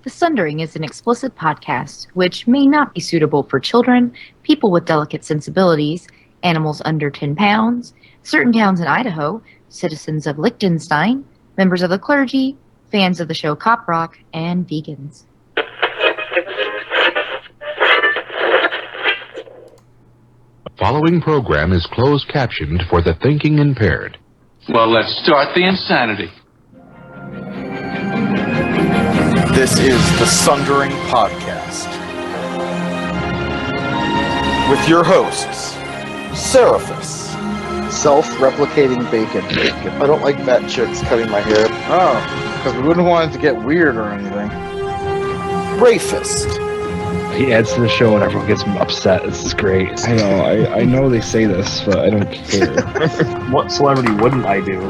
The Sundering is an explicit podcast which may not be suitable for children, people with delicate sensibilities, animals under 10 pounds, certain towns in Idaho, citizens of Liechtenstein, members of the clergy, fans of the show Cop Rock, and vegans. The following program is closed captioned for the thinking impaired. Well, let's start the insanity. This is the Sundering Podcast. With your hosts, Seraphis. Self-replicating bacon. I don't like fat chicks cutting my hair. Oh, because we wouldn't want it to get weird or anything. Rafist. He adds to the show and everyone gets upset. This is great. I know they say this, but I don't care. What celebrity wouldn't I do?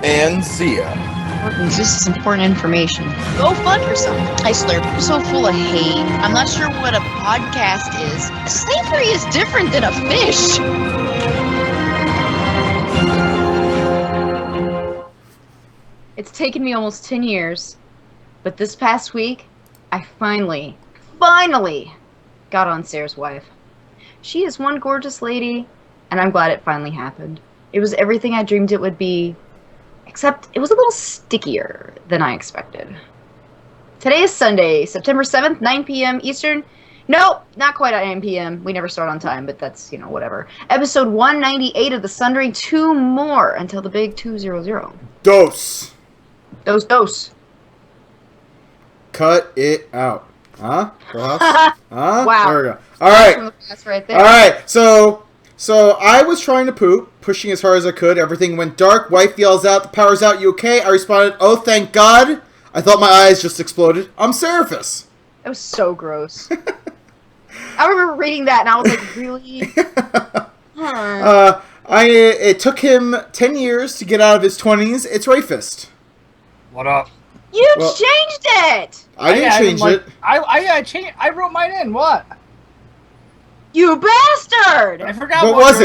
And Zia. This is important information. Go fuck yourself. I slurp. You're so full of hate. I'm not sure what a podcast is. Slavery is different than a fish. It's taken me almost 10 years, but this past week, I finally got on Sarah's wife. She is one gorgeous lady, and I'm glad it finally happened. It was everything I dreamed it would be, except it was a little stickier than I expected. Today is Sunday, September 7th, 9 p.m. Eastern. Nope, not quite at 9 p.m. We never start on time, but that's, whatever. Episode 198 of the Sundering. 2 more until the big 200. Dose. Dose. Cut it out. Huh? Wow. There we go. All right. That's right there. All right. So I was trying to poop, pushing as hard as I could. Everything went dark. Wife yells out, "The power's out. You okay?" I responded, "Oh, thank God." I thought my eyes just exploded. I'm Seraphis. That was so gross. I remember reading that and I was like, really? It took him 10 years to get out of his 20s. It's Rafist. What up? You changed it! I didn't change it. I wrote mine in. What? You bastard! I forgot. What was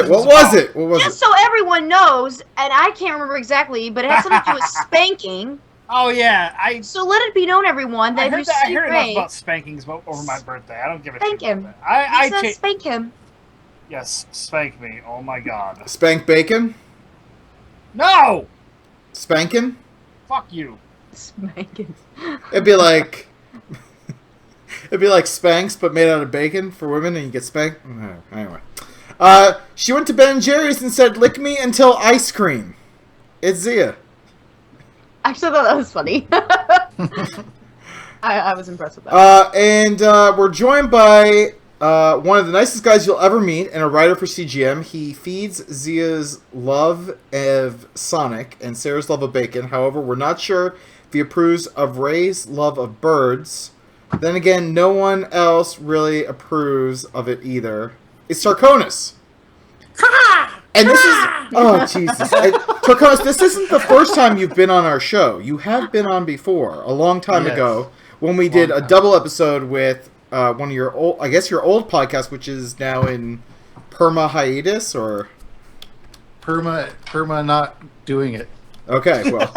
it? Just so everyone knows, and I can't remember exactly, but it has something to do with spanking. Oh yeah, So let it be known, everyone, that I if you see heard Ray, enough about spankings over my birthday. I don't give a spank shit him. about that. Spank him. Yes, spank me. Oh my God. Spank bacon? No. Spanking? Fuck you. Spanking. It'd be like Spanx, but made out of bacon for women, and you get spanked. Anyway, she went to Ben & Jerry's and said, "Lick me until ice cream." It's Zia. I actually thought that was funny. I was impressed with that. And we're joined by one of the nicest guys you'll ever meet, and a writer for CGM. He feeds Zia's love of Sonic and Sarah's love of bacon. However, we're not sure if he approves of Ray's love of birds. Then again, no one else really approves of it either. It's Tarconus. And this is... Oh, Jesus. Tarconus, this isn't the first time you've been on our show. You have been on before, a long time ago, when we did a double episode with one of your old... I guess your old podcast, which is now in perma hiatus, or... Perma not doing it. Okay, well...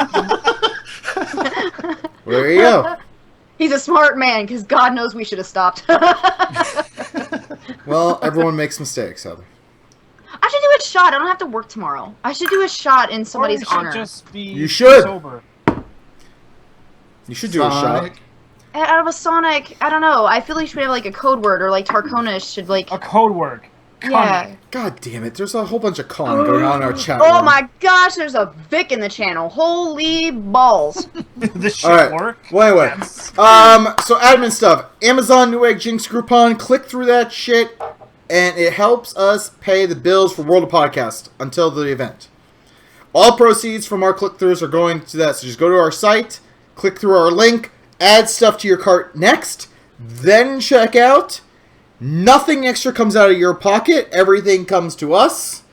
There you go. He's a smart man, because God knows we should have stopped. Well, everyone makes mistakes, Heather. I should do a shot. I don't have to work tomorrow. I should do a shot in somebody's honor. You should. Sober. You should do a shot. Out of a Sonic, I don't know. I feel like we should have like a code word, or like Tarconus should like... A code word. Yeah. God damn it. There's a whole bunch of con going on in our chat Oh room. my gosh, there's a Vic in the channel. Holy balls. This shit Alright. work? Well, anyway. So admin stuff. Amazon Newegg Jinx Groupon. Click through that shit, and it helps us pay the bills for World of Podcast until the event. All proceeds from our click-throughs are going to that. So just go to our site, click through our link, add stuff to your cart next, then check out. Nothing extra comes out of your pocket. Everything comes to us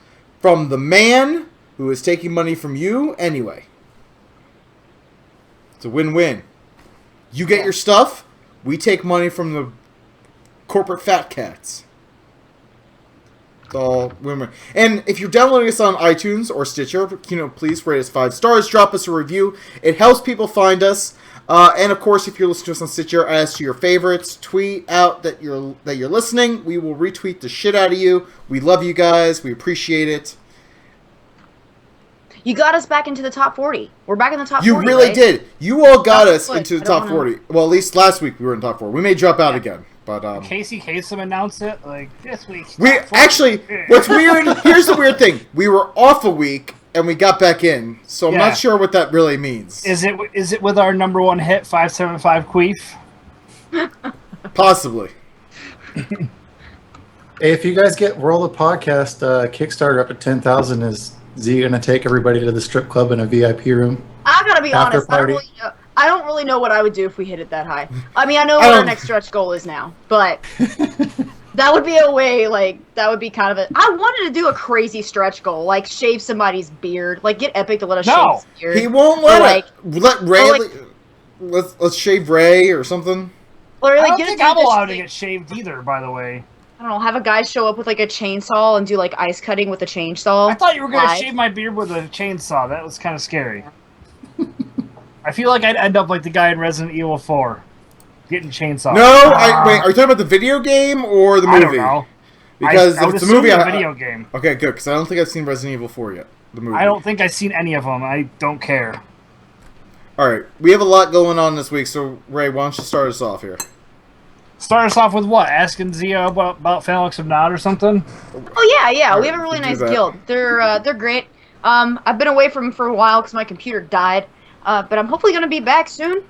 from the man who is taking money from you anyway. It's a win-win. You get your stuff. We take money from the corporate fat cats. It's all win-win. And if you're downloading us on iTunes or Stitcher, please rate us 5 stars. Drop us a review. It helps people find us. And of course, if you're listening to us on Stitcher, as to your favorites, tweet out that you're listening. We will retweet the shit out of you. We love you guys. We appreciate it. You got us back into the top 40. We're back in the top 40. You really right? did. You all got us Good. into the I don't top wanna- 40. Well, at least last week we were in top 4. We may drop out again, but Casey Kasem announced it like this week. we actually. What's weird? Here's the weird thing. We were off a week and we got back in, so I'm Yeah. not sure what that really means. Is it with our number 1 hit 575 Queef? Possibly. Hey, if you guys get World of Podcast Kickstarter up at 10,000, is Z gonna take everybody to the strip club in a VIP room? I gotta be After honest. party. I don't really know what I would do if we hit it that high. I mean, I know I what our don't- next stretch goal is now, but that would be a way. Like that would be kind of a. I wanted to do a crazy stretch goal, like shave somebody's beard, like get Epic to let us shave his beard. He won't Or, let like, let Ray. or, like- Let's shave Ray or something. Or I like don't get a think dude I'm that's, allowed to like, get shaved either, by the way. I don't know, have a guy show up with like a chainsaw and do like ice cutting with a chainsaw. I thought you were going to live. shave my beard with a chainsaw. That was kind of scary. I feel like I'd end up like the guy in Resident Evil 4. Getting chainsaw. No, wait. Are you talking about the video game or the movie? I don't know. Because I if would it's a movie, assume the video game. Okay, good. Because I don't think I've seen Resident Evil 4 yet. The movie. I don't think I've seen any of them. I don't care. All right, we have a lot going on this week, so Ray, why don't you start us off here? Start us off with what? Asking Zia about Phalanx of Nod or something? Oh yeah. We have a Alright, really we can nice do that. guild. They're great. I've been away from them for a while because my computer died. But I'm hopefully gonna be back soon.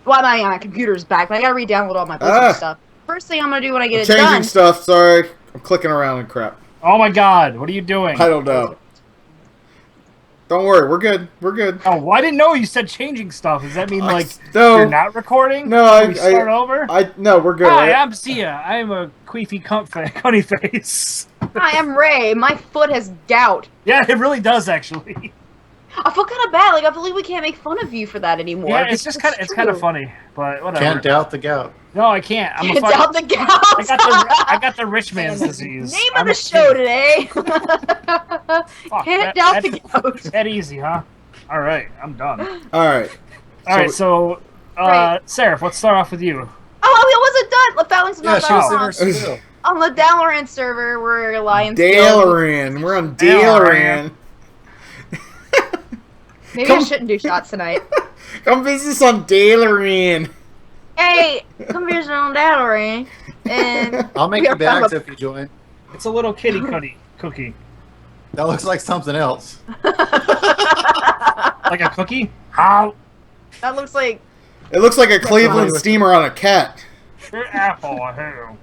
Well, my computer's back, but I gotta re-download all my Blizzard stuff. First thing I'm gonna do when I get it Changing done. stuff. Sorry, I'm clicking around and crap. Oh my god, what are you doing? I don't know. Don't worry, we're good. We're good. Oh, well, I didn't know you said changing stuff. Does that mean like no. you're not recording? No, Can we start over? No, we're good. Hi, I'm Zia. I am a queefy cunny face. Hi, I'm Ray. My foot has gout. Yeah, it really does actually. I feel kind of bad. Like I believe we can't make fun of you for that anymore. Yeah, it's just kind of true. funny, but whatever. Can't doubt the gout. No, I can't. I'm Can't a fucking, doubt the gout. I got the rich man's disease. Name I'm of the a show kid. today. Fuck, Can't doubt the goat. That easy, huh? All right, I'm done. All right. All right, so Seraph, let's start off with you. Oh, I wasn't done. The Phalanx is Yeah, not she was in her done. spiel. On the Dalaran server, we're Alliance Guild. Dalaran. We're on Dalaran. Maybe I shouldn't do shots tonight. Come visit us on Dalaran. Hey, come visit on Dalaran. And I'll make we you are bags from if you join. It's a little kitty cookie. That looks like something else. Like a cookie? How? That looks like It looks like a Cleveland steamer on a cat. Your apple, I hate.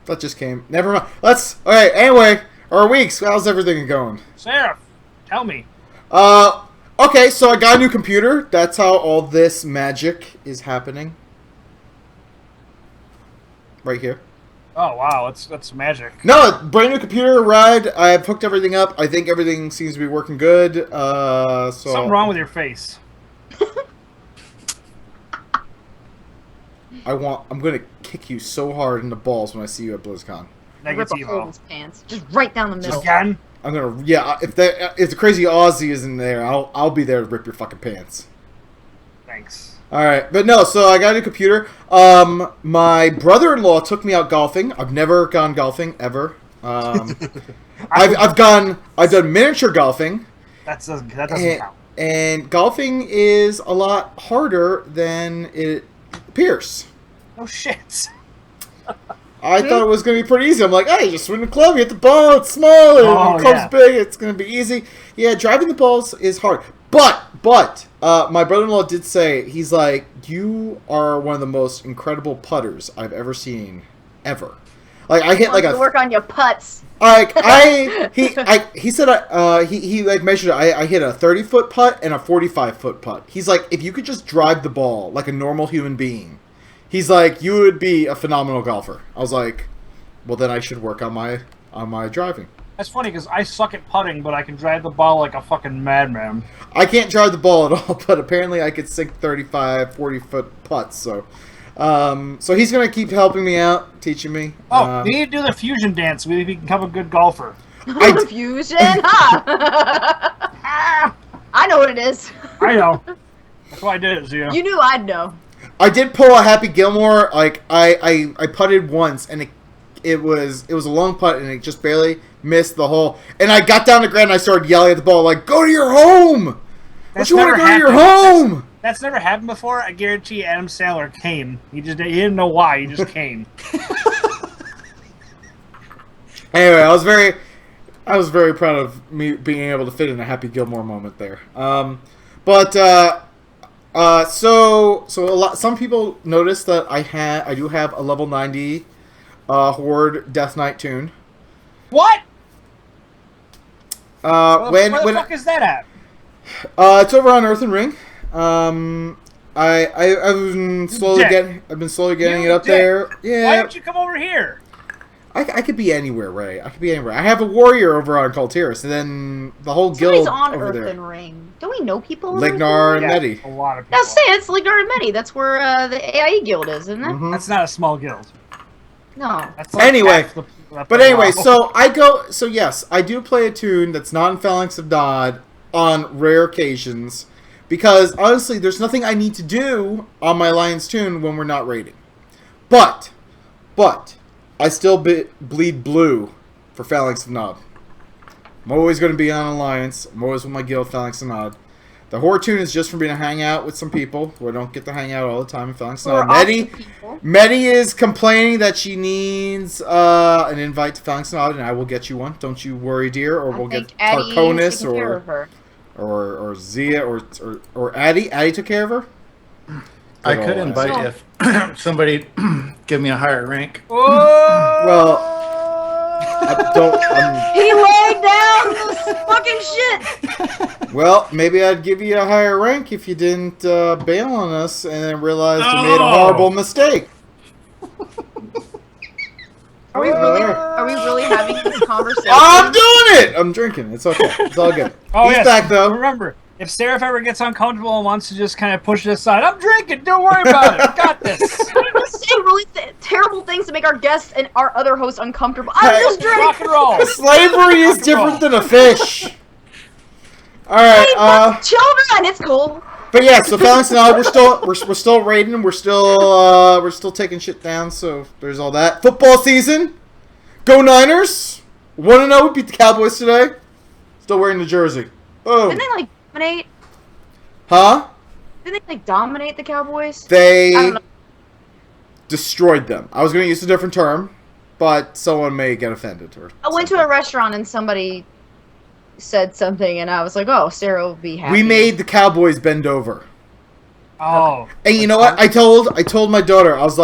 That just came. Never mind. Let's. All right. Anyway, our weeks. How's everything going? Seraph, tell me. Okay. So I got a new computer. That's how all this magic is happening. Right here. Oh wow, that's magic. No, brand new computer ride. I've hooked everything up. I think everything seems to be working good. So Something wrong with your face. I'm gonna kick you so hard in the balls when I see you at BlizzCon. rip a hole in his pants, just right down the middle. Again? I'm gonna if the crazy Aussie is in there, I'll be there to rip your fucking pants. Thanks. All right, but no. So I got a new computer. My brother-in-law took me out golfing. I've never gone golfing ever. I've done miniature golfing. That doesn't count. And golfing is a lot harder than it appears. Oh shit. I thought it was going to be pretty easy. I'm like, hey, you just swing the club, you hit the ball, it's small, and the club's big, it's going to be easy. Yeah, driving the balls is hard. But, my brother-in-law did say, he's like, you are one of the most incredible putters I've ever seen, ever. Like, I hit like a... work on your putts. Like, he said, he like measured it. I hit a 30-foot putt and a 45-foot putt. He's like, if you could just drive the ball like a normal human being, he's like, you would be a phenomenal golfer. I was like, well, then I should work on my driving. That's funny because I suck at putting, but I can drive the ball like a fucking madman. I can't drive the ball at all, but apparently I could sink 35, 40-foot putts. So, so he's gonna keep helping me out, teaching me. Oh, you need to do the fusion dance. Maybe you can become a good golfer. Fusion, huh? I know what it is. I know. That's why I did it, Zia. You knew I'd know. I did pull a Happy Gilmore. Like I putted once, and it was a long putt, and it just barely missed the hole. And I got down to the ground, and I started yelling at the ball, like, "Go to your home! Don't you want to go to your home?" That's never happened before. I guarantee Adam Sandler came. He didn't know why. He just came. Anyway, I was very proud of me being able to fit in a Happy Gilmore moment there. So some people noticed that I do have a level 90 Horde Death Knight tune. What? Where the fuck is that at? It's over on Earthen Ring. I've been slowly getting it up there. Yeah. Why don't you come over here? I could be anywhere, Ray. I could be anywhere. I have a warrior over on Kultiris, and then the whole guild on over Earthen there. Ring. Don't we know people? Lignar and Medi. A lot of people. That's it's Lignar and Medi. That's where the AIE guild is, isn't it? Mm-hmm. That's not a small guild. No. That's like Anyway, but anyway, WoW. so yes, I do play a tune that's not in Phalanx of Nod on rare occasions, because honestly, there's nothing I need to do on my Alliance tune when we're not raiding. But I still bleed blue for Phalanx of Nod. I'm always going to be on Alliance. I'm always with my guild, Phalanx of Nod. The Horde tune is just for me to hang out with some people who I don't get to hang out all the time in Phalanx of Nod. Medi is complaining that she needs an invite to Phalanx of Nod, and I will get you one. Don't you worry, dear. Or we'll get Tarconus or Zia or Addie. Addie took care of her. I could invite if somebody give me a higher rank. Well, He laid down this fucking shit. well, maybe I'd give you a higher rank if you didn't bail on us and then realized you made a horrible mistake. Are we really having this conversation? I'm doing it! I'm drinking. It's okay. It's all good. He's back, though. Remember, if Seraph ever gets uncomfortable and wants to just kind of push it aside, I'm drinking. Don't worry about it. I got this. We're saying really terrible things to make our guests and our other hosts uncomfortable. I'm just drinking. Rock and roll. Slavery is different than a fish. All right. Children, it's cool. But yeah, so Phalanx and I, we're still raiding. We're still taking shit down. So there's all that. Football season. Go Niners. 1-0. We beat the Cowboys today. Still wearing the jersey. Oh. Didn't they dominate? Huh? Didn't they dominate the Cowboys? They destroyed them. I was going to use a different term, but someone may get offended. I went to a restaurant and somebody said something, and I was like, "Oh, Sarah will be happy." We made the Cowboys bend over. Oh. And you know what? I told my daughter, I'm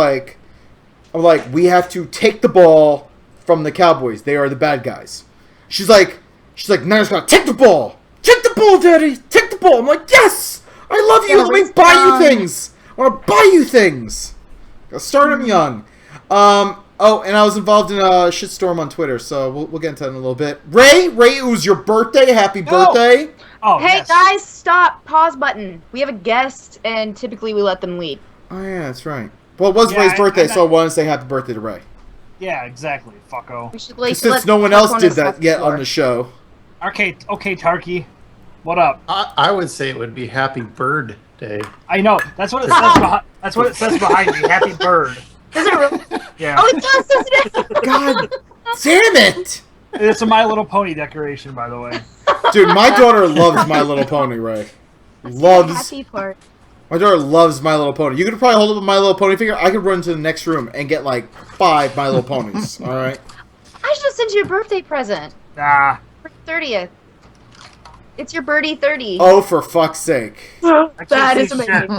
like, we have to take the ball from the Cowboys. They are the bad guys. She's like, Niners gotta take the ball. Take the ball, Daddy. Take the ball. I'm like, yes. I love you. Let me buy you things. I want to buy you things. Gotta start them young. Oh, and I was involved in a shitstorm on Twitter, so we'll get into that in a little bit. Ray, it was your birthday. Happy birthday. Oh, hey, guys, stop. Pause button. We have a guest, and typically we let them lead. Oh, yeah, that's right. Well, it was Ray's birthday, so I wanted to say happy birthday to Ray. Yeah, exactly. Fucko. We should since no one else did that yet on the show. Okay, Tarky. What up? I would say it would be Happy Bird Day. I know. That's what it says behind. That's what it says behind me. Happy Bird. Is it really? Yeah. Oh, it does, doesn't it? God damn it! It's a My Little Pony decoration, by the way. Dude, my daughter loves My Little Pony, Ray. Loves. Happy part. My daughter loves My Little Pony. You could probably hold up a My Little Pony figure. I could run to the next room and get like 5 My Little Ponies. All right. I should have sent you a birthday present. Nah. For 30th. It's your birdie 30. Oh, for fuck's sake. That is amazing.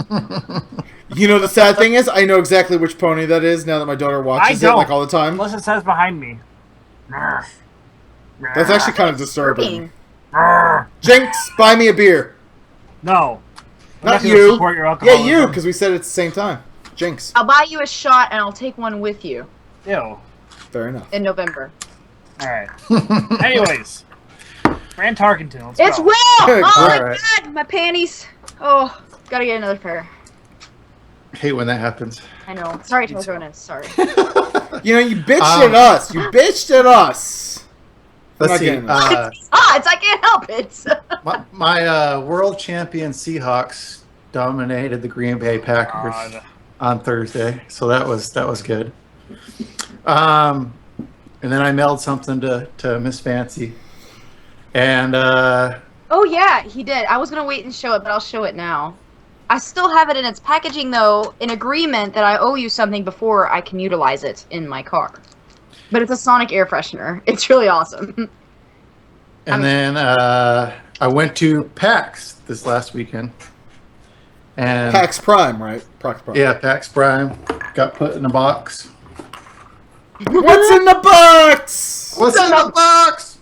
You know, the sad thing is, I know exactly which pony that is now that my daughter watches it like all the time. Unless it says behind me. That's actually kind of disturbing. Jinx, buy me a beer. No. Not you. Yeah, you, because we said it at the same time. Jinx. I'll buy you a shot and I'll take one with you. Ew. Fair enough. In November. Alright. Anyways. Fran Tarkenton, let's it's go. Will! Oh my Alright. god, my panties. Oh, gotta get another pair. Hate when that happens. I know. Sorry, Tarconus. Sorry. You know, you bitched at us. You bitched at us. Let's see. It's I can't help it. my world champion Seahawks dominated the Green Bay Packers on Thursday, so that was good. And then I mailed something to Miss Fancy, and Oh yeah, he did. I was gonna wait and show it, but I'll show it now. I still have it in its packaging, though, in agreement that I owe you something before I can utilize it in my car. But it's a sonic air freshener. It's really awesome. And then I went to PAX this last weekend. And Pax Prime, right? Pax Prime. Yeah, Pax Prime got put in a box. What's in the box? What's in the box?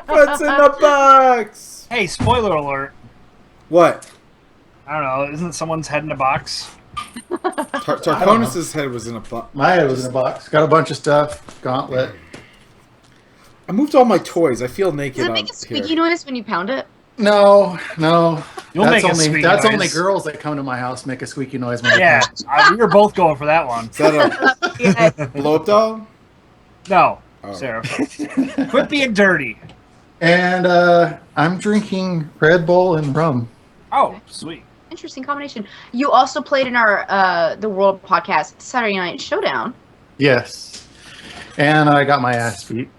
What's in the box? Hey, spoiler alert. What? I don't know. Isn't someone's head in a box? Tarconus' head was in a box. My head was in a box. Got a bunch of stuff. Gauntlet. I moved all my toys. I feel naked. Does it make a squeaky noise when you pound it? No. You'll that's make a only, squeaky That's noise. only girls that come to my house make a squeaky noise. When Yeah, we were both going for that one. Is that a blow-up doll? No, Oh. Sarah. Quit being dirty. And I'm drinking Red Bull and rum. Oh, sweet. Interesting combination. You also played in our the World Podcast Saturday Night Showdown. Yes. And I got my ass beat.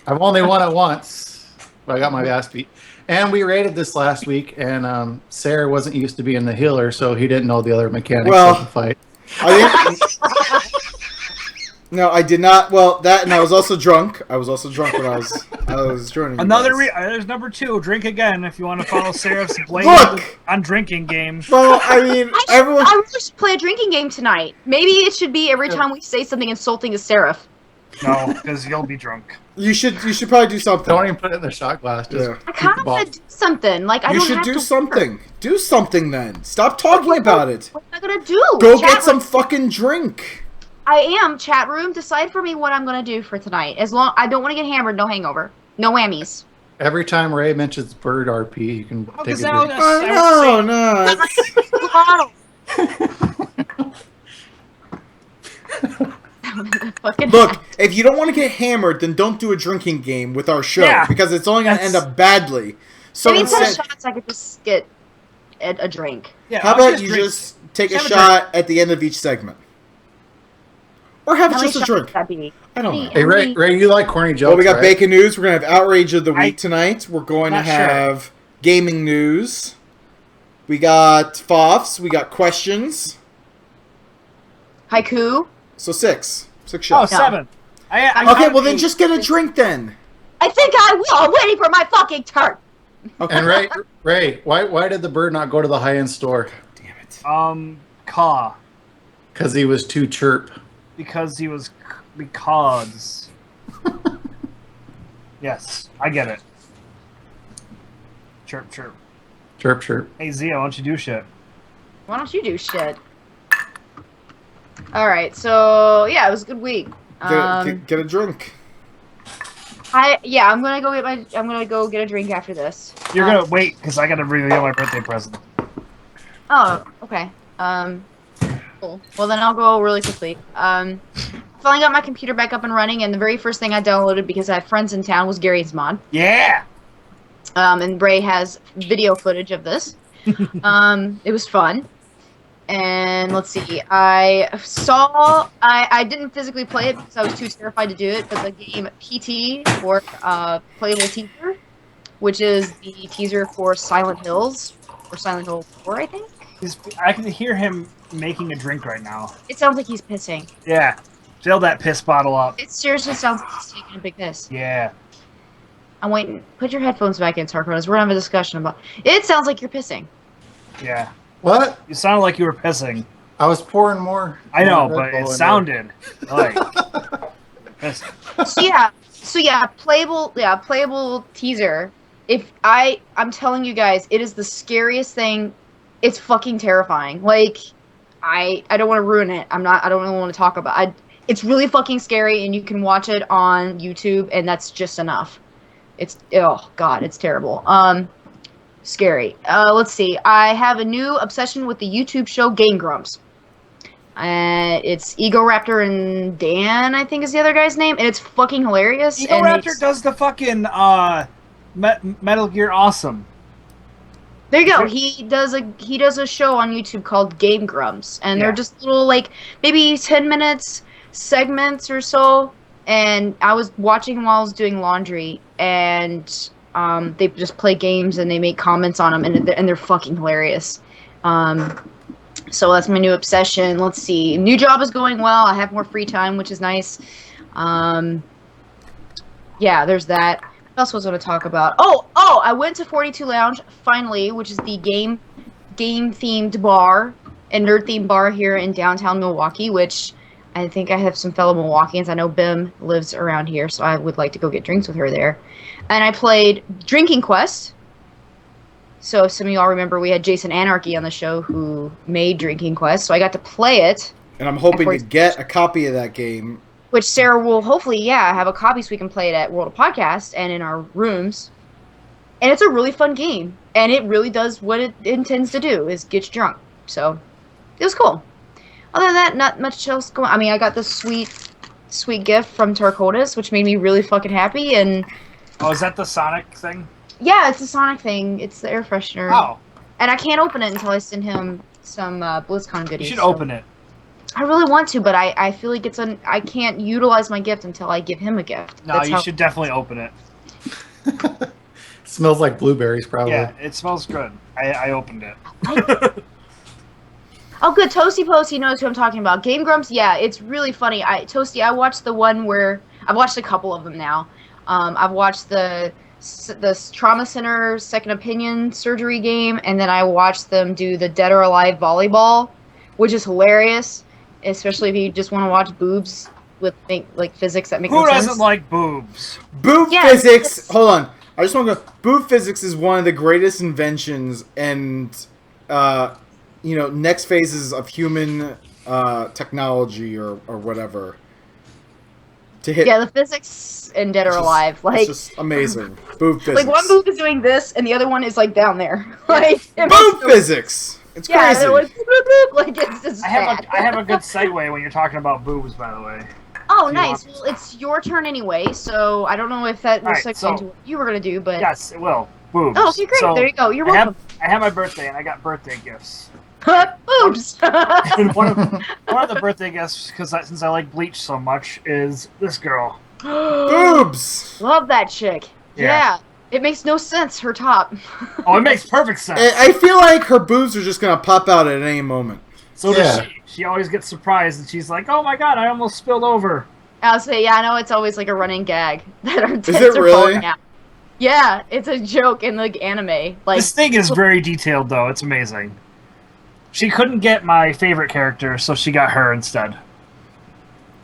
I've only won it once, but I got my ass beat. And we raided this last week, and Sarah wasn't used to being the healer, so he didn't know the other mechanics of the fight. No, I did not. Well, that, and I was also drunk. I was also drunk when I was joining. There's number 2. Drink again if you want to follow Sarah's blame on drinking game. Well, I mean, everyone. I really should play a drinking game tonight. Maybe it should be every time we say something insulting to Seraph. No, because you'll be drunk. You should probably do something. Don't even put it in the shot glass. Just I kind of want to do something. Like I you don't should have do to something. Work. Do something then. Stop talking about it. What am I gonna do? Go get some fucking drink. I am. Chat room, decide for me what I'm gonna do for tonight. As long I don't want to get hammered, no hangover, no whammies. Every time Ray mentions bird RP, you can take a drink. Look, if you don't want to get hammered, then don't do a drinking game with our show because it's only going to end up badly. So Maybe instead of instead, shots, I could just get a drink. Yeah, how about you just take a shot at the end of each segment? Or have just a drink. I don't know. Hey, Ray, you like corny jokes, Well, we got right? bacon news. We're going to have outrage of the week tonight. We're going to Not sure. have gaming news. We got Foffs. We got questions. Haiku. So 6 Oh, shots. 7. Okay, well then just get a drink then. I think I will. I'm waiting for my fucking turn. Okay. And Ray, why did the bird not go to the high-end store? Damn it. Caw. Because he was too chirp. Because yes, I get it. Chirp, chirp. Chirp, chirp. Hey, Zia, why don't you do shit? Why don't you do shit? All right, so yeah, it was a good week. Get a drink. I'm gonna go get a drink after this. You're gonna wait because I gotta reveal my birthday present. Oh, okay. Cool. Well, then I'll go really quickly. Finally got my computer back up and running, and the very first thing I downloaded because I have friends in town was Gary's Mod. Yeah. And Bray has video footage of this. It was fun. And let's see, I didn't physically play it because I was too terrified to do it, but the game PT, or Playable Teaser, which is the teaser for Silent Hills, or Silent Hill 4, I think? I can hear him making a drink right now. It sounds like he's pissing. Yeah. Fill that piss bottle up. It seriously sounds like he's taking a big piss. Yeah. I'm waiting. Put your headphones back in, Tarconus. We're gonna have a discussion about it. Sounds like you're pissing. Yeah. What? You sounded like you were pissing. I was pouring more. I know, Red but Bull it in sounded like pissing. So yeah, playable teaser. I'm telling you guys, it is the scariest thing. It's fucking terrifying. Like, I don't want to ruin it. I don't really want to talk about it. It's really fucking scary, and you can watch it on YouTube, and that's just enough. Oh god, it's terrible. Scary. Let's see. I have a new obsession with the YouTube show Game Grumps. It's Ego Raptor and Dan, I think is the other guy's name, and it's fucking hilarious. Ego Raptor does the fucking Metal Gear Awesome. There you go. He does a show on YouTube called Game Grumps, and they're just little like maybe 10 minutes segments or so. And I was watching them while I was doing laundry, and they just play games and they make comments on them, and they're fucking hilarious. So that's my new obsession. Let's see. New job is going well. I have more free time, which is nice. Yeah, there's that. What else was I going to talk about? Oh, I went to 42 Lounge, finally, which is the game-themed bar and nerd-themed bar here in downtown Milwaukee, which I think I have some fellow Milwaukeeans. I know Bim lives around here, so I would like to go get drinks with her there. And I played Drinking Quest. So if some of y'all remember, we had Jason Anarchy on the show who made Drinking Quest, so I got to play it. And I'm hoping to get a copy of that game. Which Sarah will hopefully, have a copy so we can play it at World of Podcast and in our rooms. And it's a really fun game. And it really does what it intends to do, is get you drunk. So, it was cool. Other than that, not much else going on. I mean, I got this sweet gift from Tarconus, which made me really fucking happy. And oh, is that the Sonic thing? Yeah, it's the Sonic thing. It's the air freshener. Oh. And I can't open it until I send him some BlizzCon goodies. You should open it. I really want to, but I feel like I can't utilize my gift until I give him a gift. No, you should definitely open it. It smells like blueberries, probably. Yeah, it smells good. I opened it. Oh, good. Toasty Posty knows who I'm talking about. Game Grumps, yeah, it's really funny. Toasty, I watched the one where I've watched a couple of them now. I've watched the Trauma Center Second Opinion surgery game, and then I watched them do the Dead or Alive volleyball, which is hilarious, especially if you just want to watch boobs with like physics that make no sense. Who doesn't like boobs? Boob physics. Hold on. I just want to go. Boob physics is one of the greatest inventions and next phases of human technology or whatever. To hit. Yeah, the physics in Dead or Alive, like, it's just amazing. Boob physics. Like one boob is doing this, and the other one is like down there. Like boob physics. It's crazy. Yeah, like, boop, boop, like it's just I have a good segue when you're talking about boobs, by the way. Oh, nice. Well, it's your turn anyway, so I don't know if that was so, into what you were gonna do, but yes, it will. Boobs. Oh, okay, great. So there you go. You're welcome. I have my birthday, and I got birthday gifts. Boobs. And one of the birthday gifts, because since I like Bleach so much, is this girl. Boobs. Love that chick. Yeah. It makes no sense, her top. Oh, it makes perfect sense. I feel like her boobs are just gonna pop out at any moment. So does she. She always gets surprised, and she's like, "Oh my god, I almost spilled over." I'll say, I know it's always like a running gag that our tits it are really? falling out. Yeah, it's a joke in the anime. Like this thing is very detailed, though. It's amazing. She couldn't get my favorite character, so she got her instead.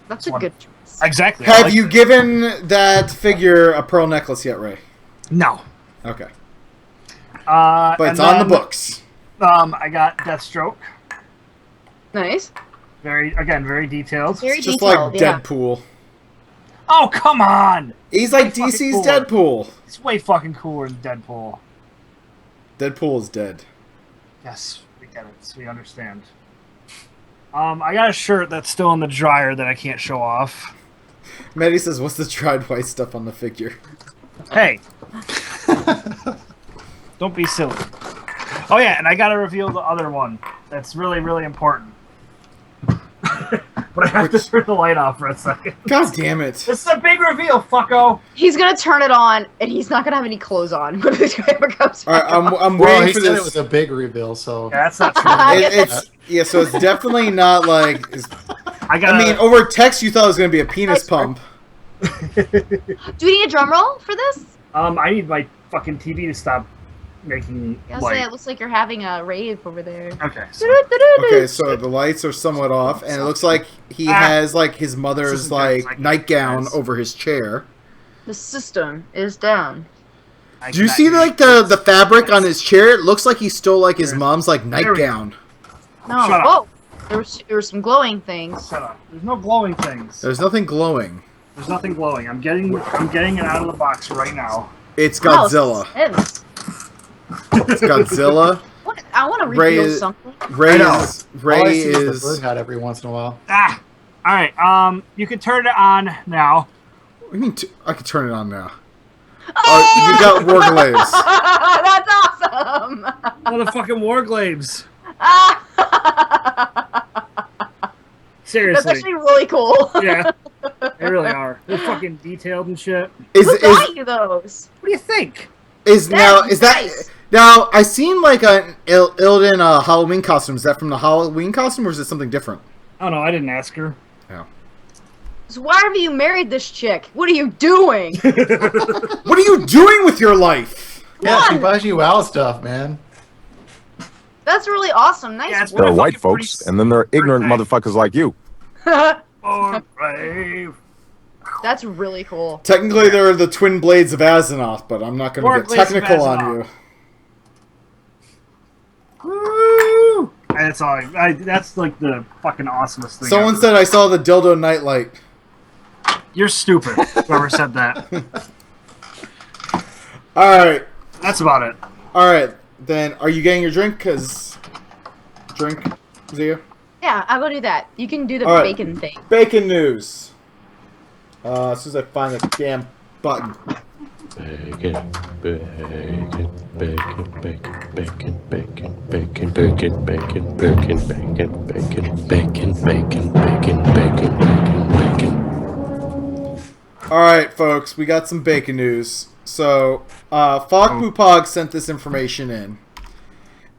That's a good choice. Exactly. Have you given that figure a pearl necklace yet, Ray? No. Okay. But it's on the books. I got Deathstroke. Nice. Very detailed. Very it's just detailed, like Deadpool. Oh, come on! He's like DC's Deadpool. He's way fucking cooler than Deadpool. Deadpool is dead. Yes, we get it. We understand. I got a shirt that's still in the dryer that I can't show off. Maddie says, "What's the dried white stuff on the figure?" Hey! Don't be silly. Oh yeah, and I gotta reveal the other one. That's really, really important. But I have to turn the light off for a second. God damn it. This is a big reveal, fucko! He's gonna turn it on, and he's not gonna have any clothes on when the camera comes back I'm well, waiting he for said this. it was a big reveal, so... Yeah, that's not true. So it's definitely not like... I mean, over text you thought it was going to be a penis pump. Do we need a drum roll for this? I need my fucking TV to stop making I'll light. say it looks like you're having a rave over there. Okay. Okay, so the lights are somewhat off, and it looks like he has like his mother's like nightgown over his chair. The system is down. Do you see like the fabric on his chair? It looks like he stole like his mom's like nightgown. No. Shut up. Oh, there were some glowing things. Shut up. There's no glowing things. There's nothing glowing. There's nothing glowing. I'm getting it out of the box right now. It's Godzilla. It's Godzilla. I want to reveal something. Ray is. All I see is the bird hat every once in a while. Ah! Alright, you can turn it on now. What do you mean I can turn it on now? You got Warglaives. That's awesome. Motherfucking Warglaives. Seriously. That's actually really cool. Yeah, they really are. They're fucking detailed and shit. Who got you those? What do you think? Now I seen like an Illidan Halloween costume. Is that from the Halloween costume or is it something different? Oh no, I didn't ask her. Yeah. So why have you married this chick? What are you doing? What are you doing with your life? Yeah, she buys you WoW stuff, man. That's really awesome. Nice. Yeah, There are white folks, and then there are ignorant motherfuckers like you. Brave. That's really cool. Technically, they're the twin blades of Azeroth, but I'm not going to get technical on you. Woo! That's all. That's like the fucking awesomest thing. Someone said I saw the dildo nightlight. You're stupid. Whoever said that. All right. That's about it. All right. Then, are you getting your drink? Drink, Zia? Yeah, I'll go do that. You can do the All right. bacon thing. Bacon news. As soon as I find the damn button. Bacon, bacon, bacon, bacon, bacon, bacon, bacon, bacon, bacon, bacon, bacon, bacon, bacon, bacon, bacon, bacon, bacon. All right, folks, we got some bacon news. So, Fogpoopog sent this information in.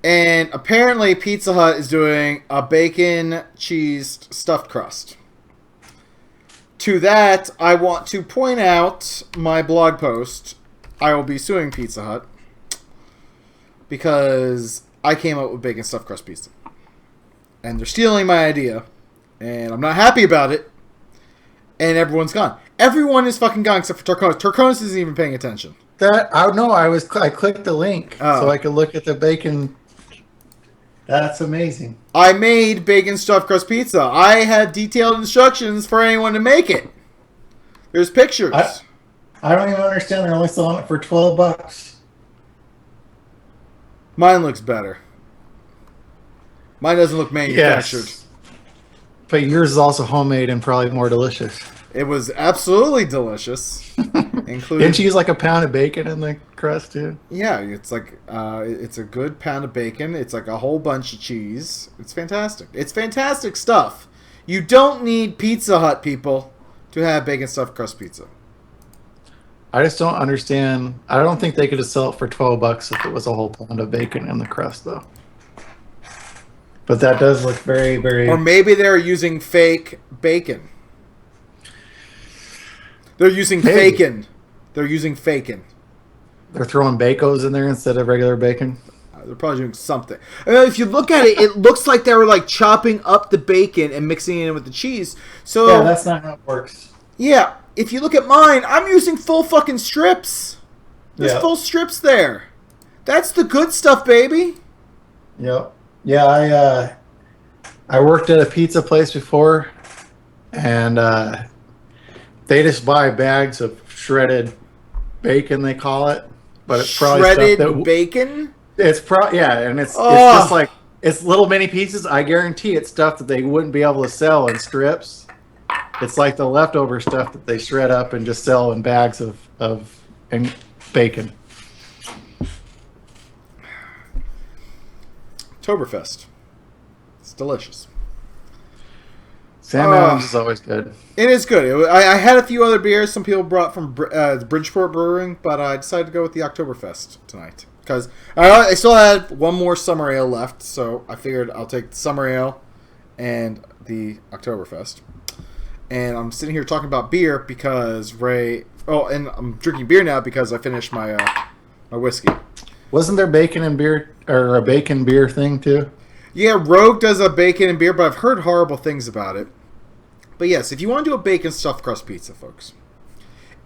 And apparently Pizza Hut is doing a bacon cheese stuffed crust. To that, I want to point out my blog post. I will be suing Pizza Hut because I came up with bacon stuffed crust pizza. And they're stealing my idea. And I'm not happy about it. And everyone's gone. Everyone is fucking gone except for Tarconus. Tarconus isn't even paying attention. I clicked the link so I could look at the bacon. That's amazing. I made bacon stuffed crust pizza. I had detailed instructions for anyone to make it. There's pictures. I don't even understand. They're only selling it for $12. Mine looks better. Mine doesn't look manufactured. Yes. But yours is also homemade and probably more delicious. It was absolutely delicious. Didn't you use like a pound of bacon in the crust too? Yeah, it's like it's a good pound of bacon. It's like a whole bunch of cheese. It's fantastic. It's fantastic stuff. You don't need Pizza Hut people to have bacon stuffed crust pizza. I just don't understand. I don't think they could have sold it for $12 if it was a whole pound of bacon in the crust though. But that does look very, very... Or maybe they're using fake bacon. They're using fakin. They're using fakin. They're throwing bacos in there instead of regular bacon? They're probably doing something. And if you look at it, it looks like they were like chopping up the bacon and mixing it in with the cheese. So yeah, that's not how it works. Yeah, if you look at mine, I'm using full fucking strips. There's full strips there. That's the good stuff, baby. Yep. Yeah, I worked at a pizza place before, and they just buy bags of shredded bacon, they call it, but it's probably shredded stuff that, bacon. It's and it's just like it's little mini pieces. I guarantee it's stuff that they wouldn't be able to sell in strips. It's like the leftover stuff that they shred up and just sell in bags of bacon. Oktoberfest. It's delicious. Sam Adams is always good. It is good. I had a few other beers some people brought from Bridgeport Brewing, but I decided to go with the Oktoberfest tonight. Because I still had one more summer ale left, so I figured I'll take the summer ale and the Oktoberfest. And I'm sitting here talking about beer because Ray... Oh, and I'm drinking beer now because I finished my my whiskey. Wasn't there bacon and beer, or a bacon beer thing too? Yeah, Rogue does a bacon and beer, but I've heard horrible things about it. But yes, if you want to do a bacon stuffed crust pizza, folks,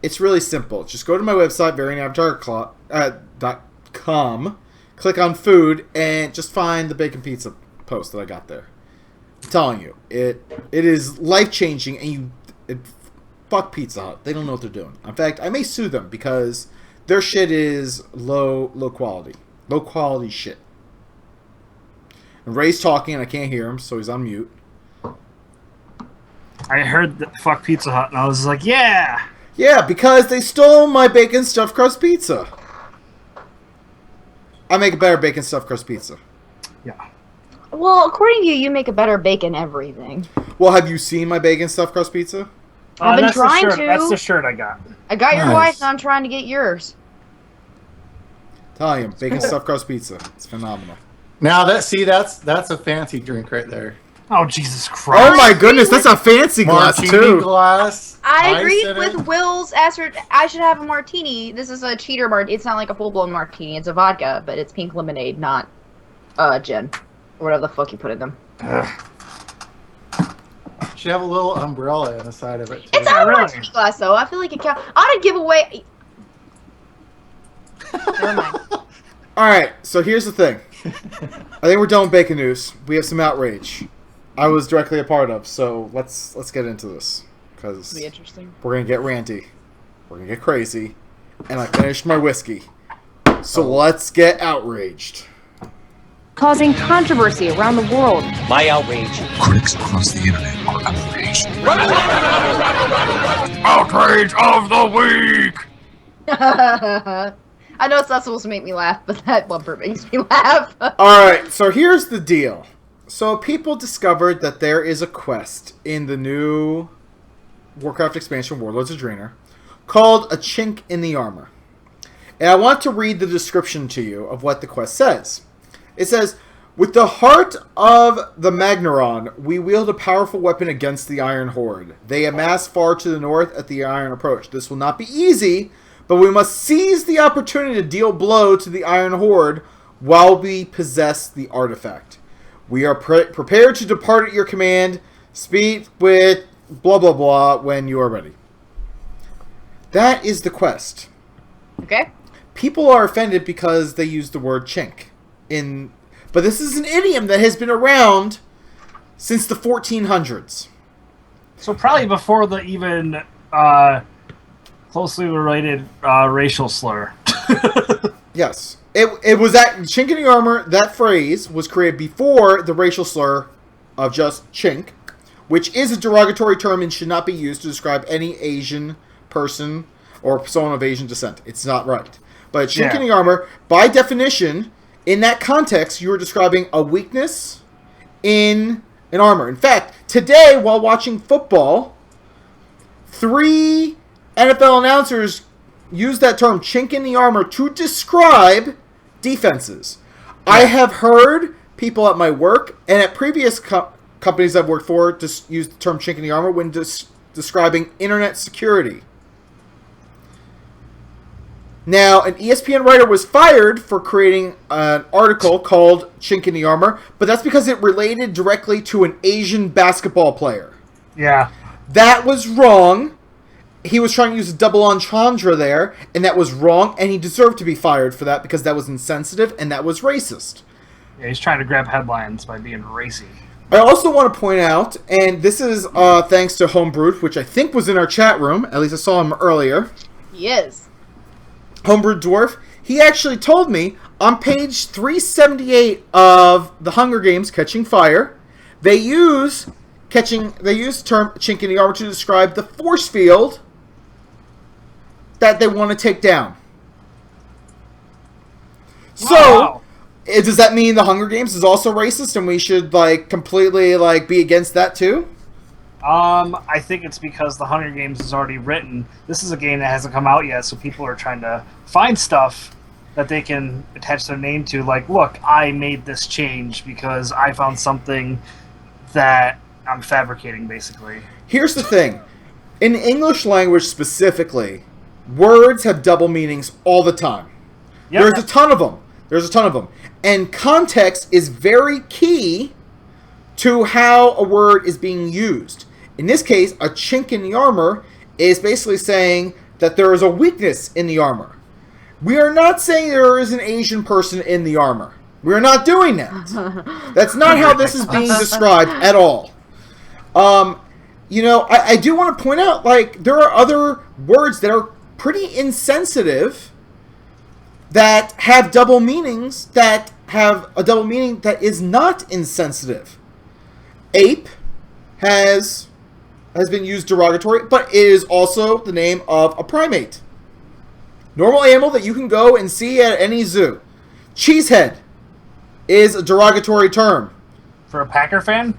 it's really simple. Just go to my website, varyingavatar.com, click on food, and just find the bacon pizza post that I got there. I'm telling you, it is life-changing, and fuck Pizza Hut. They don't know what they're doing. In fact, I may sue them because their shit is low quality. Low quality shit. And Ray's talking and I can't hear him, so he's on mute. I heard that fuck Pizza Hut and I was like, yeah! Yeah, because they stole my bacon stuffed crust pizza. I make a better bacon stuffed crust pizza. Yeah. Well, according to you, you make a better bacon everything. Well, have you seen my bacon stuffed crust pizza? I've been That's the trying shirt. to. That's the shirt I got. I got your Nice. wife, and I'm trying to get yours. Italian bacon stuffed crust pizza. It's phenomenal. Now that's a fancy drink right there. Oh, Jesus Christ. Oh my goodness, that's a fancy glass Martini too. glass. I ice agreed in with it. Will's answer. I should have a martini. This is a cheater martini. It's not like a full-blown martini. It's a vodka, but it's pink lemonade, not gin. Or whatever the fuck you put in them. Should have a little umbrella on the side of it. Too. It's not a martini glass, though. I feel like it counts. I ought to give away... Never mind. Alright, so here's the thing. I think we're done with bacon news. We have some outrage. I was directly a part of, so let's get into this. Because Be interesting. we're going to get ranty. We're going to get crazy. And I finished my whiskey. So let's get outraged. Causing controversy around the world. My outrage. Critics across the internet are outraged. Outrage of the week! I know it's not supposed to make me laugh, but that bumper makes me laugh. Alright, so here's the deal. So people discovered that there is a quest in the new Warcraft expansion, Warlords of Draenor, called A Chink in the Armor. And I want to read the description to you of what the quest says. It says, with the heart of the Magnaron, we wield a powerful weapon against the Iron Horde. They amass far to the north at the Iron Approach. This will not be easy, but we must seize the opportunity to deal blow to the Iron Horde while we possess the artifact. We are prepared to depart at your command. Speak with blah blah blah when you are ready. That is the quest. Okay. People are offended because they use the word chink but this is an idiom that has been around since the 1400s. So probably before the even closely related racial slur. Yes. It was that chink in the armor, that phrase was created before the racial slur of just chink, which is a derogatory term and should not be used to describe any Asian person or someone of Asian descent. It's not right. But chink in the armor, by definition, in that context, you are describing a weakness in an armor. In fact, today, while watching football, 3 NFL announcers used that term, chink in the armor, to describe defenses. I have heard people at my work and at previous companies I've worked for just use the term chink in the armor when describing internet security. Now, an ESPN writer was fired for creating an article called Chink in the Armor, but that's because it related directly to an Asian basketball player. Yeah. That was wrong. He was trying to use a double entendre there, and that was wrong, and he deserved to be fired for that because that was insensitive and that was racist. Yeah, he's trying to grab headlines by being racy. I also want to point out, and this is thanks to Homebrewed, which I think was in our chat room, at least I saw him earlier. He is. Homebrewed Dwarf, he actually told me on page 378 of the Hunger Games Catching Fire, they use the term chink in the armor to describe the force field that they want to take down. So, does that mean the Hunger Games is also racist and we should completely be against that too? I think it's because the Hunger Games is already written. This is a game that hasn't come out yet, so people are trying to find stuff that they can attach their name to. Like, look, I made this change because I found something that I'm fabricating, basically. Here's the thing. In English language specifically, words have double meanings all the time. Yep. There's a ton of them. And context is very key to how a word is being used. In this case, a chink in the armor is basically saying that there is a weakness in the armor. We are not saying there is an Asian person in the armor. We are not doing that. That's not how this is being described at all. I do want to point out, there are other words that are pretty insensitive that have double meanings, that have a double meaning that is not insensitive. Ape has has been used derogatory, but it is also the name of a primate. Normal animal that you can go and see at any zoo. Cheesehead is a derogatory term. For a Packer fan?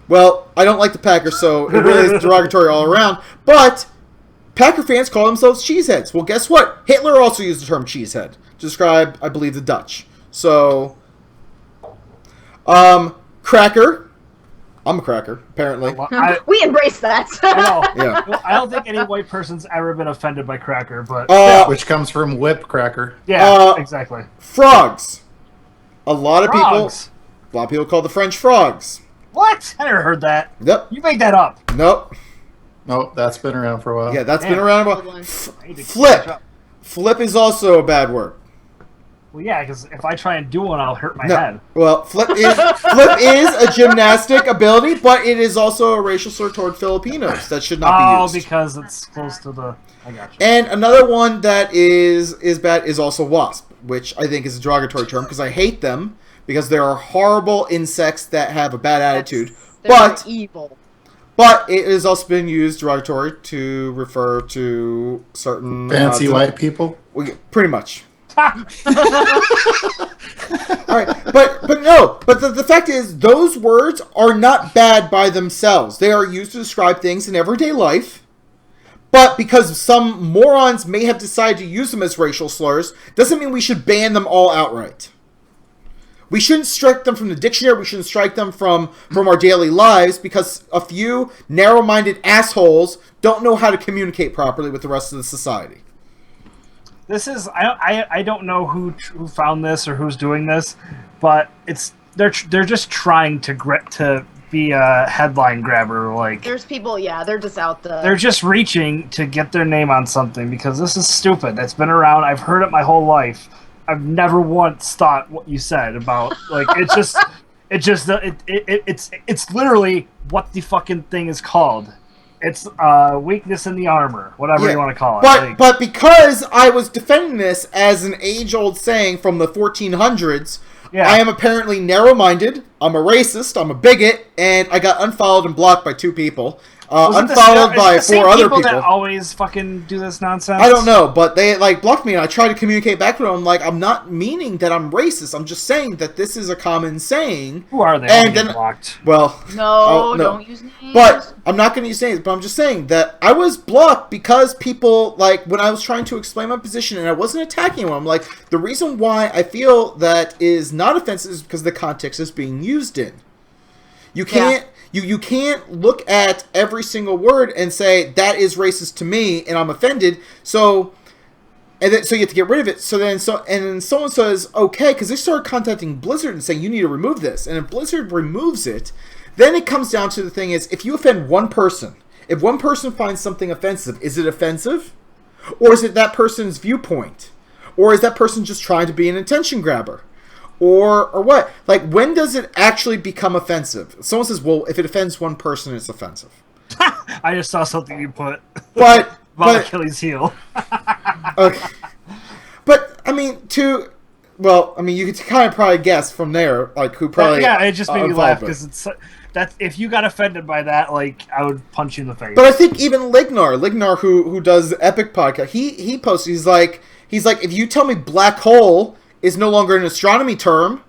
Well, I don't like the Packers, so it really is derogatory all around. But Packer fans call themselves cheeseheads. Well, guess what? Hitler also used the term cheesehead to describe, I believe, the Dutch. So, cracker. I'm a cracker, apparently. We embrace that. I know. Yeah. I don't think any white person's ever been offended by cracker, but which comes from whip cracker. Yeah, exactly. Frogs. A lot of Frogs? people call the French frogs. What? I never heard that. Yep. You made that up. Nope. Nope, that's been around for a while. Yeah, that's been around a while. Flip. Flip is also a bad word. Well, yeah, because if I try and do one, I'll hurt my No. head. Well, flip is a gymnastic ability, but it is also a racial slur toward Filipinos that should not be used. Because it's close to the... I got you. And another one that is bad is also wasp, which I think is a derogatory term because I hate them because they are horrible insects that have a bad attitude. They're evil. But it has also been used derogatory to refer to certain... Fancy white people? Pretty much. All right, but the fact is, those words are not bad by themselves. They are used to describe things in everyday life. But because some morons may have decided to use them as racial slurs, doesn't mean we should ban them all outright. We shouldn't strike them from the dictionary. We shouldn't strike them from our daily lives because a few narrow-minded assholes don't know how to communicate properly with the rest of the society. This is I don't know who found this or who's doing this, but they're just trying to be a headline grabber. Like There's people, they're just out there. They're just reaching to get their name on something because this is stupid. That's been around. I've heard it my whole life. I've never once thought what you said about like it's literally what the fucking thing is called. It's weakness in the armor, whatever you want to call it. But because I was defending this as an age-old saying from the 1400s, I am apparently narrow-minded, I'm a racist, I'm a bigot, and I got unfollowed and blocked by 2 people. Unfollowed by 4 other people. That always fucking do this nonsense? I don't know, but they blocked me, and I tried to communicate back to them. I'm I'm not meaning that I'm racist. I'm just saying that this is a common saying. Who are they? And then blocked. Well, no, don't use names. But I'm not going to use names. But I'm just saying that I was blocked because people when I was trying to explain my position, and I wasn't attacking anyone. I'm the reason why I feel that is not offensive is because the context is being used in. You can't. Yeah. You can't look at every single word and say that is racist to me and I'm offended. So you have to get rid of it. And then someone says okay because they started contacting Blizzard and saying you need to remove this. And if Blizzard removes it, then it comes down to the thing is if you offend one person, if one person finds something offensive, is it offensive, or is it that person's viewpoint, or is that person just trying to be an attention grabber? Or what? When does it actually become offensive? Someone says, well, if it offends one person, it's offensive. I just saw something you put. But Achilles' heel. Okay. But, you could kind of probably guess from there, who probably... Yeah, it just made me laugh, because if you got offended by that, I would punch you in the face. But I think even Lignar, who does the Epic podcast, he posted, he's like, if you tell me black hole is no longer an astronomy term,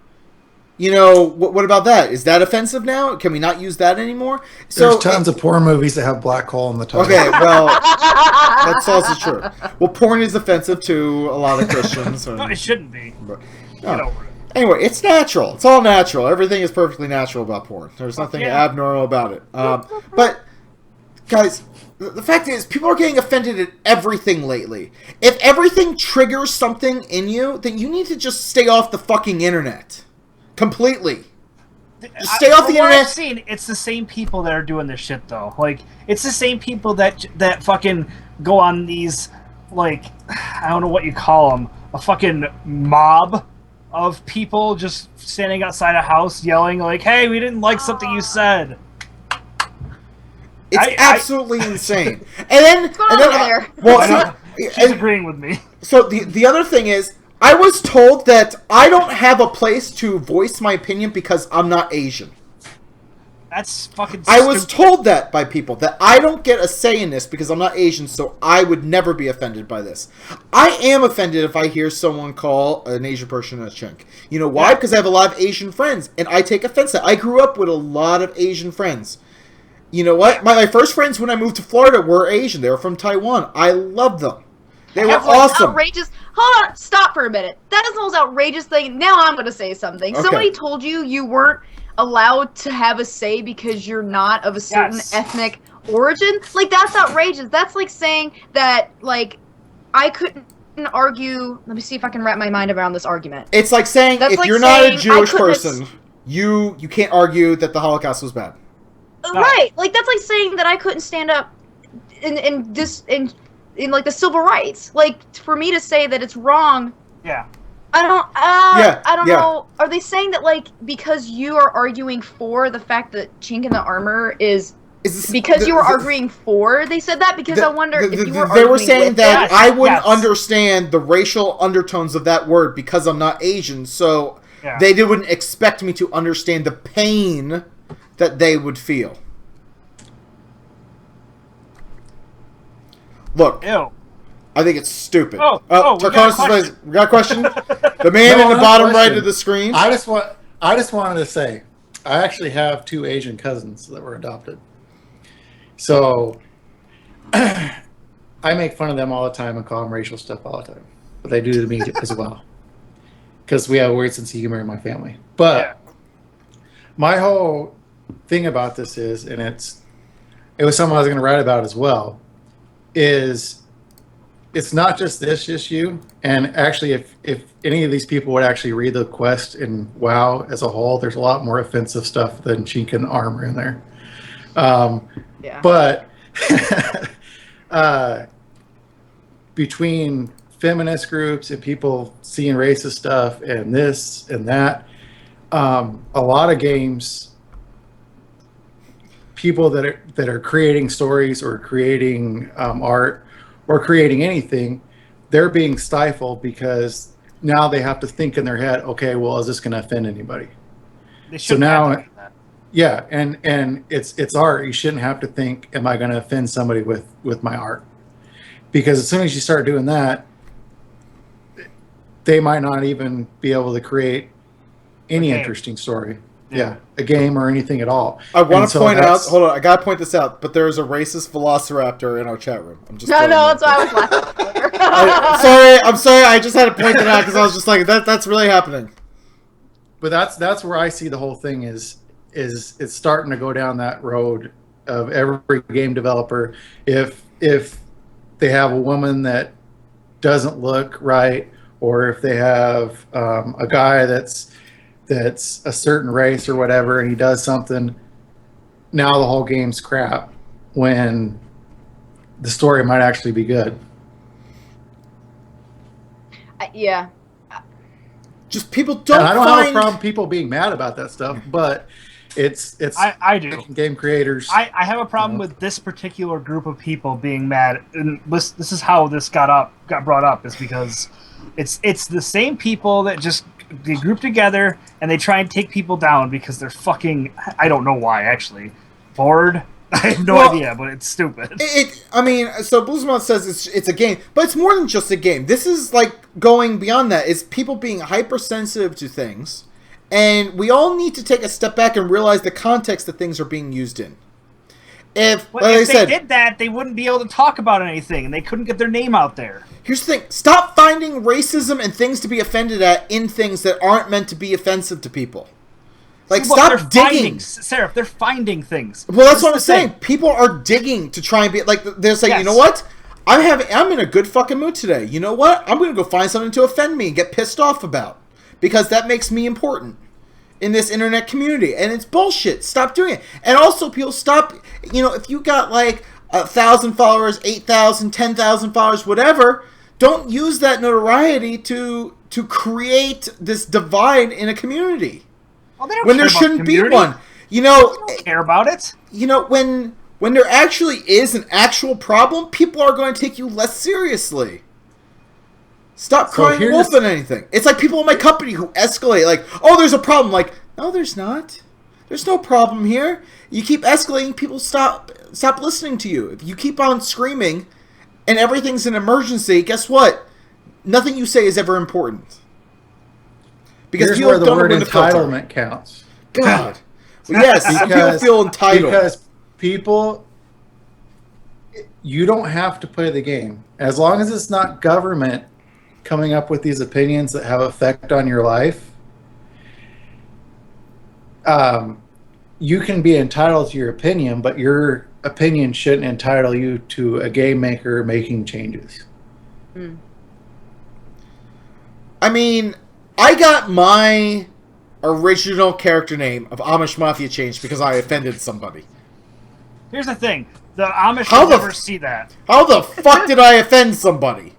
what about that? Is that offensive now? Can we not use that anymore? There's tons of porn movies that have black hole in the title. Okay, well, that's also true. Well, porn is offensive to a lot of Christians. No, it shouldn't be. Anyway, it's natural. It's all natural. Everything is perfectly natural about porn. There's nothing abnormal about it. But, guys... The fact is, people are getting offended at everything lately. If everything triggers something in you, then you need to just stay off the fucking internet. Completely. Just stay off the internet. I've seen, it's the same people that are doing this shit, though. It's the same people that fucking go on these, I don't know what you call them, a fucking mob of people just standing outside a house yelling, hey, we didn't like something you said. It's absolutely insane. She's agreeing with me. So the other thing is, I was told that I don't have a place to voice my opinion because I'm not Asian. That's fucking I was stupid. told that by people, that I don't get a say in this because I'm not Asian, so I would never be offended by this. I am offended if I hear someone call an Asian person a chink. You know why? Because I have a lot of Asian friends, and I take offense to that. I grew up with a lot of Asian friends. You know what? My first friends when I moved to Florida were Asian. They were from Taiwan. I loved them. They were awesome. Outrageous. Hold on, stop for a minute. That is the most outrageous thing. Now I'm going to say something. Okay. Somebody told you weren't allowed to have a say because you're not of a certain ethnic origin. Like, that's outrageous. That's like saying that, like, I couldn't argue. Let me see if I can wrap my mind around this argument. It's like saying if you're not a Jewish person, you can't argue that the Holocaust was bad. Right. Like, that's like saying that I couldn't stand up in like the civil rights. Like, for me to say that it's wrong. Yeah. I don't know. Are they saying that, like, because you are arguing for the fact that chink in the armor is because you were arguing for? They said that because I wonder if you were arguing. They were saying with that it. I wouldn't understand the racial undertones of that word because I'm not Asian, so they wouldn't expect me to understand the pain that they would feel. Look. Ew. I think it's stupid. Tarconus, we got a question? The man in the bottom right of the screen. I just wanted to say, I actually have 2 Asian cousins that were adopted. So I make fun of them all the time and call them racial stuff all the time. But they do to me as well. Because we have a weird sense of humor in my family. But my whole thing about this is, and it was something I was going to write about as well, is it's not just this issue. And actually, if any of these people would actually read the quest in WoW as a whole, there's a lot more offensive stuff than chink and armor in there. But between feminist groups and people seeing racist stuff and this and that, a lot of games, people that are creating stories or creating art or creating anything, they're being stifled because now they have to think in their head, okay, well, is this going to offend anybody? So now, yeah, and it's art. You shouldn't have to think, am I going to offend somebody with my art? Because as soon as you start doing that, they might not even be able to create any interesting story. Yeah, a game or anything at all. I want to point out. Hold on, I gotta point this out. But there is a racist velociraptor in our chat room. I'm just. No, that's why I was laughing. I'm sorry. I just had to point it out because I was just like, that's really happening. But that's where I see the whole thing is it's starting to go down that road of every game developer. If they have a woman that doesn't look right, or if they have a guy that's a certain race or whatever, and he does something, now the whole game's crap when the story might actually be good. Yeah. Just people don't. And I don't have a problem people being mad about that stuff, but it's I do. Game creators. I have a problem with this particular group of people being mad, and this is how this got brought up, is because it's the same people that just they group together and they try and take people down because they're fucking, I don't know why, actually, bored. I have no idea, but it's stupid. I mean, so Bluesmouth says it's a game, but it's more than just a game. This is like going beyond that. It's people being hypersensitive to things, and we all need to take a step back and realize the context that things are being used in. If they did that, they wouldn't be able to talk about anything, and they couldn't get their name out there. Here's the thing. Stop finding racism and things to be offended at in things that aren't meant to be offensive to people. Like, stop digging. Seraph, they're finding things. Well, that's what I'm saying. People are digging to try and be... Like, they're saying, you know what? I'm in a good fucking mood today. You know what? I'm going to go find something to offend me and get pissed off about. Because that makes me important in this internet community. And it's bullshit. Stop doing it. And also, people stop... You know, if you got, like, 1,000 followers, 8,000, 10,000 followers, whatever... Don't use that notoriety to create this divide in a community. Well, they don't when care there about shouldn't community. be one. You know, they don't care about it. You know, when there actually is an actual problem, people are going to take you less seriously. Stop crying wolf on anything. It's like people in my company who escalate, like, oh, there's a problem. Like, no, there's not. There's no problem here. You keep escalating, people stop listening to you. If you keep on screaming and everything's an emergency, guess what? Nothing you say is ever important. Because Here's people where the don't word know when to filter. entitlement counts. God. Well, yes, some people feel entitled. Because people, you don't have to play the game. As long as it's not government coming up with these opinions that have effect on your life, you can be entitled to your opinion, but your opinion shouldn't entitle you to a game maker making changes. I mean, I got my original character name of Amish Mafia changed because I offended somebody. Here's the thing. The Amish will never see that. How the fuck did I offend somebody?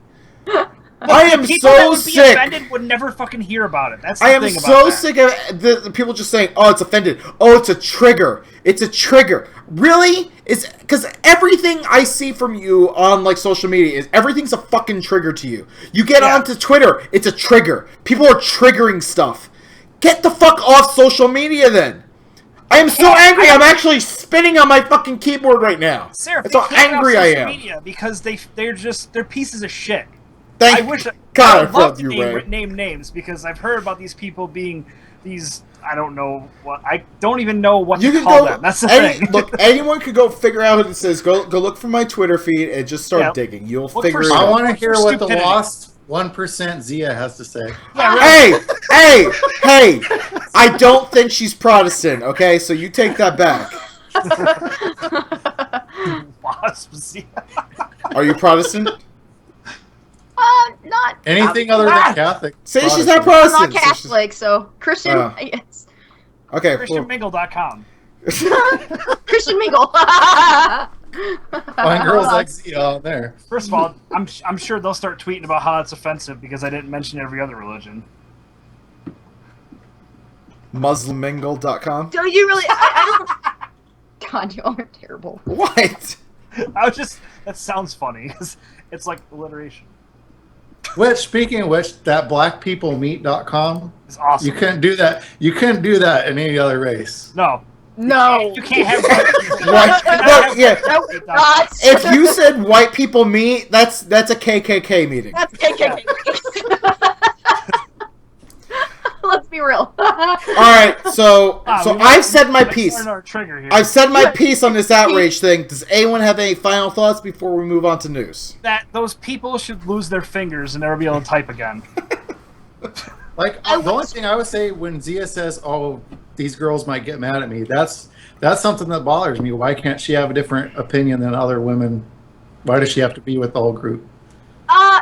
I am People that so would be sick. offended would never fucking hear about it. That's the I am thing about so that. sick of the people just saying, "Oh, it's offended. Oh, it's a trigger. It's a trigger." Really? It's because everything I see from you on like social media is everything's a fucking trigger to you. You get onto Twitter, it's a trigger. People are triggering stuff. Get the fuck off social media then. I am so angry. I'm actually spinning on my fucking keyboard right now. Sarah, That's how angry I am. Media because they're pieces of shit. Thank I wish God I would I love love to you, Ray. name names because I've heard about these people being these. I don't know what. I don't even know what You to can call go. them. That's the thing. Look, anyone could go figure out who this is. Go look for my Twitter feed and just start digging. You'll figure it out. I want to hear what the lost 1% Zia has to say. Hey! I don't think she's Protestant, okay? So you take that back. Wasps. Are you Protestant? Not anything other than Catholic. Say she's not Protestant. I'm not Catholic, so Christian. Oh. Yes. Okay. ChristianMingle.com. Christian Mingle. Find girls like Zia out there. First of all, I'm sure they'll start tweeting about how that's offensive because I didn't mention every other religion. MuslimMingle.com. Do you really? I God, you all are terrible. What? That sounds funny because it's like alliteration. Which, speaking of which, that blackpeoplemeet.com is awesome. You couldn't do that. You couldn't do that in any other race. No. No. You can't have If you said white people meet, that's a KKK meeting. That's KKK. Let's be real. All right, so I've said my piece. I've said my piece on this outrage thing. Does anyone have any final thoughts before we move on to news? That those people should lose their fingers and never be able to type again. Like the only thing I would say when Zia says, "Oh, these girls might get mad at me," that's something that bothers me. Why can't she have a different opinion than other women? Why does she have to be with the whole group?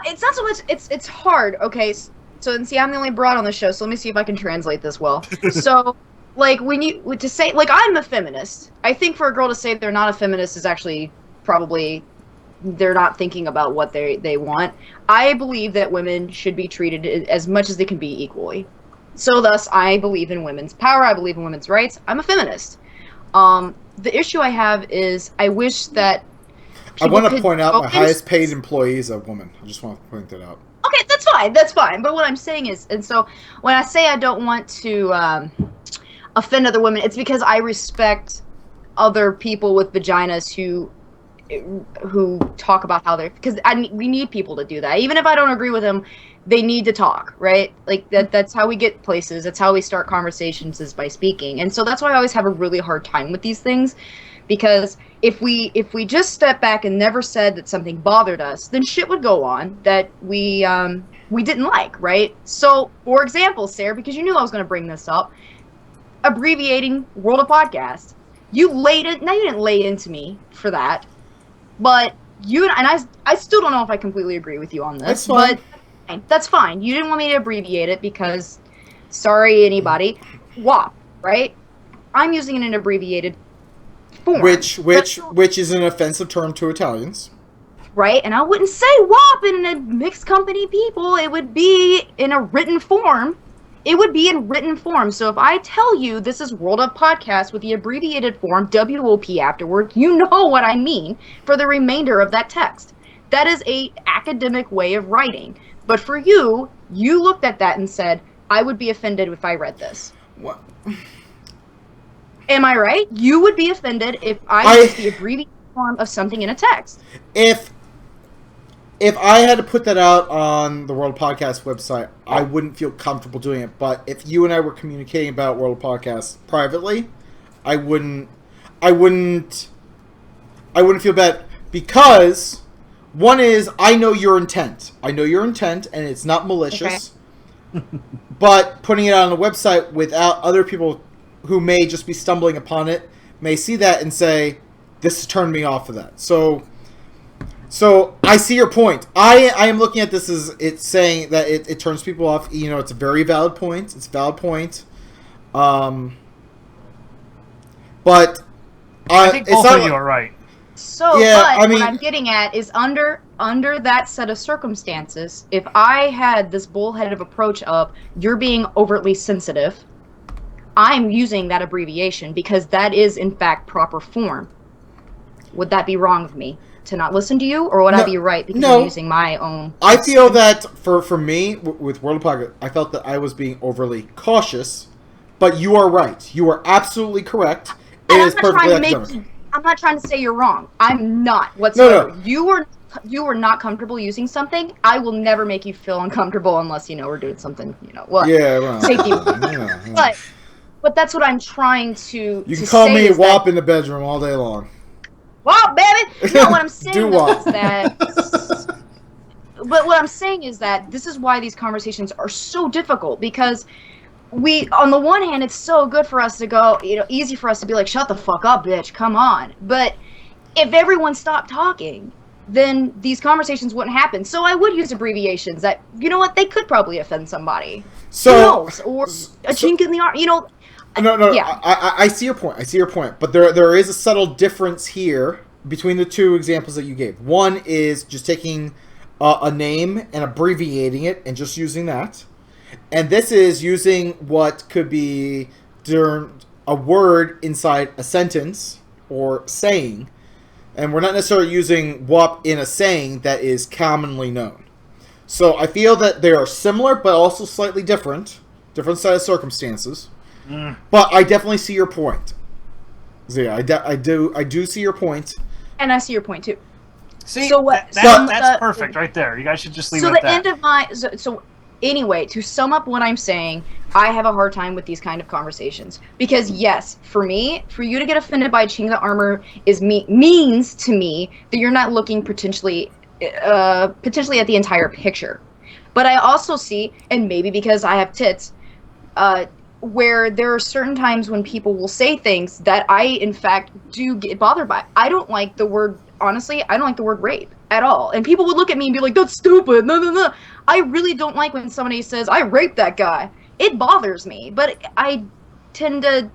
It's not so much. It's hard. Okay. So, and see, I'm the only broad on the show, so let me see if I can translate this well. So, like, to say, like, I'm a feminist. I think for a girl to say they're not a feminist is actually probably, they're not thinking about what they want. I believe that women should be treated as much as they can be equally. So, thus, I believe in women's power. I believe in women's rights. I'm a feminist. The issue I have is I wish that I want to point out my highest paid employee is a woman. I just want to point that out. Okay, that's fine. But what I'm saying is, and so when I say I don't want to offend other women, it's because I respect other people with vaginas who talk about how they're, because we need people to do that. Even if I don't agree with them, they need to talk, right? Like that's how we get places. That's how we start conversations, is by speaking. And so that's why I always have a really hard time with these things, because if we just step back and never said that something bothered us, then shit would go on that we didn't like, right? So, for example, Sarah, because you knew I was going to bring this up, abbreviating World of Podcast. You didn't lay into me for that, but I still don't know if I completely agree with you on this. That's fine. But that's fine. You didn't want me to abbreviate it because, sorry anybody, WAP, right? I'm using it in an abbreviated form. Which is an offensive term to Italians. Right, and I wouldn't say WAP in a mixed company people. It would be in a written form. It would be in written form. So if I tell you this is World Up Podcast with the abbreviated form, WOP afterward, you know what I mean for the remainder of that text. That is a academic way of writing. But for you, you looked at that and said, I would be offended if I read this. What? Am I right? You would be offended if I used the abbreviated form of something in a text. If I had to put that out on the World Podcast website, I wouldn't feel comfortable doing it. But if you and I were communicating about World Podcast privately, I wouldn't feel bad, because one is, I know your intent. And it's not malicious. Okay. But putting it on the website without other people who may just be stumbling upon it may see that and say, this has turned me off of that. So I see your point. I am looking at this as it's saying that it turns people off. You know, it's a very valid point. It's a valid point. But I think both of you are right. So, yeah, what I'm getting at is under that set of circumstances, if I had this bullheaded approach of, you're being overtly sensitive, I'm using that abbreviation because that is, in fact, proper form. Would that be wrong of me to not listen to you, or would I be right because I'm using my own? I feel that for me, with World of Pocket, I felt that I was being overly cautious, but you are right. You are absolutely correct. It is perfectly academic. I'm not trying to say you're wrong. I'm not whatsoever. No. You were not comfortable using something. I will never make you feel uncomfortable unless we're doing something. Well, yeah, right. Safety. Yeah. But that's what I'm trying to. You can call me WAP in the bedroom all day long. WAP, baby. No, what I'm saying is that. But what I'm saying is that this is why these conversations are so difficult, because on the one hand, it's so good for us to go, easy for us to be like, shut the fuck up, bitch, come on. But if everyone stopped talking, then these conversations wouldn't happen. So I would use abbreviations that, they could probably offend somebody. So, who knows? Or a chink in the arm, No, yeah. I see your point. But there is a subtle difference here between the two examples that you gave. One is just taking a name and abbreviating it and just using that. And this is using what could be a word inside a sentence or saying. And we're not necessarily using WAP in a saying that is commonly known. So I feel that they are similar, but also slightly different. Different set of circumstances. But I definitely see your point. Zia, I do see your point. And I see your point, too. See, so that's perfect right there. You guys should just leave it at that. So the end of my... So anyway, to sum up what I'm saying, I have a hard time with these kind of conversations. Because yes, for me, for you to get offended by a chink of the armor means to me that you're not looking potentially at the entire picture. But I also see, and maybe because I have tits, where there are certain times when people will say things that I, in fact, do get bothered by. I don't like the word, honestly, I don't like the word rape at all. And people would look at me and be like, that's stupid, no. I really don't like when somebody says, I raped that guy. It bothers me, but I tend to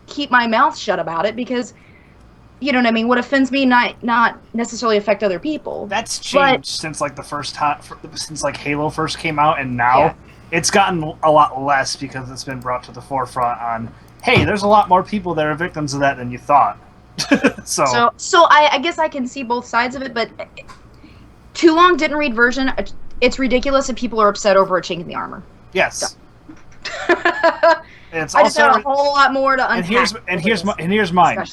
keep my mouth shut about it because, you know what I mean, what offends me not necessarily affect other people. That's changed since like the first time, since like Halo first came out, and now it's gotten a lot less because it's been brought to the forefront on, hey, there's a lot more people that are victims of that than you thought. So I guess I can see both sides of it, but Too Long Didn't Read version, it's ridiculous if people are upset over a chink in the armor. Yes. It's I just have a whole lot more to unpack. And here's mine.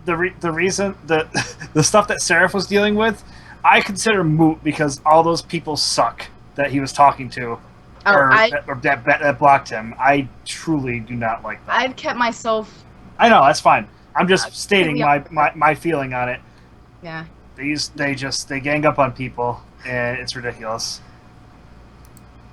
The reason the stuff that Seraph was dealing with, I consider moot because all those people suck that he was talking to, that blocked him. I truly do not like that. I've kept myself. I know, that's fine. I'm just stating my feeling on it. Yeah. They gang up on people, and it's ridiculous.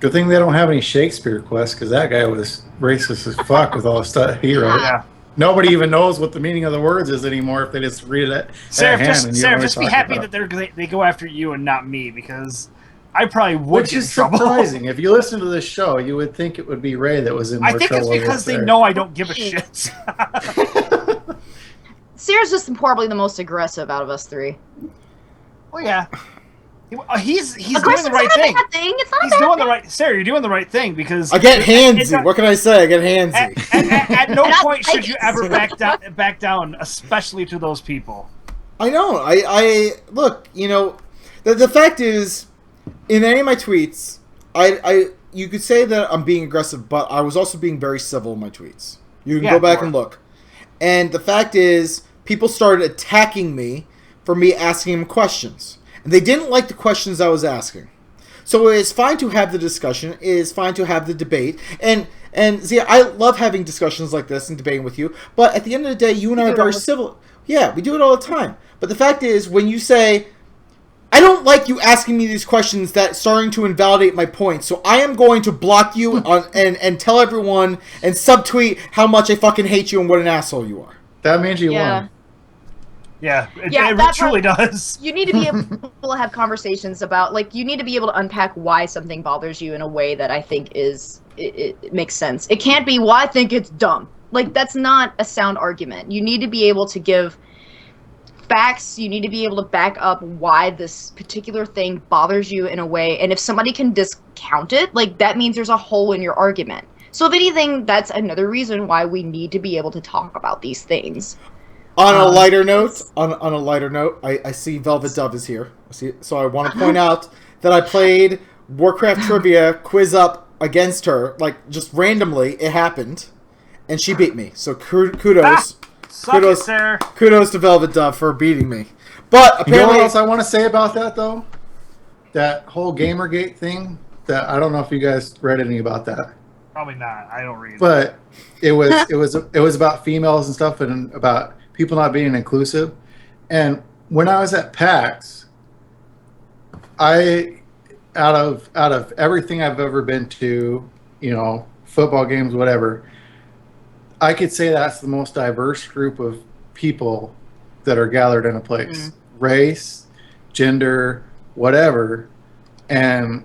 Good thing they don't have any Shakespeare quests, because that guy was racist as fuck with all the stuff he wrote. Yeah. Nobody even knows what the meaning of the words is anymore if they just read it at hand. Sarah, just be happy that they go after you and not me, because I probably would get in trouble. Which is surprising. If you listen to this show, you would think it would be Ray that was in more trouble. I think it's because they know I don't give a shit. Sarah's just probably the most aggressive out of us three. Well, yeah. He's doing the right thing. It's not he's doing the right. Sarah, you're doing the right thing because I get handsy. What can I say? I get handsy. At no point should you ever back down, especially to those people. I know. I look. You know, the fact is, in any of my tweets, you could say that I'm being aggressive, but I was also being very civil in my tweets. You can go back and look. And the fact is, people started attacking me for me asking them questions. And they didn't like the questions I was asking. So it's fine to have the discussion. It is fine to have the debate. And see, I love having discussions like this and debating with you. But at the end of the day, you and I are very civil. Yeah, we do it all the time. But the fact is, when you say, I don't like you asking me these questions that starting to invalidate my point, so I am going to block you and tell everyone and subtweet how much I fucking hate you and what an asshole you are. That means you won. Yeah, it truly does. You need to be able to have conversations about, like, you need to be able to unpack why something bothers you in a way that I think it makes sense. It can't be, well, I think it's dumb. Like, that's not a sound argument. You need to be able to give facts. You need to be able to back up why this particular thing bothers you in a way. And if somebody can discount it, like, that means there's a hole in your argument. So if anything, that's another reason why we need to be able to talk about these things. On a lighter note, I see Velvet Dove is here. So I want to point out that I played Warcraft Trivia Quiz Up against her, like, just randomly. It happened, and she beat me. So kudos. Kudos to Velvet Dove for beating me. But apparently, you know what else I want to say about that, though? That whole Gamergate thing. That I don't know if you guys read anything about that. Probably not. I don't read. But it was about females and stuff, and about people not being inclusive. And when I was at PAX, out of everything I've ever been to, football games, whatever, I could say that's the most diverse group of people that are gathered in a place. Race, gender, whatever. And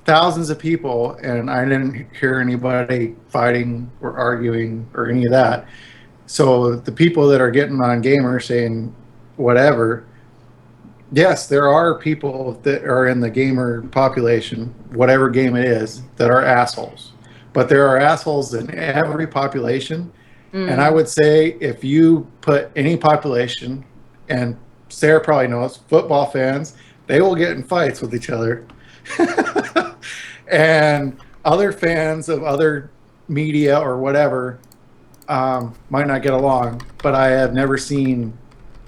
thousands of people, and I didn't hear anybody fighting or arguing or any of that. So the people that are getting on Gamer saying whatever, yes, there are people that are in the gamer population, whatever game it is, that are assholes. But there are assholes in every population. And I would say if you put any population, and Sarah probably knows, football fans, they will get in fights with each other. And other fans of other media or whatever might not get along, but I have never seen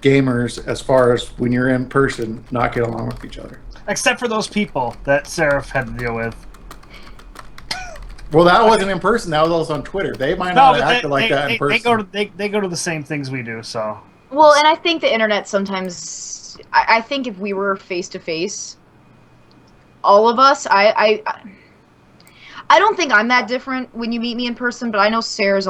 gamers, as far as when you're in person, not get along with each other. Except for those people that Seraph had to deal with. Well, that wasn't in person. That was also on Twitter. They might not have acted like that in person. They go to the same things we do, so. Well, and I think the internet sometimes... I think if we were face-to-face, all of us, I don't think I'm that different when you meet me in person, but I know Sarah's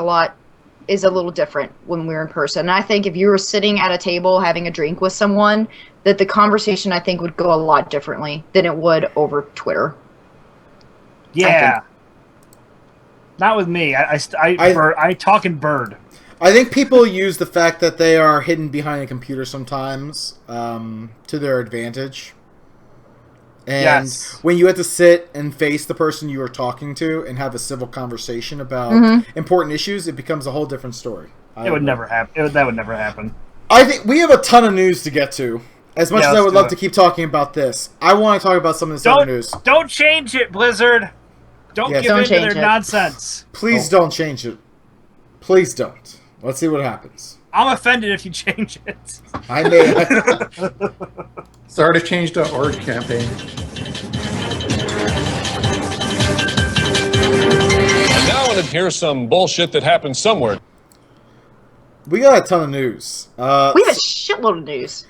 is a little different when we're in person. And I think if you were sitting at a table having a drink with someone, that the conversation, I think, would go a lot differently than it would over Twitter. Yeah. Not with me. I talk in bird. I think people use the fact that they are hidden behind a computer sometimes to their advantage. And when you have to sit and face the person you are talking to and have a civil conversation about important issues, it becomes a whole different story. It would never happen. That would never happen. I think we have a ton of news to get to. As much as I would love to keep talking about this, I want to talk about some of this other news. Don't change it, Blizzard. Don't give in to their nonsense. Please don't change it. Please don't. Let's see what happens. I'm offended if you change it. I may. Start a change.org campaign. And now here's some bullshit that happened somewhere. We got a ton of news. We have a shitload of news.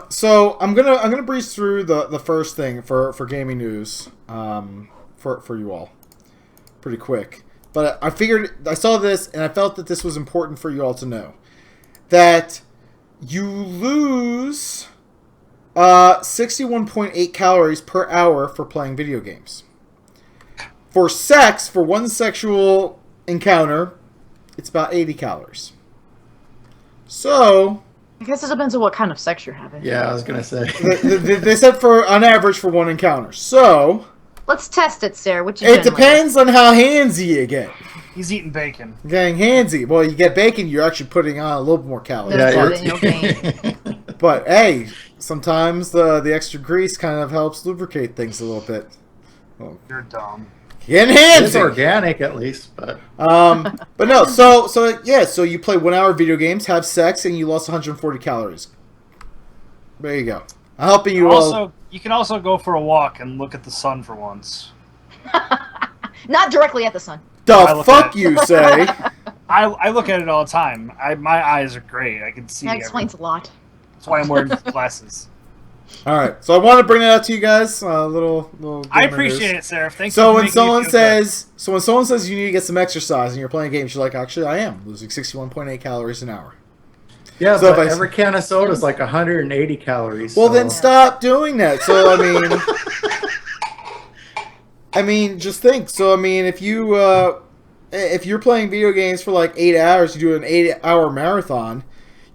So I'm gonna breeze through the first thing for gaming news. For you all, pretty quick. But I saw this and I felt that this was important for you all to know. That you lose 61.8 calories per hour for playing video games. For sex, for one sexual encounter, it's about 80 calories. So... I guess it depends on what kind of sex you're having. Yeah, I was going to say. They said on average for one encounter. So... Let's test it, Sarah. What you It depends on how handsy you get. He's eating bacon. Getting handsy. Well, you get bacon, you're actually putting on a little more calories. But hey, sometimes the extra grease kind of helps lubricate things a little bit. You're dumb. Getting handsy. It's organic at least, but but no. So you play 1 hour video games, have sex, and you lost 140 calories. There you go. I'm helping you all. You can also go for a walk and look at the sun for once. Not directly at the sun. The fuck you say? I look at it all the time. My eyes are great. I can see. That explains a lot. That's why I'm wearing glasses. All right, so I want to bring it out to you guys. Little. I appreciate it, Sarah. Thank you. So when someone says you need to get some exercise and you're playing games, you're like, actually, I am losing 61.8 calories an hour. Yeah, so but every can of soda is like 180 calories. Well, then stop doing that. So I mean, just think. So I mean, if you're playing video games for like 8 hours, you do an 8-hour marathon,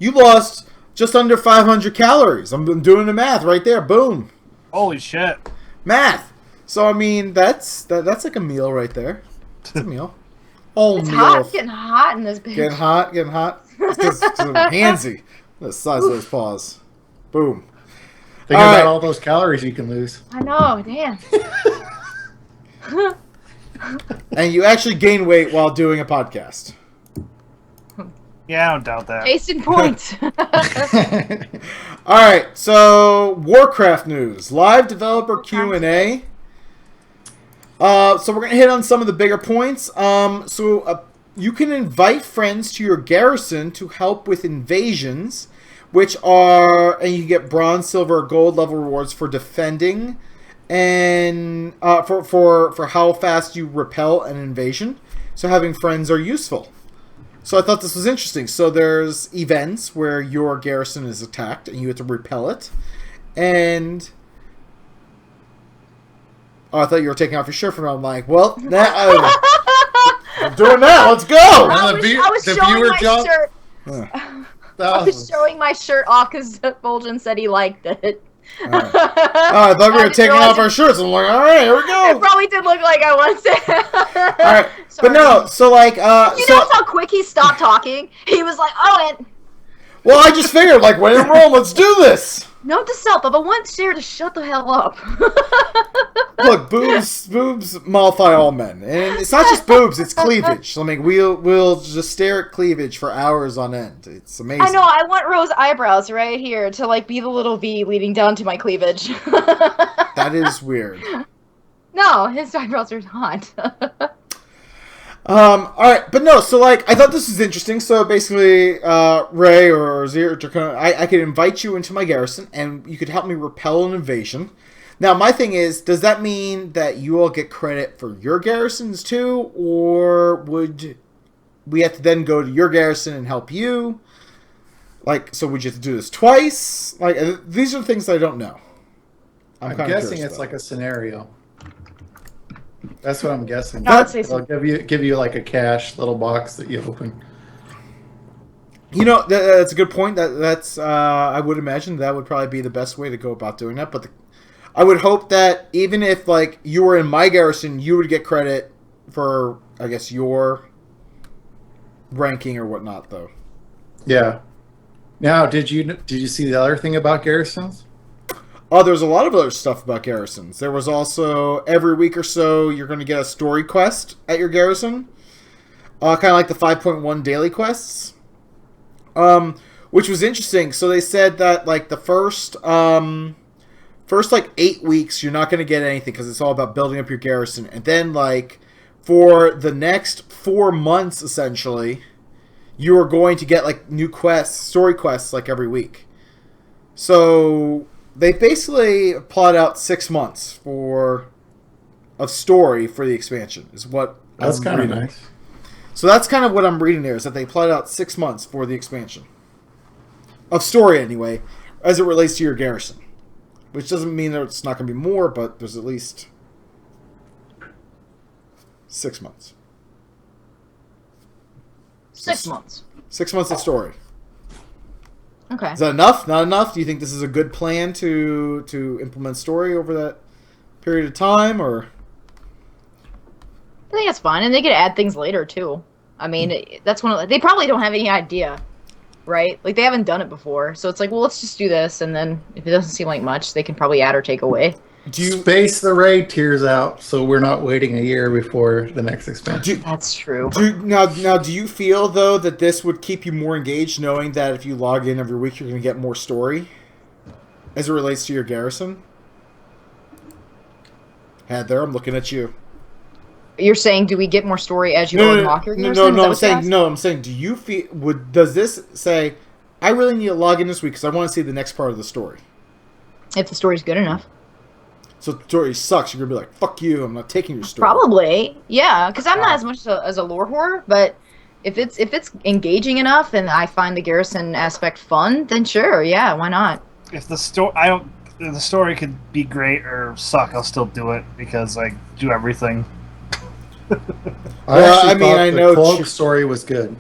you lost just under 500 calories. I'm doing the math right there. Boom. Holy shit. Math. So I mean, that's like a meal right there. It's a meal. It's meal. hot. Getting hot in this bitch. Getting hot. It's just handsy. The size of those paws. Boom. Think about all those calories you can lose. I know. Damn. And you actually gain weight while doing a podcast. Yeah, I don't doubt that. Case in point. All right, so Warcraft news, live developer Q&A. So we're gonna hit on some of the bigger points. You can invite friends to your garrison to help with invasions, and you get bronze, silver, gold level rewards for defending, and for how fast you repel an invasion. So having friends are useful. So I thought this was interesting. So there's events where your garrison is attacked and you have to repel it. And I thought you were taking off your shirt from it. I'm like, well, I'm doing that. Let's go. I was showing my shirt. I was showing my shirt off because Fulgen said he liked it. All right. I thought we were taking off our shirts. I'm like, all right, here we go. It probably did look like I was. All right, but no. So like, you notice how quick he stopped talking? He was like, "Oh, and." Well, I just figured, like, when in Rome, let's do this. Note to self: if I want Sarah to shut the hell up. Look, boobs mollify all men, and it's not just boobs; it's cleavage. So, I mean, we'll just stare at cleavage for hours on end. It's amazing. I know. I want Rose eyebrows right here to like be the little V leading down to my cleavage. That is weird. No, his eyebrows are not. Alright, but no, so like, I thought this was interesting. So basically, Ray or Zir, I could invite you into my garrison, and you could help me repel an invasion. Now, my thing is, does that mean that you all get credit for your garrisons too, or would we have to then go to your garrison and help you? Like, so would you have to do this twice? Like, these are the things that I don't know. I'm guessing it's like a scenario. That's what I'm guessing. No, They'll give you like a cash little box that you open. You know, that's a good point. That's I would imagine that would probably be the best way to go about doing that. But I would hope that even if like you were in my garrison, you would get credit for, I guess, your ranking or whatnot, though. Yeah. Now, did you see the other thing about garrisons? Oh, there's a lot of other stuff about garrisons. There was also, every week or so, you're going to get a story quest at your garrison. Kind of like the 5.1 daily quests. Which was interesting. So they said that, like, the first like, 8 weeks, you're not going to get anything because it's all about building up your garrison. And then, like, for the next 4 months, essentially, you are going to get, like, new quests, story quests, like, every week. So they basically plot out 6 months of story for the expansion, is what that's kind of reading. Nice. So that's kind of what I'm reading there, is that they plot out 6 months for the expansion. Of story, anyway, as it relates to your garrison. Which doesn't mean that it's not going to be more, but there's at least 6 months. 6 months. 6 months of story. Okay. Is that enough? Not enough? Do you think this is a good plan to implement story over that period of time, or? I think it's fine, and they could add things later too. I mean, that's they probably don't have any idea, right? Like, they haven't done it before, so it's like, well, let's just do this, and then if it doesn't seem like much, they can probably add or take away. Space the raid tiers out so we're not waiting a year before the next expansion. That's true. Now, do you feel, though, that this would keep you more engaged knowing that if you log in every week, you're going to get more story as it relates to your garrison? Heather, I'm looking at you. You're saying, do we get more story as you unlock your garrison? I'm saying, do you feel, does this say, I really need to log in this week because I want to see the next part of the story? If the story's good enough. So if the story sucks, you're going to be like, fuck you, I'm not taking your story. Probably, yeah, because I'm not as much as a lore whore, but if it's engaging enough and I find the garrison aspect fun, then sure, yeah, why not? If the story could be great or suck, I'll still do it because I do everything. I know the story was good,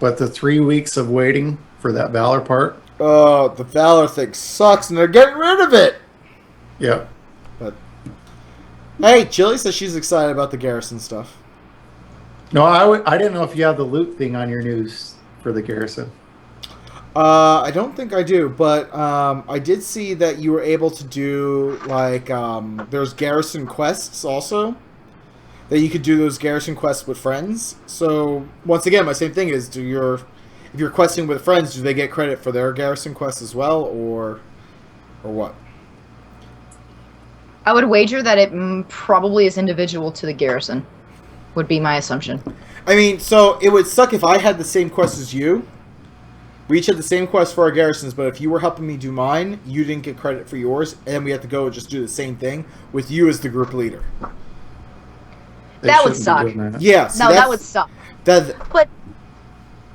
but the 3 weeks of waiting for that Valor part. Oh, the Valor thing sucks, and they're getting rid of it. Yeah. But hey, Chili says she's excited about the garrison stuff. No, I didn't know if you have the loot thing on your news for the garrison. I don't think I do, but I did see that you were able to do like there's garrison quests also. That you could do those garrison quests with friends. So once again, my same thing is, if you're questing with friends, do they get credit for their garrison quests as well, or what? I would wager that it probably is individual to the garrison. Would be my assumption. I mean, so it would suck if I had the same quest as you. We each had the same quest for our garrisons, but if you were helping me do mine, you didn't get credit for yours, and we had to go and just do the same thing with you as the group leader. That would suck. Yeah. That would suck. But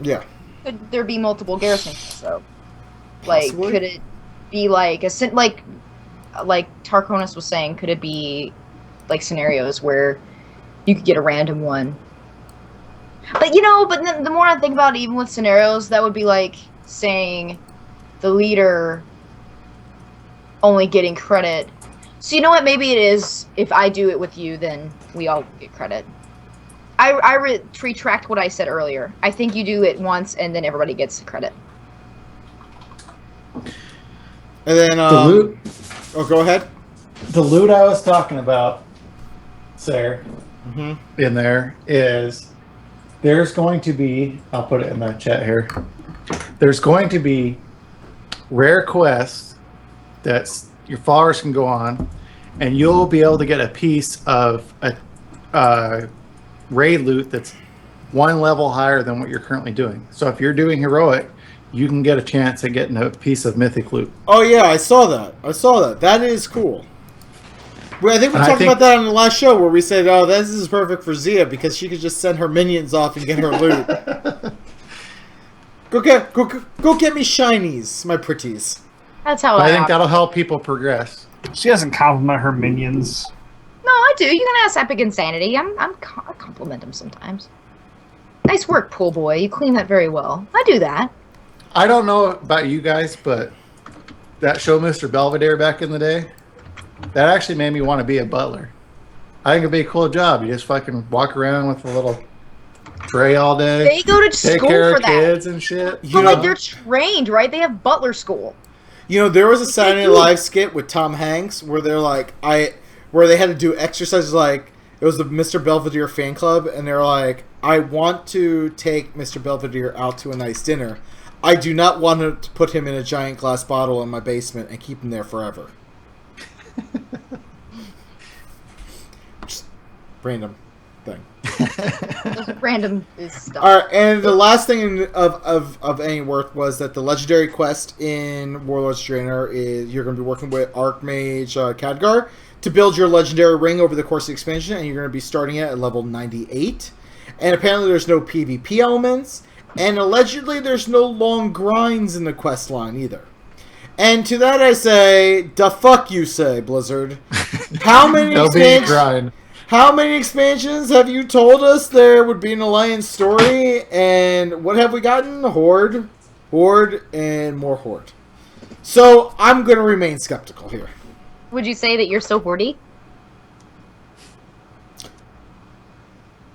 yeah. Could there be multiple garrisons? So, like, Possibly. could it be like like Tarconus was saying? Could it be like scenarios where you could get a random one? But the more I think about it, even with scenarios, that would be like saying the leader only getting credit. So you know what? Maybe it is, if I do it with you, then we all get credit. I retract what I said earlier. I think you do it once, and then everybody gets credit. And then the loot. Oh, go ahead. The loot I was talking about, Sarah, in there is there's going to be. I'll put it in the chat here. There's going to be rare quests that's your followers can go on, and you'll be able to get a piece of a raid loot that's one level higher than what you're currently doing. So if you're doing heroic, you can get a chance at getting a piece of mythic loot. Oh yeah, I saw that. That is cool. Well, I think we talked about that on the last show where we said, "Oh, this is perfect for Zia because she could just send her minions off and get her loot." Go get me shinies, my pretties. That's how I think that'll help people progress. She doesn't compliment her minions. No, I do. You can ask Epic Insanity. I compliment him sometimes. Nice work, pool boy. You clean that very well. I do that. I don't know about you guys, but that show, Mr. Belvedere, back in the day, that actually made me want to be a butler. I think it'd be a cool job. You just fucking walk around with a little tray all day. They go to take school care for of that. kids and shit. But like they're trained, right? They have butler school. There was a Saturday Night Live skit with Tom Hanks where they're like, where they had to do exercises like, it was the Mr. Belvedere fan club, and they're like, I want to take Mr. Belvedere out to a nice dinner. I do not want to put him in a giant glass bottle in my basement and keep him there forever. Just random thing. Random is stuff. All right, and the last thing of any worth was that the legendary quest in Warlords of Draenor is you're going to be working with Archmage Khadgar to build your legendary ring over the course of the expansion, and you're going to be starting it at level 98. And apparently there's no PvP elements, and allegedly there's no long grinds in the quest line either. And to that I say, the fuck you say, Blizzard. How many expansions have you told us there would be an Alliance story? And what have we gotten? Horde, and more Horde. So I'm going to remain skeptical here. Would you say that you're so hoardy?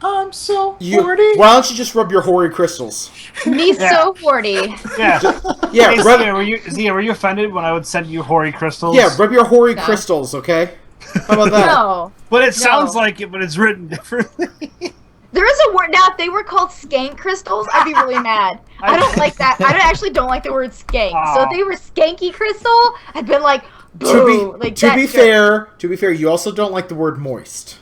I'm so You, horny. why don't you just rub your hoary crystals? Me so horny. Yeah. Yeah, Hey, rub, Zia, were you offended when I would send you hoary crystals? yeah, rub your hoary crystals, okay? How about that? No. But it sounds like it, but it's written differently. There is a word now. If they were called skank crystals, I'd be really mad. I don't like that. I actually don't like the word skank. So if they were skanky crystal, I'd been like, boo. To be fair, you also don't like the word moist.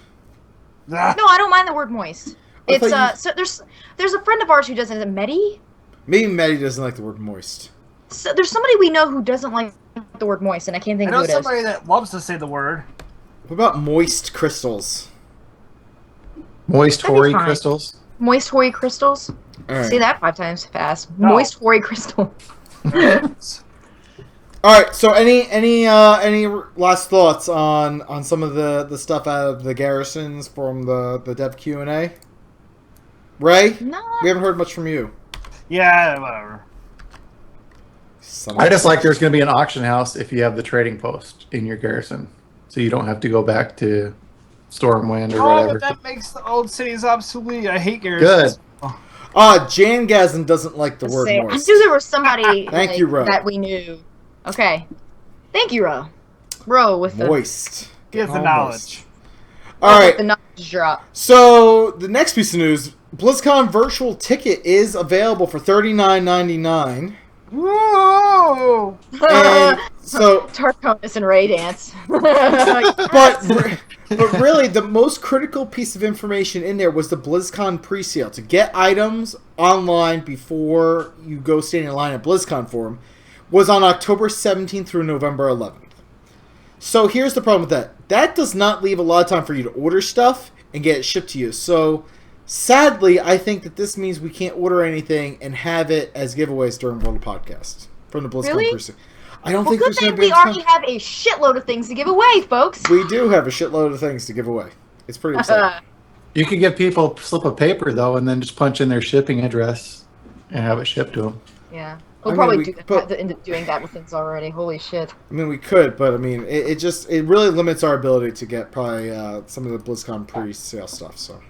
No, I don't mind the word moist. It's so there's a friend of ours who doesn't. Is it Medi? Maybe Medi doesn't like the word moist. So there's somebody we know who doesn't like the word moist, and I can't think of who it is. Somebody that loves to say the word. What about moist crystals? Moist hoary crystals. Moist hoary crystals. Right. Say that 5 times fast. No. Moist hoary crystal. All right. So any last thoughts on some of the stuff out of the garrisons from the dev Q&A? Ray? No. We haven't heard much from you. Yeah, whatever. I just like there's going to be an auction house if you have the trading post in your garrison, so you don't have to go back to Stormwind or whatever. But that makes the old cities obsolete. I hate garrisons. Good. Jangasm doesn't like the word I moist. knew there was somebody Thank you, Ro. that we knew. Okay. Thank you, Ro. Ro with the Moist. Give the All knowledge. moist. All right. the knowledge drop. So the next piece of news: BlizzCon virtual ticket is available for $39.99. Whoa! And so Tarconus and Ray dance. but really, the most critical piece of information in there was the BlizzCon pre-sale. To get items online before you go stand in line at BlizzCon for them was on October 17th through November 11th. So here's the problem with that. That does not leave a lot of time for you to order stuff and get it shipped to you. So sadly, I think that this means we can't order anything and have it as giveaways during World of Podcast from the BlizzCon Really? pre-sale. I don't Well, think good there's going thing to be we already have a shitload of things to give away, folks. We do have a shitload of things to give away. It's pretty exciting. You can give people a slip of paper though, and then just punch in their shipping address and have it shipped to them. Yeah. I We'll mean, probably end up doing that with things already. Holy shit. I mean, we could, but I mean, it really limits our ability to get probably some of the BlizzCon pre-sale stuff. So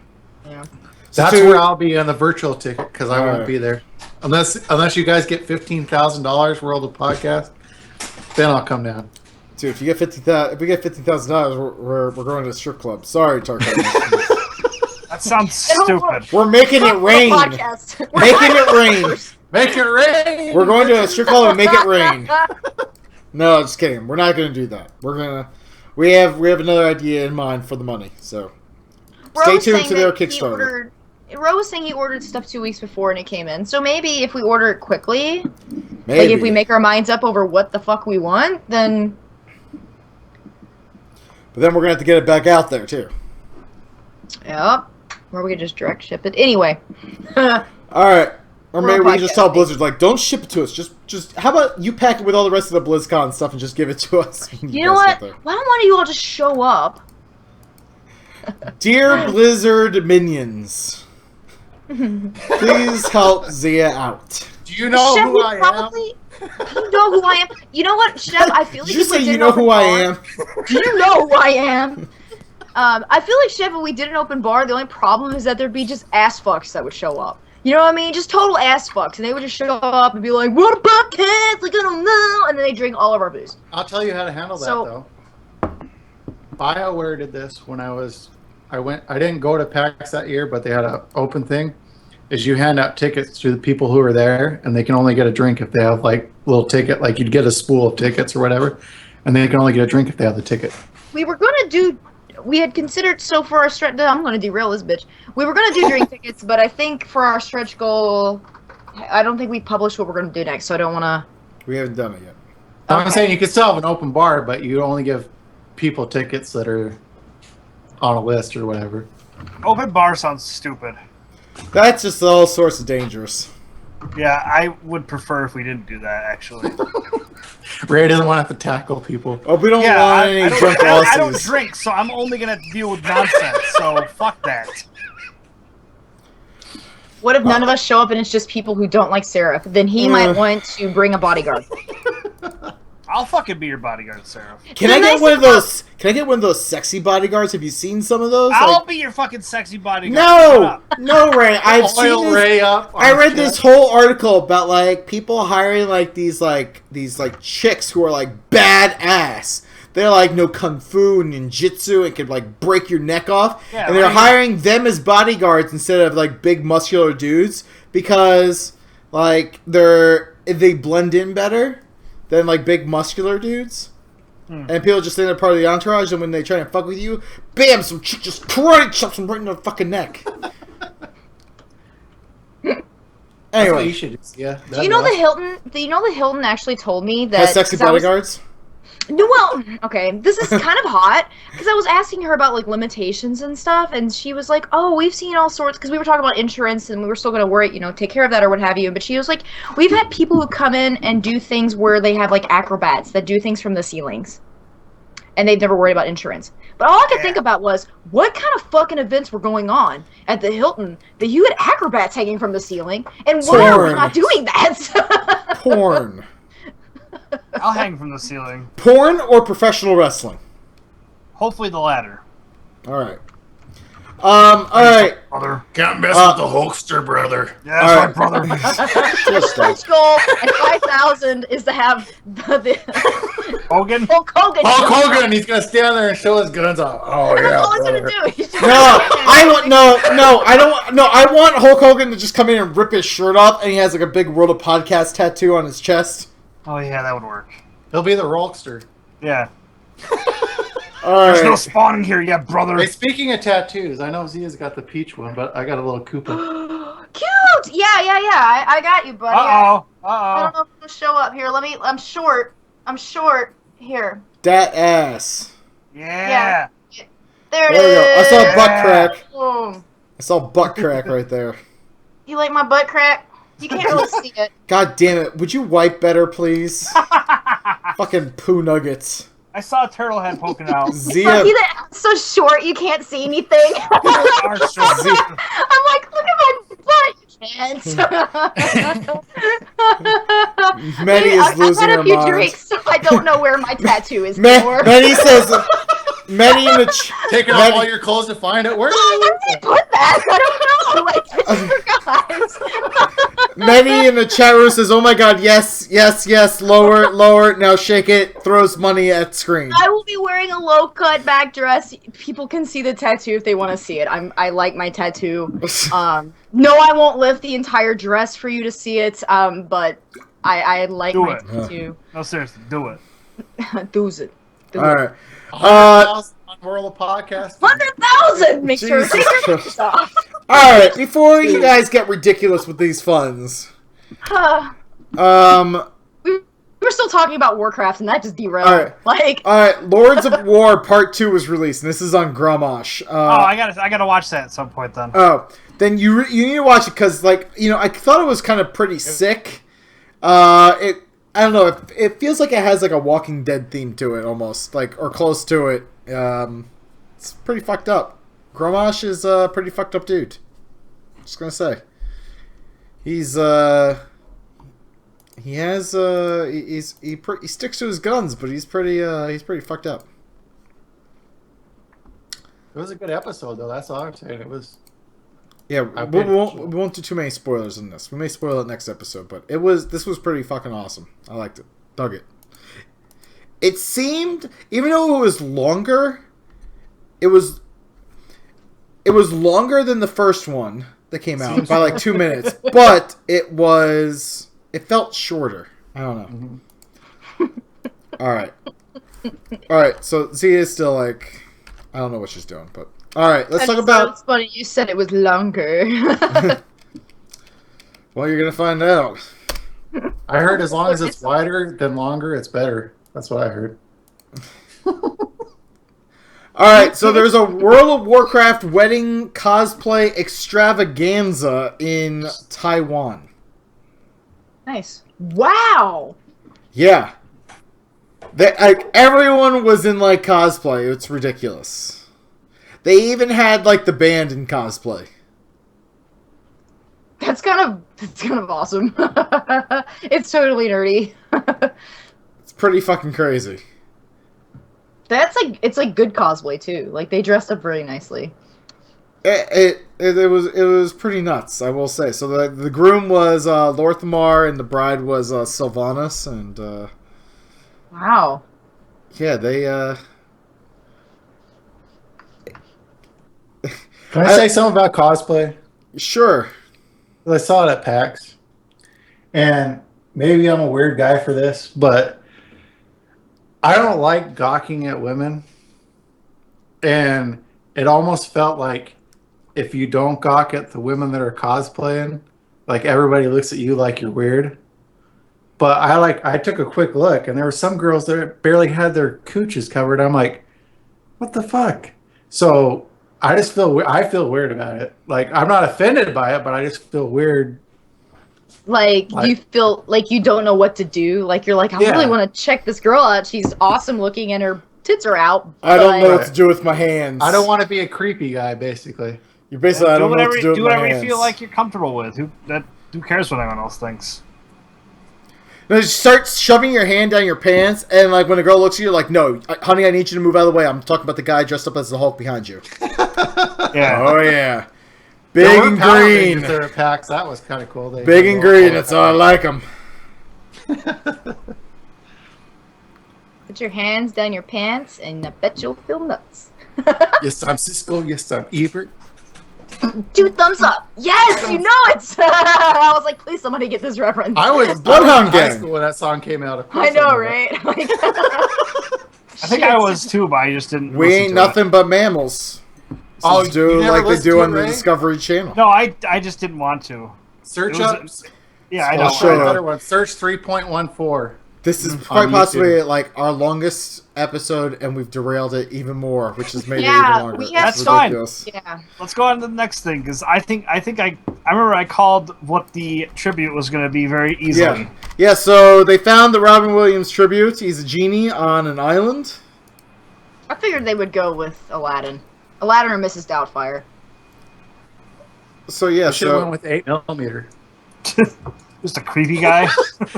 yeah, that's where I'll be on the virtual ticket because I won't Alright. be there unless you guys get $15,000 World of Podcast. Then I'll come down. Dude, if we get $15,000, we're going to a strip club. Sorry, Tarconus. That sounds stupid. We're making it rain. Making it rain. Make it rain. We're going to a strip club and make it rain. No, just kidding. We're not going to do that. We have another idea in mind for the money. So stay tuned to their Kickstarter. Ro was saying he ordered stuff 2 weeks before and it came in. So maybe if we order it quickly, maybe. like if we make our minds up over what the fuck we want, then. But then we're gonna have to get it back out there too. Yep. Or we could just direct ship it. Anyway. All right. Or maybe we can just tell podcasting. Blizzard, like, don't ship it to us. Just how about you pack it with all the rest of the BlizzCon stuff and just give it to us? You know what? Why don't one of you all just show up? Dear Blizzard minions, please help Zia out. Do you know Chef, who I am? You know who I am. You know what, Chef? I feel like Did you if we say did you an know open who I bar- am? Do you know who I am? I feel like, Chef, if we did an open bar, the only problem is that there'd be just ass fucks that would show up. You know what I mean? Just total ass fucks. And they would just show up and be like, what about cats? Like, I don't know. And then they drink all of our booze. I'll tell you how to handle that though. BioWare did this when I didn't go to PAX that year, but they had an open thing. Is you hand out tickets to the people who are there, and they can only get a drink if they have like little ticket, like you'd get a spool of tickets or whatever, and they can only get a drink if they have the ticket. We were going to do... We had considered, so for our stretch... I'm going to derail this bitch. We were going to do drink tickets, but I think for our stretch goal, I don't think we published what we're going to do next, so I don't want to... We haven't done it yet. I'm saying you could still have an open bar, but you only give people tickets that are on a list or whatever. Open bar sounds stupid. That's just all sorts of dangerous. Yeah, I would prefer if we didn't do that, actually. Ray doesn't want to have to tackle people. Oh, we don't want any I drunk I don't Aussies. drink, so I'm only going to deal with nonsense, so fuck that. What if none of us show up and it's just people who don't like Seraph? Then he might want to bring a bodyguard. I'll fucking be your bodyguard, Sarah. Can I get one of those? Can I get one of those sexy bodyguards? Have you seen some of those? I'll Like, be your fucking sexy bodyguard. no, Ray. I've seen Oil this. Ray up. I read this whole article about like people hiring like these chicks who are like badass. They're like no kung fu and ninjutsu and could like break your neck off. Yeah, and they're right. hiring them as bodyguards instead of like big muscular dudes because like they blend in better than like big muscular dudes. And people just think they're part of the entourage, and when they try and fuck with you, bam, some chick just karate chops them right in the fucking neck. Anyway, you should just, yeah. Do you know the Hilton? Do you know the Hilton actually told me that has sexy bodyguards? No, well, okay, this is kind of hot, because I was asking her about, like, limitations and stuff, and she was like, oh, we've seen all sorts, because we were talking about insurance, and we were still going to worry, take care of that or what have you, but she was like, we've had people who come in and do things where they have, like, acrobats that do things from the ceilings, and they've never worried about insurance. But all I could think about was, what kind of fucking events were going on at the Hilton that you had acrobats hanging from the ceiling, and why are we not doing that? Porn. I'll hang from the ceiling. Porn or professional wrestling? Hopefully the latter. Alright. Alright. Brother. Can't mess with the Hulkster, brother. Yeah, that's my brother. First goal at 5,000 is to have the Hogan? Hulk Hogan. Hulk Hogan, he's gonna stand there and show his guns off. Oh yeah. That's all he's gonna brother. do. I want Hulk Hogan to just come in and rip his shirt off, and he has like a big World of Podcast tattoo on his chest. Oh yeah, that would work. He'll be the Rolkster. Yeah. Alright. There's no spawning here yet, brother. Hey, speaking of tattoos, I know Zia's got the peach one, but I got a little Koopa. Cute! Yeah. I got you, buddy. Uh-oh. I don't know if it'll show up here. I'm short. Here. That ass. Yeah. There it There we go. I is. saw a butt crack. Boom. I saw butt crack right there. You like my butt crack? You can't really see it. God damn it. Would you wipe better, please? Fucking poo nuggets. I saw a turtle head poking out. Zia. See that? I'm so short, you can't see anything. I'm like, look at my butt. You can't. Many is losing I've had her a few mind. drinks, so I don't know where my tattoo is. Many says... Many in the taking off all your clothes to find it. Where did you put that? I don't know. Like, Many in the chat room says, "Oh my God, yes, lower, now shake it." Throws money at screen. I will be wearing a low cut back dress. People can see the tattoo if they want to see it. I like my tattoo. No, I won't lift the entire dress for you to see it. But I like my tattoo. No, seriously, do it. Do it. All right. 100,000 on World of Podcast. 100,000. Make sure Jesus to take your Christ. pictures off. All right, before you guys get ridiculous with these funds, We were still talking about Warcraft, and that just derailed. all right. Lords of War Part 2 was released, and this is on Grommash. I gotta watch that at some point then. Oh, then you need to watch it because, I thought it was kind of pretty sick. I don't know. It feels like it has like a Walking Dead theme to it, almost or close to it. It's pretty fucked up. Grommash is a pretty fucked up dude. Just gonna say. He sticks to his guns, but he's pretty fucked up. It was a good episode, though. That's all I'm saying. It was. Yeah, we won't do too many spoilers in this. We may spoil it next episode, but this was pretty fucking awesome. I liked it. Dug it. It seemed, even though it was longer, it was longer than the first one that came out by like 2 minutes, but it felt shorter. I don't know. All right. So Zia is still like, I don't know what she's doing, but. All right, let's talk about... It's funny, you said it was longer. Well, you're going to find out. I heard as long as it's wider than longer, it's better. That's what I heard. All right, so there's a World of Warcraft wedding cosplay extravaganza in Taiwan. Nice. Wow! Yeah. Everyone was in, cosplay. It's ridiculous. They even had the band in cosplay. That's kind of awesome. It's totally nerdy. It's pretty fucking crazy. That's like it's like good cosplay too. Like they dressed up really nicely. It was pretty nuts, I will say. So the groom was Lorthamar and the bride was Sylvanas, and wow. Yeah, they Can I say something about cosplay? Sure. I saw it at PAX, and maybe I'm a weird guy for this, but I don't like gawking at women, and it almost felt like if you don't gawk at the women that are cosplaying, like everybody looks at you like you're weird. But I took a quick look, and there were some girls that barely had their cooches covered. I'm like, what the fuck? So I feel weird about it. Like, I'm not offended by it, but I just feel weird. Like you feel like you don't know what to do. Like you're like, I really want to check this girl out. She's awesome looking, and her tits are out. I don't know what to do with my hands. I don't want to be a creepy guy, basically. You're basically, I don't know what to do with my whatever hands. you feel like you're comfortable with. Who cares what anyone else thinks? No, just start shoving your hand down your pants, and like when a girl looks at you, like, no, honey, I need you to move out of the way. I'm talking about the guy dressed up as the Hulk behind you. Yeah. Oh yeah. Big and green. There at PAX. That was kind of cool. Big and green. That's how I like them. Put your hands down your pants, and I bet you'll feel nuts. Yes, I'm Cisco. Yes, I'm Ebert. 2 thumbs up. Yes, you know it. I was like, please, somebody get this reference. I was in high school when that song came out. I know, right? I think I was too, but I just didn't. We ain't nothing but mammals. Oh, So do you never like they listened do to on it, the Ray? Discovery Channel. No, I just didn't want to. Search It was- up. Yeah, I I'll know. show you. Better one. Search 3.14. This is on quite possibly YouTube. like our longest episode, and we've derailed it even more, which has made it Yeah, even longer. we have- That's fine. ridiculous. Yeah. Let's go on to the next thing, because I remember I called what the tribute was going to be very easily. Yeah, so they found the Robin Williams tribute. He's a genie on an island. I figured they would go with Aladdin. Aladdin or Mrs. Doubtfire. So yeah, I should have so went with 8mm. Just a creepy guy.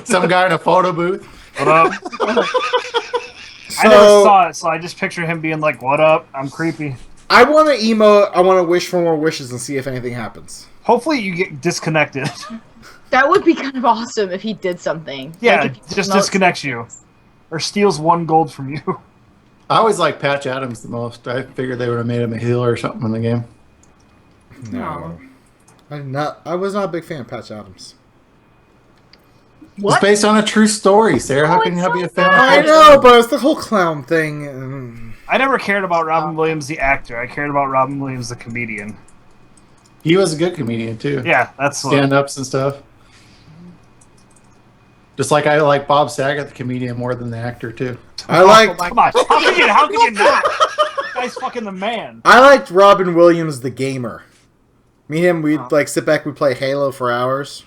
Some guy in a photo booth. What up? I never saw it, so I just picture him being like, "What up? I'm creepy." I want to emote. I want to wish for more wishes and see if anything happens. Hopefully, you get disconnected. That would be kind of awesome if he did something. Yeah, Like, if he just promotes- disconnects you, or steals 1 gold from you. I always like Patch Adams the most. I figured they would have made him a healer or something in the game. No, I was not a big fan of Patch Adams. It's based on a true story, Sarah. How can you not be a fan of I Patch know, Adams? but it's the whole clown thing. And I never cared about Robin Williams the actor. I cared about Robin Williams the comedian. He was a good comedian too. Yeah, that's what- stand-ups and stuff. Just like I like Bob Saget, the comedian, more than the actor too. I liked. Come on, how could you not? That guy's fucking the man. I liked Robin Williams, the gamer. Me and him, we'd like sit back, we'd play Halo for hours.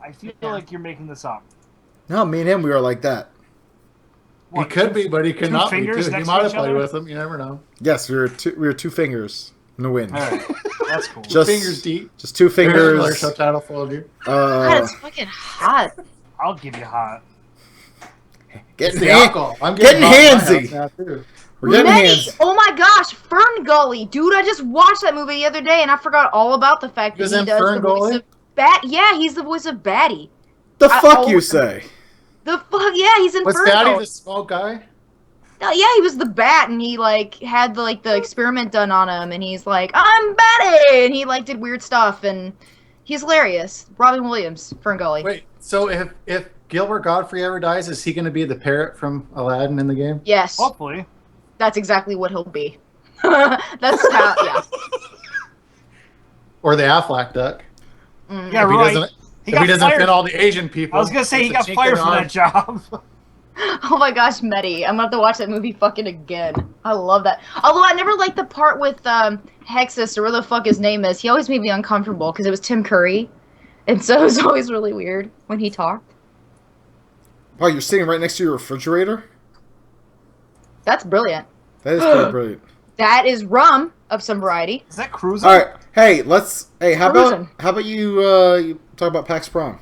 I feel like you're making this up. No, me and him, we were like that. He could be, but he could two not be fingers too. He next might to have each played other? with him. You never know. Yes, we were 2 fingers in the wind. All right, that's cool. Just fingers deep. Just 2 There's another fingers. subtitle for you. God, it's fucking hot. I'll give you hot. Getting the hand- alcohol. I'm getting hot in my handsy. house now, too. We're getting Many, hands. oh my gosh, Fern Gully, dude! I just watched that movie the other day, and I forgot all about the fact He was that he in does Fern the voice Gully? of Bat. Yeah, he's the voice of Batty. The fuck oh, you say? The fuck? Yeah, he's in Was Fern Batty Gully. the small guy? Yeah, he was the bat, and he like had the experiment done on him, and he's like, "I'm Batty," and he like did weird stuff, and he's hilarious. Robin Williams, Fern Gully. Wait, so if Gilbert Godfrey ever dies, is he going to be the parrot from Aladdin in the game? Yes, Hopefully. that's exactly what he'll be. That's how. Yeah. Or the Affleck duck? Mm. Yeah, if he right. doesn't, He if got he doesn't fired. fit all the Asian people. I was gonna say he with got the chink fired in from the that job. Oh my gosh, Medi. I'm gonna have to watch that movie fucking again. I love that. Although I never liked the part with Hexus or where the fuck his name is. He always made me uncomfortable because it was Tim Curry. And so it was always really weird when he talked. Oh, you're sitting right next to your refrigerator? That's brilliant. That is pretty brilliant. That is rum of some variety. Is that cruising? All right, hey, how Cruising. about you talk about Pax Prime?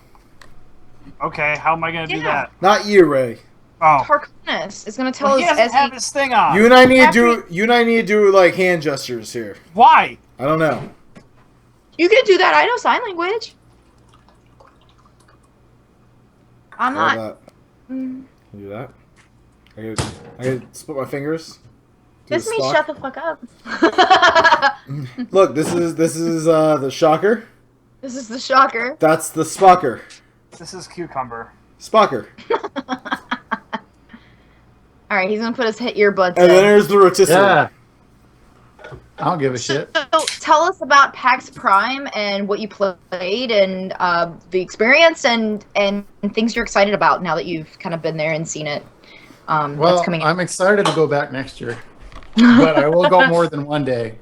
Okay, how am I gonna do Yeah. that? Not you, Ray. Tarconus is going to tell us He doesn't as have his thing on. You and I need to do like hand gestures here. Why? I don't know. You can do that. I know sign language. I'm How not. about that? Can you do that? I could split my fingers. Do This a means Spock. shut the fuck up. Look, this is the shocker. This is the shocker. That's the spocker. This is cucumber. Spocker. All right, he's gonna put his earbuds And then there's the rotisserie. Yeah. I don't give a shit. So tell us about Pax Prime and what you played and the experience and things you're excited about now that you've kind of been there and seen it. Well, What's coming out. I'm excited to go back next year, but I will go more than one day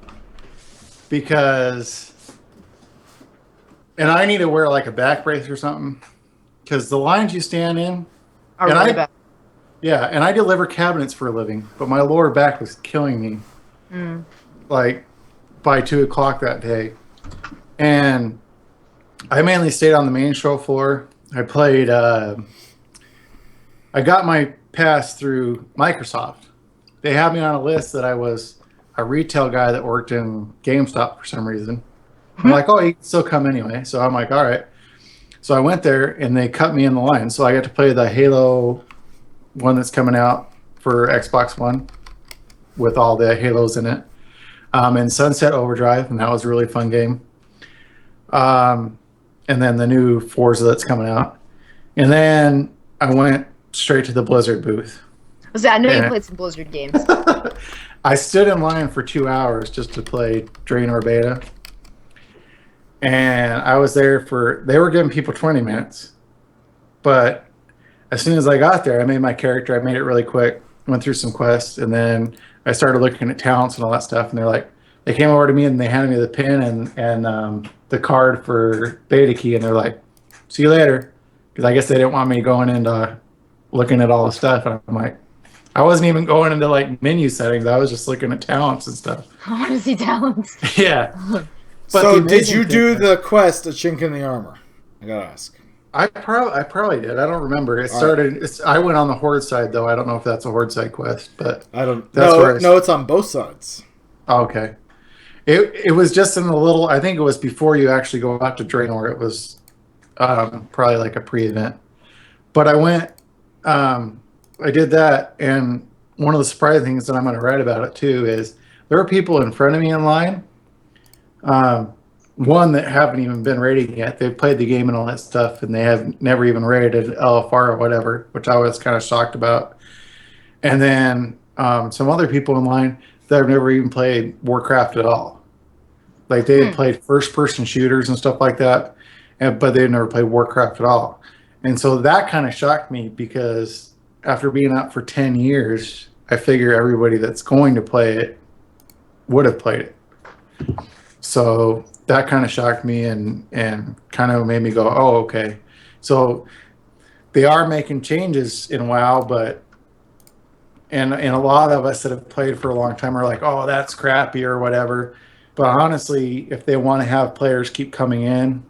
because, and I need to wear like a back brace or something because the lines you stand in Are and really I, bad. yeah, and I deliver cabinets for a living, but my lower back was killing me. Like by 2 o'clock that day, and I mainly stayed on the main show floor. I played. I got my pass through Microsoft. They had me on a list that I was a retail guy that worked in GameStop for some reason. I'm like, oh, you can still come anyway. So I'm like, all right. So I went there and they cut me in the line. So I got to play the Halo one that's coming out for Xbox One with all the Halos in it. And Sunset Overdrive, and that was a really fun game. And then the new Forza that's coming out. And then I went straight to the Blizzard booth. I know you And played some Blizzard games. I stood in line for 2 hours just to play Draenor Beta. And I was there they were giving people 20 minutes. But as soon as I got there, I made my character. I made it really quick, went through some quests, and then I started looking at talents and all that stuff. And they came over to me and they handed me the pin and the card for Beta Key. And they're like, see you later. Because I guess they didn't want me going into looking at all the stuff. And I'm like, I wasn't even going into like menu settings. I was just looking at talents and stuff. I want to see talents. Yeah. So did you do the quest, A Chink in the Armor? I gotta ask. I probably did. I don't remember. It started. I went on the Horde side though. I don't know if that's a Horde side quest, but I don't. That's No, it's on both sides. Okay. It was just in the little. I think it was before you actually go out to Draenor. It was probably like a pre-event. But I went. I did that, and one of the surprising things that I'm going to write about it too is there are people in front of me in line. One that haven't even been rated yet. They've played the game and all that stuff, and they have never even rated LFR or whatever, which I was kind of shocked about. And then some other people in line that have never even played Warcraft at all. Like they had played first-person shooters and stuff like that, but they'd never played Warcraft at all. And so that kind of shocked me because after being out for 10 years, I figure everybody that's going to play it would have played it. So that kind of shocked me and kind of made me go, oh, okay. So they are making changes in WoW, and a lot of us that have played for a long time are like, oh, that's crappy or whatever. But honestly, if they want to have players keep coming in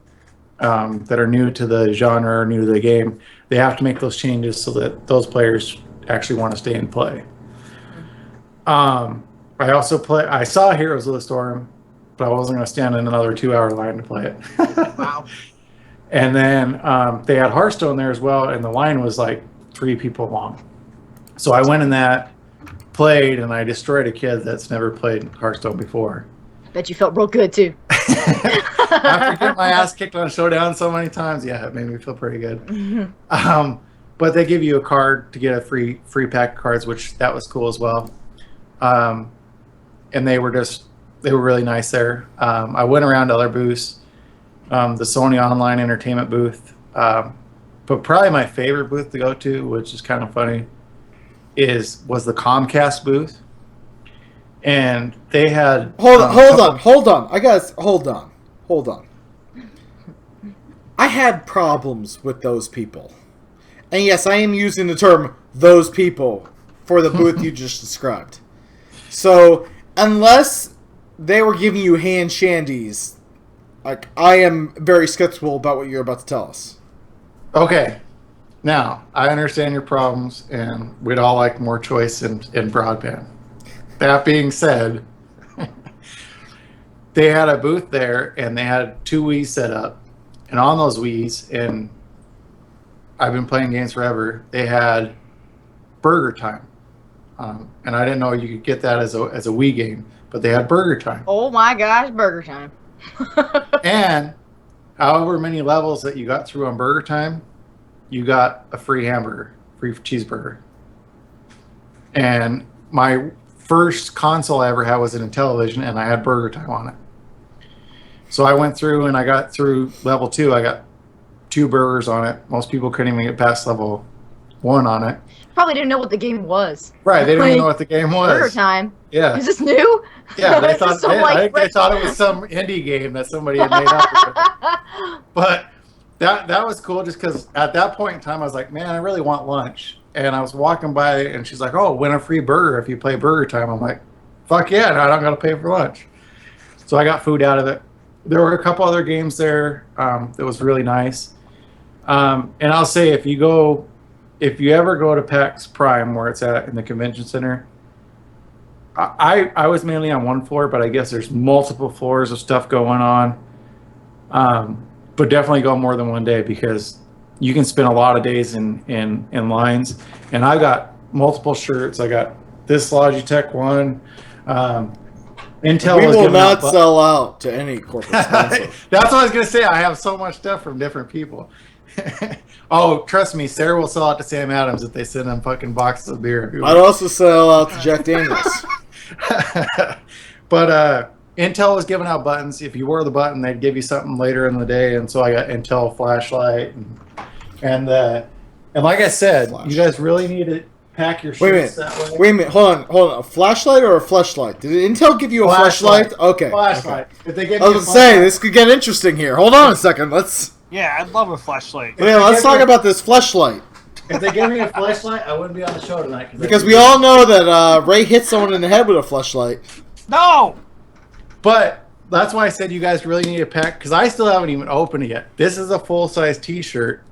that are new to the genre or new to the game, they have to make those changes so that those players actually want to stay and play. I saw Heroes of the Storm, but I wasn't going to stand in another 2-hour line to play it. Wow. And then they had Hearthstone there as well, and the line was like 3 people long. So I went in that, played, and I destroyed a kid that's never played Hearthstone before. Bet you felt real good too. After getting my ass kicked on Showdown so many times, yeah, it made me feel pretty good. But they give you a card to get a free pack of cards, which that was cool as well. And they were really nice there. I went around to other booths, the Sony Online Entertainment booth, but probably my favorite booth to go to, which is kind of funny, was the Comcast booth. And they had hold on. Hold on. I had problems with those people. And yes, I am using the term those people for the booth you just described. So, unless they were giving you hand shandies, like, I am very skeptical about what you're about to tell us. Okay. Now, I understand your problems, and we'd all like more choice in broadband. That being said, they had a booth there, and they had 2 Wii's set up. And on those Wii's, and I've been playing games forever, they had Burger Time. And I didn't know you could get that as a Wii game, but they had Burger Time. Oh my gosh, Burger Time. And however many levels that you got through on Burger Time, you got a free hamburger, free cheeseburger. And my first console I ever had was an Intellivision, and I had Burger Time on it. So I went through and I got through level 2. I got 2 burgers on it. Most people couldn't even get past level 1 on it. Probably didn't know what the game was. Right, they didn't even know what the game was. Burger Time. Yeah. Is this new? Yeah, they thought, Some, I think they thought it was some indie game that somebody had made up. But that was cool just because at that point in time, I was like, man, I really want lunch. And I was walking by, and she's like, oh, win a free burger if you play Burger Time. I'm like, fuck yeah, no, I don't got to pay for lunch. So I got food out of it. There were a couple other games there that was really nice. And I'll say, if you ever go to PAX Prime, where it's at in the convention center, I was mainly on one floor, but I guess there's multiple floors of stuff going on. But definitely go more than one day, because you can spend a lot of days in lines. And I got multiple shirts. I got this Logitech one. Intel We was will giving not out sell out to any corporate sponsor. That's what I was going to say. I have so much stuff from different people. Oh, trust me, Sarah will sell out to Sam Adams if they send them fucking boxes of beer. I'd also sell out to Jack Daniels. But Intel was giving out buttons. If you wore the button, they'd give you something later in the day. And so I got Intel flashlight. And like I said, you guys really need to pack your shirts that way. Wait a minute. Hold on. A flashlight or a fleshlight? Did Intel give you a flashlight? Okay. Flashlight. Okay. If they give I was going to say, this could get interesting here. Hold on a second. Yeah, I'd love a flashlight. Yeah, let's talk about this fleshlight. If they gave me a flashlight, I wouldn't be on the show tonight. Because we all know that Ray hit someone in the head with a fleshlight. No! But that's why I said you guys really need to pack, because I still haven't even opened it yet. This is a full-size T-shirt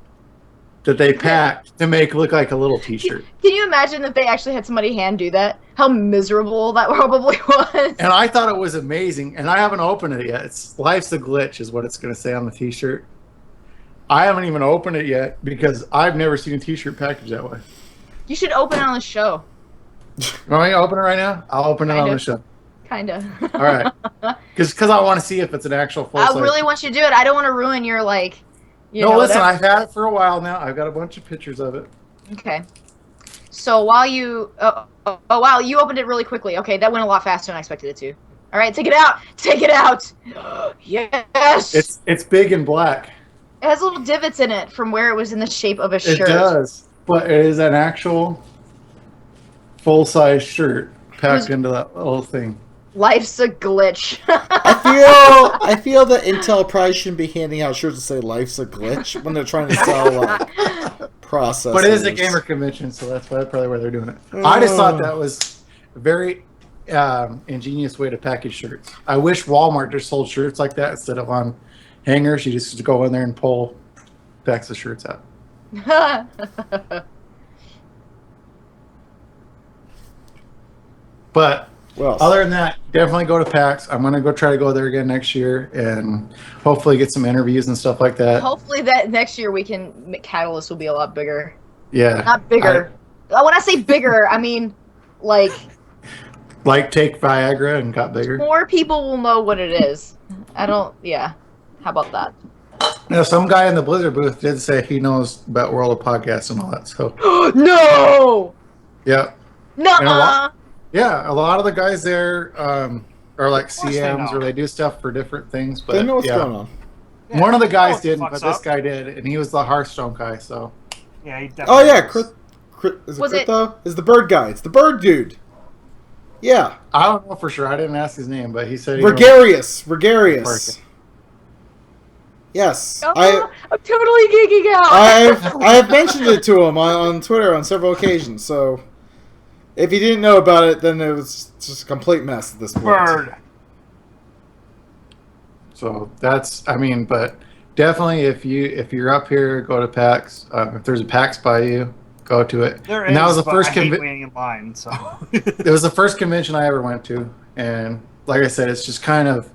that they packed to make look like a little T-shirt. Can you imagine if they actually had somebody hand do that? How miserable that probably was. And I thought it was amazing, and I haven't opened it yet. It's Life's a Glitch is what it's going to say on the T-shirt. I haven't even opened it yet because I've never seen a T-shirt packaged that way. You should open it on the show. Want me to open it right now? I'll open it on the show. Kinda. All right. Because I want to see if it's an actual full-size. I really want you to do it. I don't want to ruin your, like... No, listen, I've had it for a while now. I've got a bunch of pictures of it. Okay. So while you... Oh, wow, you opened it really quickly. Okay, that went a lot faster than I expected it to. All right, take it out! Take it out! Yes! It's big and black. It has little divots in it from where it was in the shape of a shirt. It does, but it is an actual full-size shirt packed into that little thing. Life's a glitch. I feel that Intel probably shouldn't be handing out shirts that say "Life's a glitch" when they're trying to sell processors. But it is a gamer convention, so that's probably why they're doing it. I just thought that was a very ingenious way to package shirts. I wish Walmart just sold shirts like that instead of on hangers. You just go in there and pull packs of shirts out. But other than that, definitely go to PAX. I'm going to go try to go there again next year and hopefully get some interviews and stuff like that. Hopefully that next year Catalyst will be a lot bigger. Yeah. Not bigger. When I say bigger, I mean like take Viagra and got bigger. More people will know what it is. Yeah. How about that? Now, some guy in the Blizzard booth did say he knows about World of Podcasts and all that. So no. Yeah. No. A lot of the guys there are like CMs or they do stuff for different things. But they know what's going on. Yeah, one of the guys didn't, but this guy did, and he was the Hearthstone guy. So. Yeah. He definitely is it Crit though? Is the bird guy? It's the bird dude. Yeah. I don't know for sure. I didn't ask his name, but he said Regarius. Yes. Oh, I'm totally geeking out. I have mentioned it to him on Twitter on several occasions. So if he didn't know about it, then it was just a complete mess at this point. Bird. So but definitely, if you're up here, go to PAX. If there's a PAX by you, go to it. There and that was the but first I hate waiting in line. So it was the first convention I ever went to, and like I said, it's just kind of,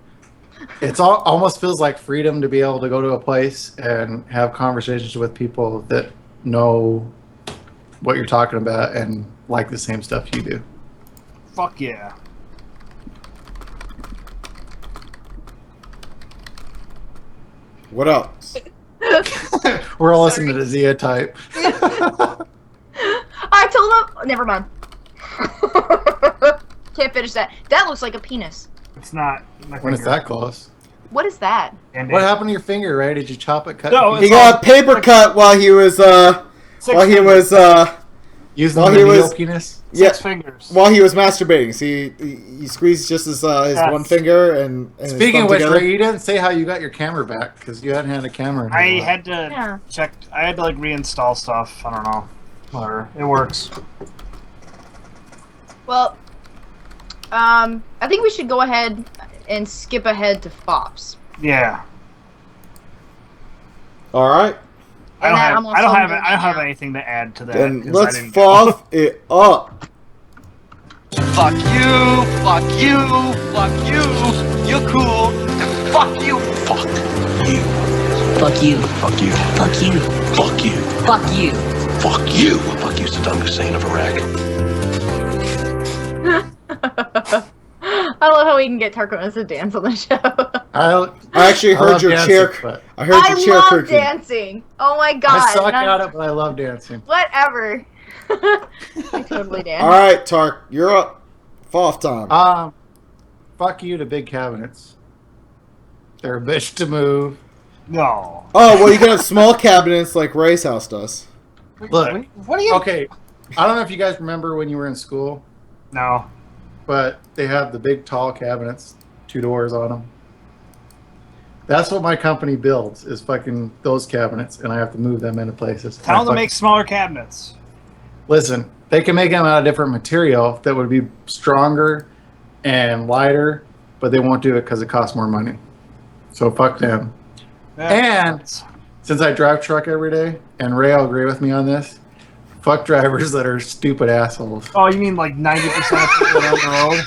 almost feels like freedom to be able to go to a place and have conversations with people that know what you're talking about and like the same stuff you do. fuck yeah. What else? We're all listening to Zia type. I told him. Never mind. Can't finish that. That looks like a penis. It's not. When it's that close. What is that? What happened to your finger, Ray? Did you chop it? Cut No, it? He got a paper cut while he was using while the he needle was penis. Six fingers. While he was masturbating. See, he squeezed just his one finger and Speaking of his which, thumb together. Ray, you didn't say how you got your camera back because you hadn't had a camera. In a I while. had to check. I had to like reinstall stuff. I don't know. Whatever. It works. Well, I think we should go ahead and skip ahead to Foffs. Yeah. All right. I don't And then have. I'm I don't have anything to add to that. Then 'cause I let's didn't- foff it up. Fuck you, fuck you, fuck you. You're cool. Fuck you. Fuck you. Fuck you. Fuck you. Fuck you. Fuck you. Fuck you. Fuck you. Fuck you, Saddam Hussein of Iraq. I love how we can get Tarconus to dance on the show. I actually heard love your dancing, chair. but I heard your chair love creaking. dancing. Oh my god. I suck and at it, but I love dancing. Whatever. I totally dance. All right, Tark, you're up. Foff time. Fuck you to big cabinets. They're a bitch to move. No. Oh well, you can have small cabinets like Ray's house does. Look, What are you? okay, I don't know if you guys remember when you were in school, No. but they have the big tall cabinets, 2 doors on them. That's what my company builds, is fucking those cabinets, and I have to move them into places. Tell them to And I make smaller cabinets. Listen, they can make them out of different material that would be stronger and lighter, but they won't do it because it costs more money. So fuck them. Yeah. And since I drive truck every day, and Ray will agree with me on this, fuck drivers that are stupid assholes. Oh, you mean like 90% of people on the road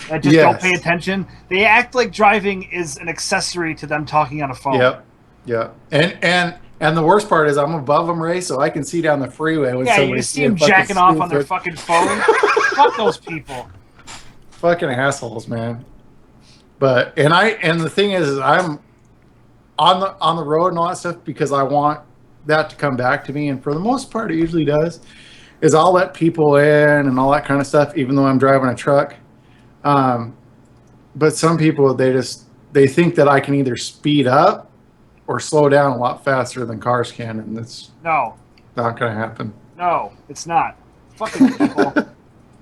that just don't pay attention? They act like driving is an accessory to them talking on a phone. Yep. Yeah. And the worst part is I'm above them, Ray, so I can see down the freeway when Yeah, you somebody's see them being fucking jacking off on their stupid. fucking phone. Fuck those people. Fucking assholes, man. But and the thing is I'm on the road and all that stuff because I want that to come back to me, and for the most part it usually does. Is I'll let people in and all that kind of stuff, even though I'm driving a truck. But some people they think that I can either speed up or slow down a lot faster than cars can, and it's No. not gonna happen. No, it's not. Fucking people.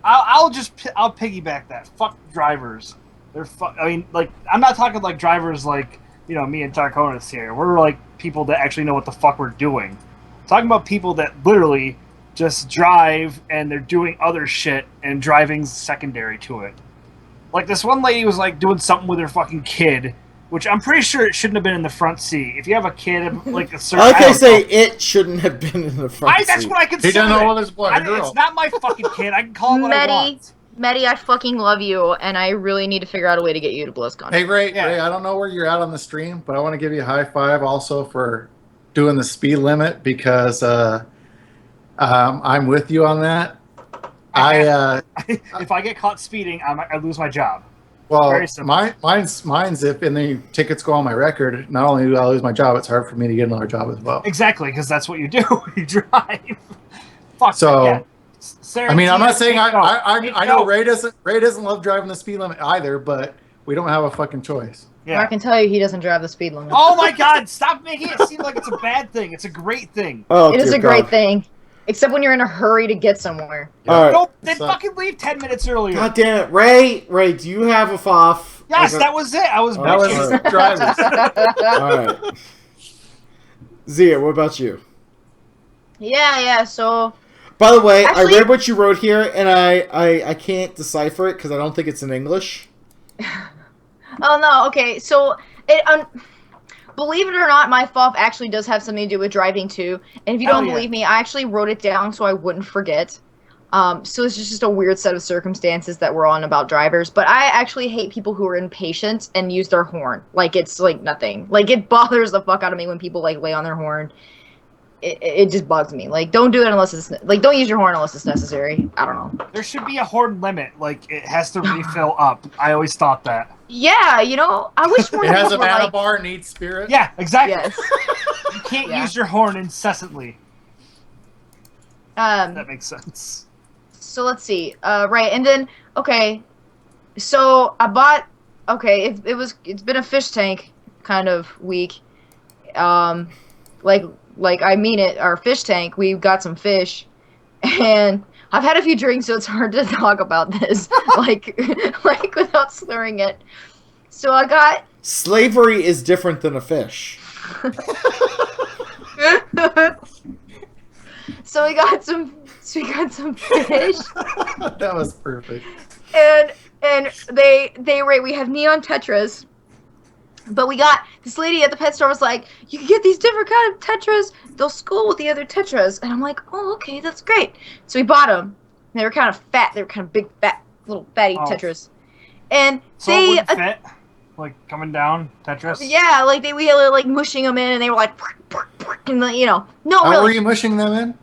I'll piggyback that. Fuck drivers. They're I mean, like, I'm not talking like drivers like, you know, me and Tarconus here. We're like people that actually know what the fuck we're doing. I'm talking about people that literally just drive and they're doing other shit and driving's secondary to it. Like this one lady was like doing something with her fucking kid, which I'm pretty sure it shouldn't have been in the front seat. If you have a kid, like a certain, I like I say, it shouldn't have been in the front. That's seat. what I consider. He doesn't know it. whether it's boy or girl. It's not my fucking kid. I can call it what I want. Medi, I fucking love you, and I really need to figure out a way to get you to BlizzCon. Hey Ray, I don't know where you're at on the stream, but I want to give you a high five also for doing the speed limit because I'm with you on that. If I get caught speeding, I lose my job. Well, Very simple. mine's if and the tickets go on my record. Not only do I lose my job, it's hard for me to get another job as well. Exactly, because that's what you do. You drive. Fuck. So, yeah. Sarah, I mean, I'm not saying I know no. Ray doesn't love driving the speed limit either, but we don't have a fucking choice. I can tell you he doesn't drive the speed limit. Oh my god, stop making it seem like it's a bad thing. It's a great thing. Oh, it is dear a great God. thing. Except when you're in a hurry to get somewhere. All right. Nope, then fucking leave 10 minutes earlier. God damn it, Ray, do you have a Foff? Yes, Like a- that was it. I was That was bitching. drivers. All right. Zia, what about you? Yeah, so... By the way, Actually- I read what you wrote here, and I can't decipher it because I don't think it's in English. Oh, no, okay, so... believe it or not, my Foff actually does have something to do with driving too. And if you don't believe me, I actually wrote it down so I wouldn't forget. So it's just a weird set of circumstances that we're on about drivers. But I actually hate people who are impatient and use their horn. Like, it's, like, nothing. Like, it bothers the fuck out of me when people, like, lay on their horn. It just bugs me. Like, don't do it unless it's... Like, don't use your horn unless it's necessary. I don't know. There should be a horn limit. Like, it has to refill up. I always thought that. Yeah, you know, I wish more It has a people were, mana like... bar, needs spirit. Yeah, exactly. Yes. You can't use your horn incessantly. That makes sense. So let's see. Right, and then okay. So I bought. Okay, it's been a fish tank kind of week. Like I mean it. Our fish tank. We got some fish, and I've had a few drinks, so it's hard to talk about this like without slurring it. So I got. Slavery is different than a fish. So we got some fish. That was perfect. And we have neon tetras. But we got this lady at the pet store was like, you can get these different kind of tetras. They'll school with the other tetras. And I'm like, oh, okay, that's great. So we bought them. They were kind of fat. They were kind of big, fat, little fatty tetras. And so they it wouldn't fit? Like coming down Tetris? Yeah, like we were like mushing them in, and they were like, and you know, no, How really. were you mushing them in?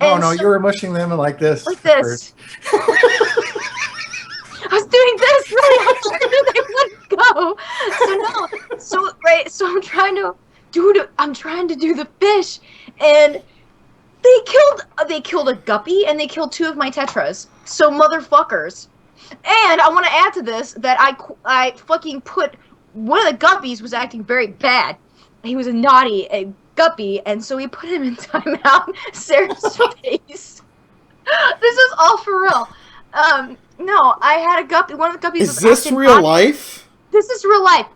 Oh no, you were mushing them in like this. Like this. I was doing this really hard, and they wouldn't go. So I'm trying to do the fish, and they killed a guppy, and they killed 2 of my tetras. So motherfuckers. And I want to add to this that I fucking put one of the guppies was acting very bad. He was a guppy, and so we put him in timeout. Sarah's face. This is all for real. No, I had a guppy. One of the guppies. Is this real life? This is real life.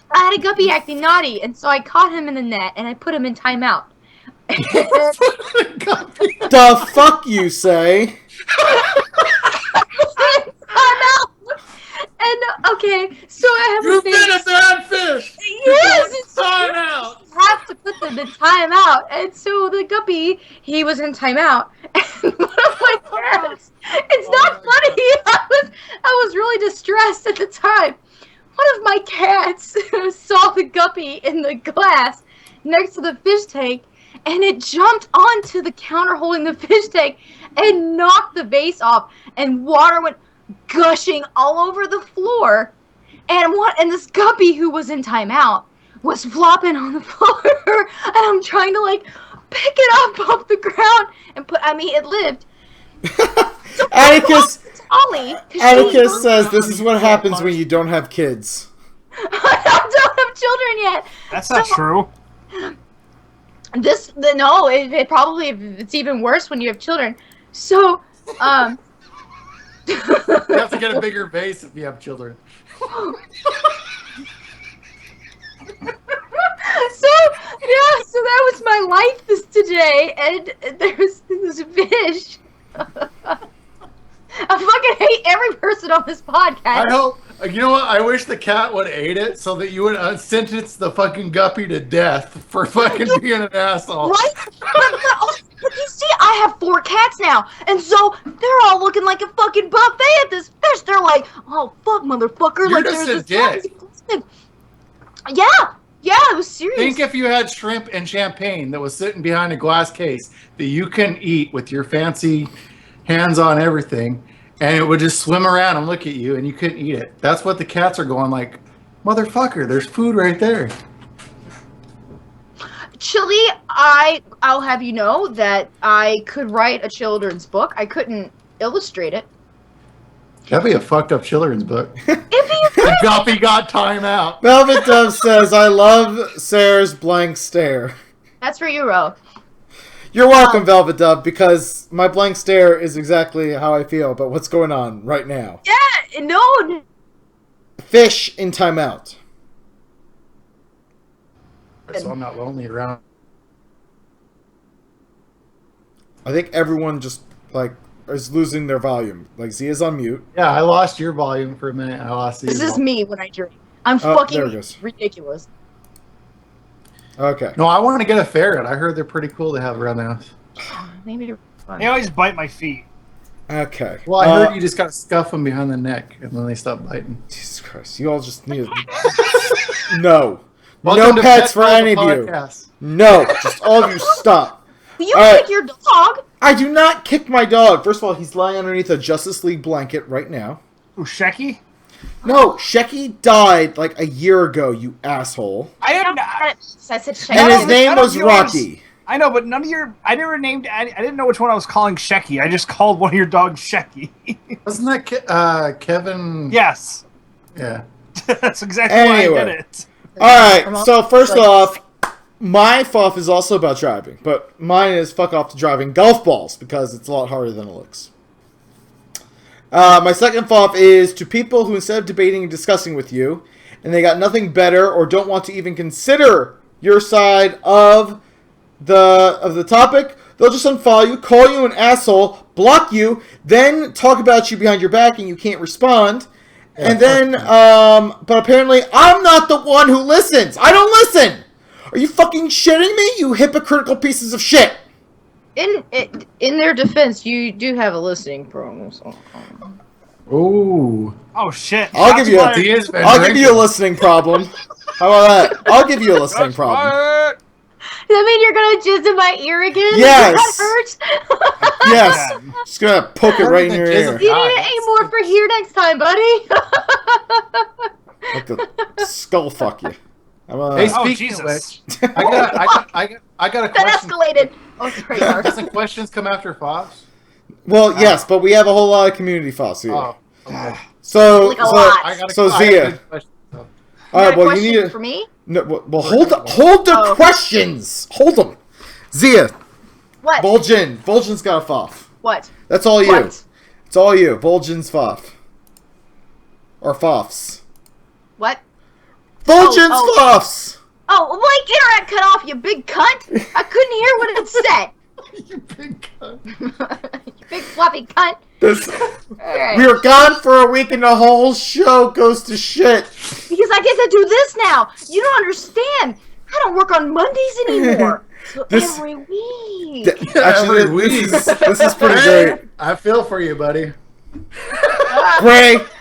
I had a guppy acting naughty, and so I caught him in the net, and I put him in timeout. The fuck you say? And okay, so I have You've been a bad fish. Yes, timeout. You have to put them in timeout, and so the guppy, he was in timeout. And one of my cats, it's not funny. I was really distressed at the time. One of my cats saw the guppy in the glass next to the fish tank, and it jumped onto the counter holding the fish tank and knocked the vase off, and water went gushing all over the floor. And this guppy who was in timeout was flopping on the floor, and I'm trying to like pick it up off the ground and it lived. So Atticus says she, this is what happens when you don't have kids. I don't have children yet. That's not true. It's even worse when you have children. So, You have to get a bigger vase if you have children. So that was my life today, and there was this fish. I fucking hate every person on this podcast. I hope. You know what? I wish the cat would ate it so that you would sentence the fucking guppy to death for fucking being an asshole. Right? But you see, I have 4 cats now, and so they're all looking like a fucking buffet at this fish. They're like, "Oh fuck, motherfucker!" You're like just there's a this. dick. Yeah, it was serious. Think if you had shrimp and champagne that was sitting behind a glass case that you can eat with your fancy hands on everything, and it would just swim around and look at you, and you couldn't eat it. That's what the cats are going like, motherfucker. There's food right there. Chili, I'll have you know that I could write a children's book. I couldn't illustrate it. That'd be a fucked up children's book. The guppy got time out. Velvet Dove says, I love Sarah's blank stare. That's for you, Ro. You're welcome, Velvet Dove, because my blank stare is exactly how I feel about what's going on right now. Yeah, no. Fish in timeout. So I'm not lonely around. I think everyone just, is losing their volume. Zia's on mute. Yeah, I lost your volume for a minute. I lost This Zia's is me when I drink. I'm there it fucking goes. ridiculous. Okay. No, I want to get a ferret. I heard they're pretty cool to have around the house. Maybe they're fun. They always bite my feet. Okay. Well, I heard you just got to scuff them behind the neck, and then they stop biting. Jesus Christ! You all just need no, Welcome no to pets Pet for World any of you. Podcast. No, just all of you stop. You All right. kick your dog. I do not kick my dog. First of all, he's lying underneath a Justice League blanket right now. Ooh, Shecky? No, Shecky died like a year ago, you asshole. I said Shecky. And his name none of was yours- Rocky. I know, but none of your... I didn't know which one I was calling Shecky. I just called one of your dogs Shecky. Wasn't that Kevin? Yes. Yeah. That's exactly why I did Anyway. it. Alright, so first off, my FOF is also about driving, but mine is fuck off to driving golf balls, because it's a lot harder than it looks. My second FOF is to people who, instead of debating and discussing with you, and they got nothing better or don't want to even consider your side of the topic, they'll just unfollow you, call you an asshole, block you, then talk about you behind your back and you can't respond. Yeah, and then, but apparently I'm not the one who listens. I don't listen. Are you fucking shitting me, you hypocritical pieces of shit? In their defense, you do have a listening problem. So. Ooh. Oh shit! I'll give you a listening problem. How about that? I'll give you a listening problem. Does that mean you're gonna jizz in my ear again? Yes. That hurts. Yes. Just gonna poke it right in your ear. You need to aim more for here next time, buddy. Like the skull fuck you. Hey, speaking of which, I got a That question. escalated. Oh, sorry. Mark. Doesn't questions come after Foffs? Well, yes, but we have a whole lot of community FOFs here. Oh, okay. So, Like a lot. Zia. All right, well, you need for me? No, well, hold the questions. Hold them. Zia. What? Vol'jin. Vol'jin's got a FOF. What? That's all you. What? It's all you. Vol'jin's FOF. Or FOFs. What? Vol'jin's FOFs. Oh, my internet cut off, you big cunt! I couldn't hear what it said. You big cunt. You big floppy cunt. Alright. We were gone for a week and the whole show goes to shit. Because I get to do this now. You don't understand. I don't work on Mondays anymore. So every week. Actually, Every week. This is pretty great. I feel for you, buddy.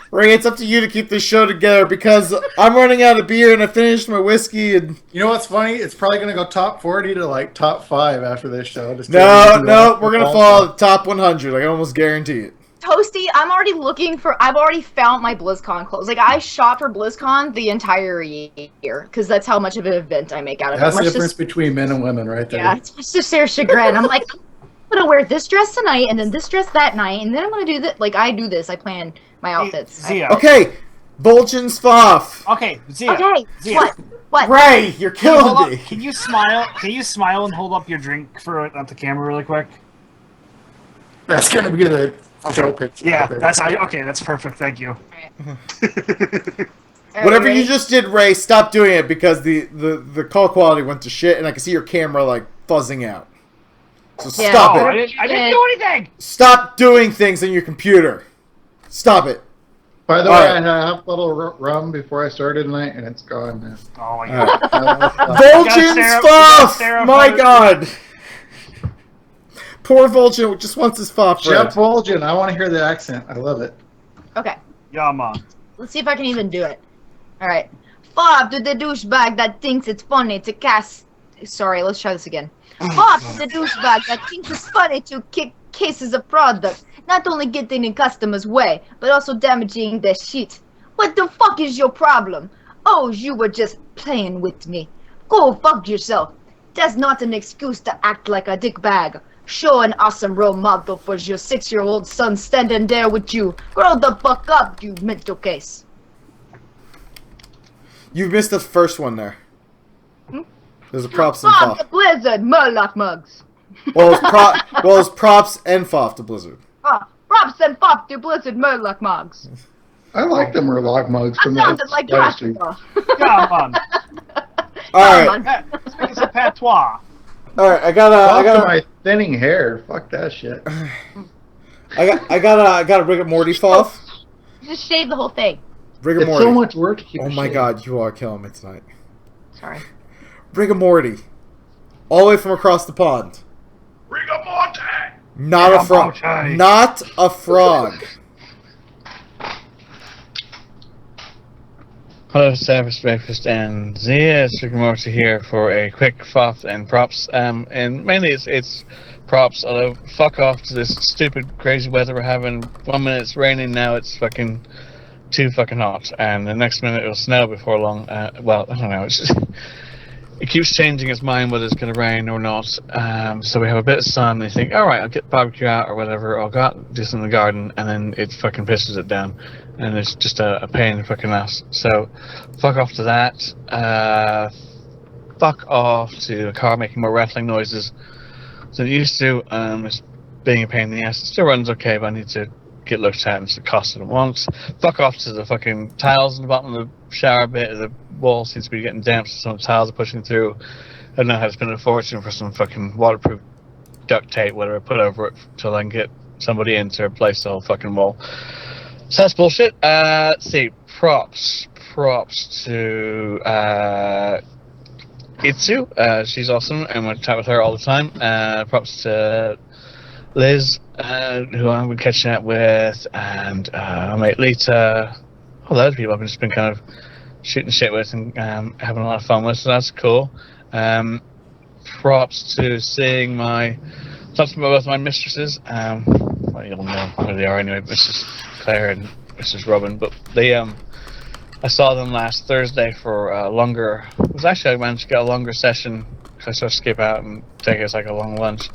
Ray, it's up to you to keep this show together because I'm running out of beer and I finished my whiskey and... You know what's funny? It's probably going to go top 40 to like top 5 after this show. No, we're going to fall the top 100. I can almost guarantee it. Toasty, I'm already looking for... I've already found my BlizzCon clothes. Like, I shop for BlizzCon the entire year because that's how much of an event I make out of it. That's the difference between men and women right there. Yeah, it's just their chagrin. I'm like, I'm going to wear this dress tonight and then this dress that night and then I'm going to do this. Like, I do this. I plan my outfits. Zia. Okay, Vol'jin's FOF. Okay, Zia. Okay, Zia. What? Ray, you're killing me. Can you smile? Can you smile and hold up your drink for at the camera really quick? That's going to be the show picture. Yeah, okay. That's perfect. Thank you. Whatever you just did, Ray, stop doing it because the call quality went to shit and I can see your camera like fuzzing out. So stop it. I didn't do anything. Stop doing things on your computer. Stop it. By the way, I had a little rum before I started tonight, and it's gone now. Oh my god. Vol'jin's FOF! My god. Poor Vol'jin just wants his FOF. Jeff Vol'jin, I want to hear the accent. I love it. Okay. Yeah, man. Let's see if I can even do it. Alright. Fob to the douchebag that thinks it's funny to cast... Sorry, let's try this again. Fob to the douchebag that thinks it's funny to kick cases of product. Not only getting in customers' way, but also damaging their shit. What the fuck is your problem? Oh, you were just playing with me. Go fuck yourself. That's not an excuse to act like a dickbag. Show an awesome role model for your 6-year-old son standing there with you. Grow the fuck up, you mental case. You missed the first one there. There's a props and Fuck FOF. the Blizzard, Murloc mugs. Well, it's props and FOF to Blizzard. Props and fuck to Blizzard Murloc mugs. I like the Murloc mugs from Sounded that like last week. Dracula. Come on. Alright. Speaking some patois. Alright, I Welcome got to my thinning hair. Fuck that shit. I got a Rick and Morty FOF. Just shave the whole thing. Rick and It's Morty. so much work to keep Oh it my shaved. god, you are killing me tonight. Sorry. Rigamorty. All the way from across the pond. Rigamorty! Not a frog. Not a frog. Hello, Service Breakfast and Zia. It's Rigamorty here for a quick Foffs and props. And mainly it's props, although fuck off to this stupid crazy weather we're having. 1 minute it's raining, now it's fucking too fucking hot, and the next minute it'll snow before long. Well, I don't know, it's just, it keeps changing its mind whether it's going to rain or not. So we have a bit of sun, and you think, alright, I'll get barbecue out or whatever, I'll go out, do something in the garden, and then it fucking pisses it down, and it's just a pain in the fucking ass. So fuck off to that. Fuck off to a car making more rattling noises than it used to. It's being a pain in the ass. It still runs okay, but I need to get looked at and it's the cost it wants. Fuck off to the fucking tiles in the bottom of the shower bit. The wall seems to be getting damp, so some tiles are pushing through. I don't know how to spend a fortune for some fucking waterproof duct tape, whatever, put over it till I can get somebody in to replace the whole fucking wall. So that's bullshit. Let's see. Props to Itsu. She's awesome, and we'll chat with her all the time. Props to Liz, who I've been catching up with, and my mate Lita. All those people I've just been kind of shooting shit with and having a lot of fun with, so that's cool. Props to seeing talking about both my mistresses. Well, you'll know where they are anyway, Mrs. Claire and Mrs. Robin, but they I saw them last Thursday for a longer. It was actually I managed to get a longer session because I sort of skip out and take us like a long lunch.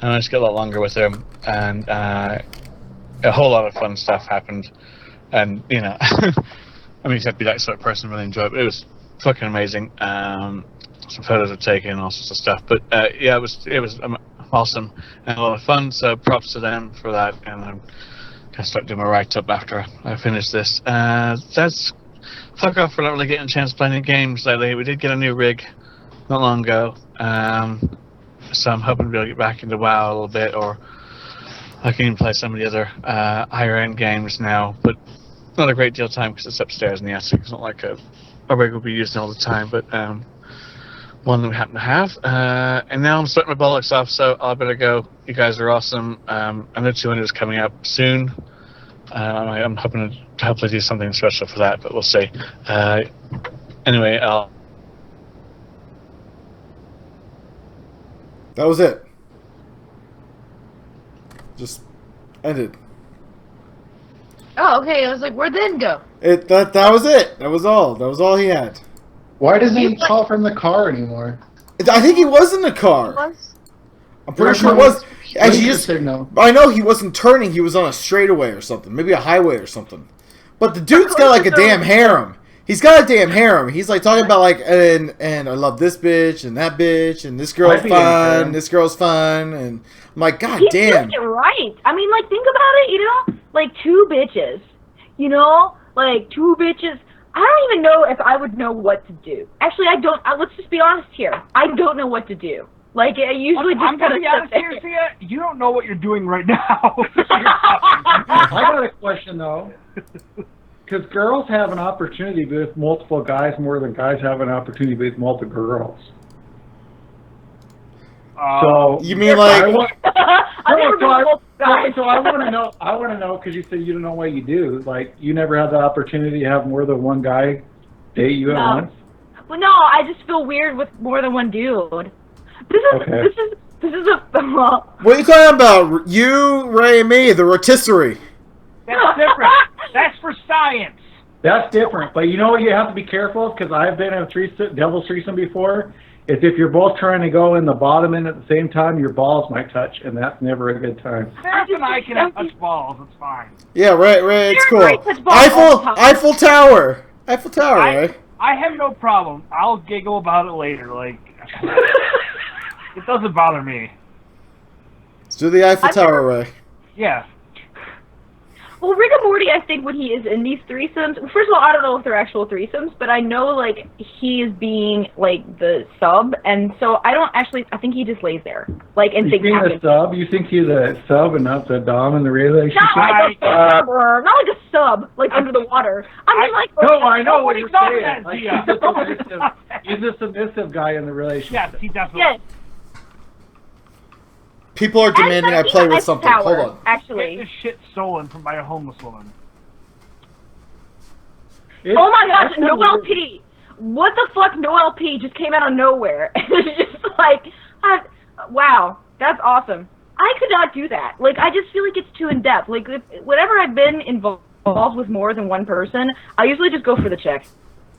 I managed to get a lot longer with them, and a whole lot of fun stuff happened. And you know, I mean, you have to be that sort of person to really enjoy it. But it was fucking amazing. Some photos were taken, all sorts of stuff. But yeah, it was awesome and a lot of fun. So props to them for that. And I'm gonna start doing my write-up after I finish this. That's fuck off for not really getting a chance to play any games lately. We did get a new rig not long ago. So I'm hoping to be able to get back into WoW a little bit, or I can even play some of the other higher end games now, but not a great deal of time because it's upstairs in the attic. It's not like a rig we'll be using all the time, but one that we happen to have. And now I'm sweating my bollocks off, so I better go. You guys are awesome. I know 200 is coming up soon. I'm hoping to hopefully do something special for that, but we'll see. Anyway, That was it. Just ended. Oh, okay. I was like, where'd then go? That was it. That was all. That was all he had. Why doesn't he call from the car anymore? I think he was in the car. I'm pretty sure it was. I know he wasn't turning. He was on a straightaway or something. Maybe a highway or something. But the dude's got like a damn harem. He's got a damn harem. He's like talking about like, and I love this bitch and that bitch and this girl's fun. This girl's fun, and I'm like, God damn. He's right. I mean, like, think about it. You know, like two bitches. You know, like two bitches. I don't even know if I would know what to do. Actually, I don't. Let's just be honest here. I don't know what to do. Like, I usually just kind of sit there. Here, you don't know what you're doing right now. I got a question though. Because girls have an opportunity with multiple guys more than guys have an opportunity with multiple girls. So you mean like? I want to know. I want to know because you said you don't know what you do. Like you never had the opportunity to have more than one guy date you at once. Well, no, I just feel weird with more than one dude. This is a. What are you talking about? You, Ray, and me, the rotisserie. That's different. That's for science. That's different. But you know what you have to be careful of? Because I've been in a devil's threesome before. Is if you're both trying to go in the bottom end at the same time, your balls might touch, and that's never a good time. Sarah and I can touch balls. It's fine. Yeah, Ray, it's cool. Eiffel Tower, Ray. I have no problem. I'll giggle about it later. Like, it doesn't bother me. Let's do the Eiffel Tower, Ray. Yeah. Well, Rick and Morty, I think when he is in these threesomes, first of all, I don't know if they're actual threesomes, but I know, like, he is being, like, the sub, and so I think he just lays there, like, and thinks a sub? You think he's a sub and not the dom in the relationship? Not like a sub, like, under the water. I mean, like... No, I know what you're saying. That, Like, yeah. he's a submissive guy in the relationship. Yes, he definitely. Yes. People are demanding I play with something. Power, Hold on. Actually. Get this shit stolen by a homeless woman. Oh my gosh, no LP! What the fuck, no LP just came out of nowhere. It's just like, wow, that's awesome. I could not do that. Like, I just feel like it's too in-depth. Like, whenever I've been involved with more than one person, I usually just go for the check.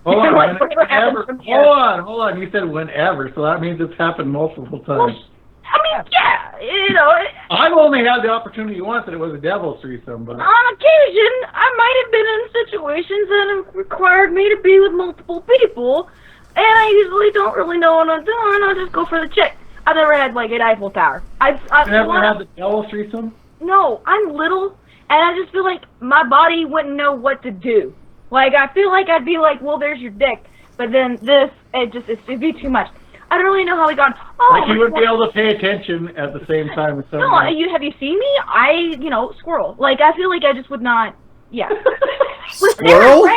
Hold on, Like, whatever happens from here. hold on. You said whenever, so that means it's happened multiple times. Well, I mean, yeah, you know. I've only had the opportunity once, and it was a devil's threesome. But On occasion, I might have been in situations that have required me to be with multiple people, and I usually don't really know what I'm doing. I just go for the check. I've never had, like, an Eiffel Tower. you never had the devil's threesome? No, I'm little, and I just feel like my body wouldn't know what to do. Like, I feel like I'd be like, well, there's your dick, but then this, it'd be too much. I don't really know how we got. Like you wouldn't be able to pay attention at the same time as someone. No, have you seen me? Squirrel. Like, I feel like I just would not. Yeah. Squirrel?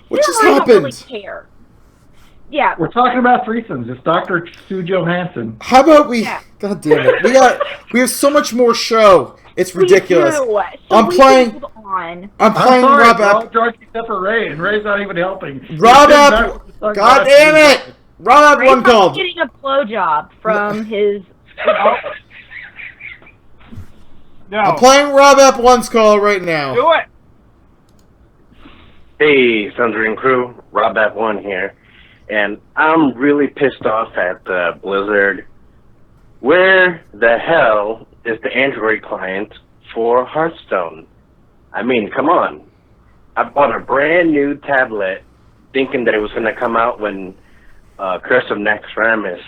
What just happened? Don't really care. Yeah. We're talking about threesomes. It's Dr. Sue Johansson. How about we? Yeah. God damn it! We have so much more show. It's ridiculous. I'm playing Rob App. Drunk except for Ray, and Ray's not even helping. Rob App. God damn it! Rob App one called. Getting a blowjob from his. No. I'm playing Rob App one's call right now. Do it. Hey, Sundering crew, Rob App One here, and I'm really pissed off at Blizzard. Where the hell is the Android client for Hearthstone? I mean, come on. I bought a brand new tablet thinking that it was going to come out when Curse of Naxxramas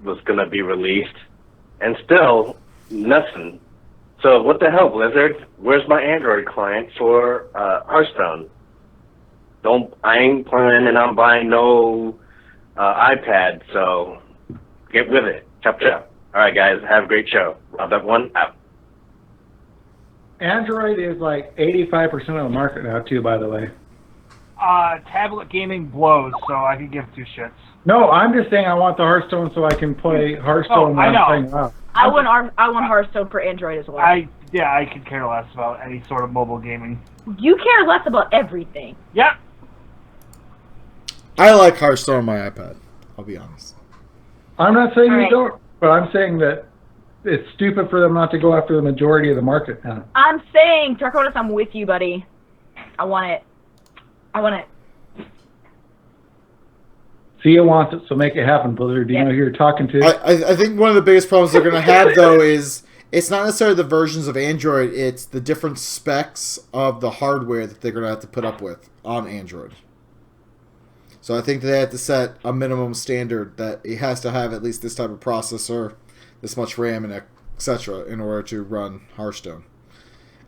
was going to be released, and still nothing. So what the hell, Blizzard? Where's my Android client for Hearthstone? I ain't planning on buying no iPad, so get with it. Chop chop. All right, guys, have a great show. Rob Up One out. Android is like 85% of the market now, too, by the way. Tablet gaming blows, so I could give two shits. No, I'm just saying I want the Hearthstone so I can play Hearthstone when I'm playing WoW. I want Hearthstone for Android as well. I could care less about any sort of mobile gaming. You care less about everything. Yep. I like Hearthstone on my iPad. I'll be honest. I'm not saying you don't, but I'm saying that it's stupid for them not to go after the majority of the market now. I'm saying, Tarconus, I'm with you, buddy. I want it. Sia wants it, so make it happen, Blizzard. Do you know who you're talking to? I think one of the biggest problems they're going to have, though, is it's not necessarily the versions of Android, it's the different specs of the hardware that they're going to have to put up with on Android. So I think they have to set a minimum standard that it has to have at least this type of processor, this much RAM, and etc. in order to run Hearthstone.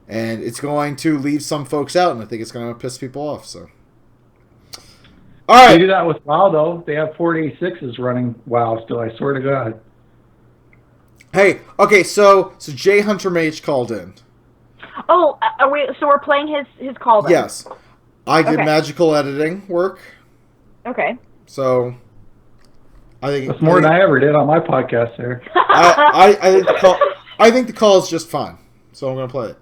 And it's going to leave some folks out, and I think it's going to piss people off. So, all right. They do that with WoW, though. They have 486s running WoW still, I swear to God. Hey, okay, so Jay Hunter Mage called in. Oh, so we're playing his call then? Yes. I did magical editing work. Okay. So, I think that's more than I ever did on my podcast there. I think the call is just fine. So I'm going to play it.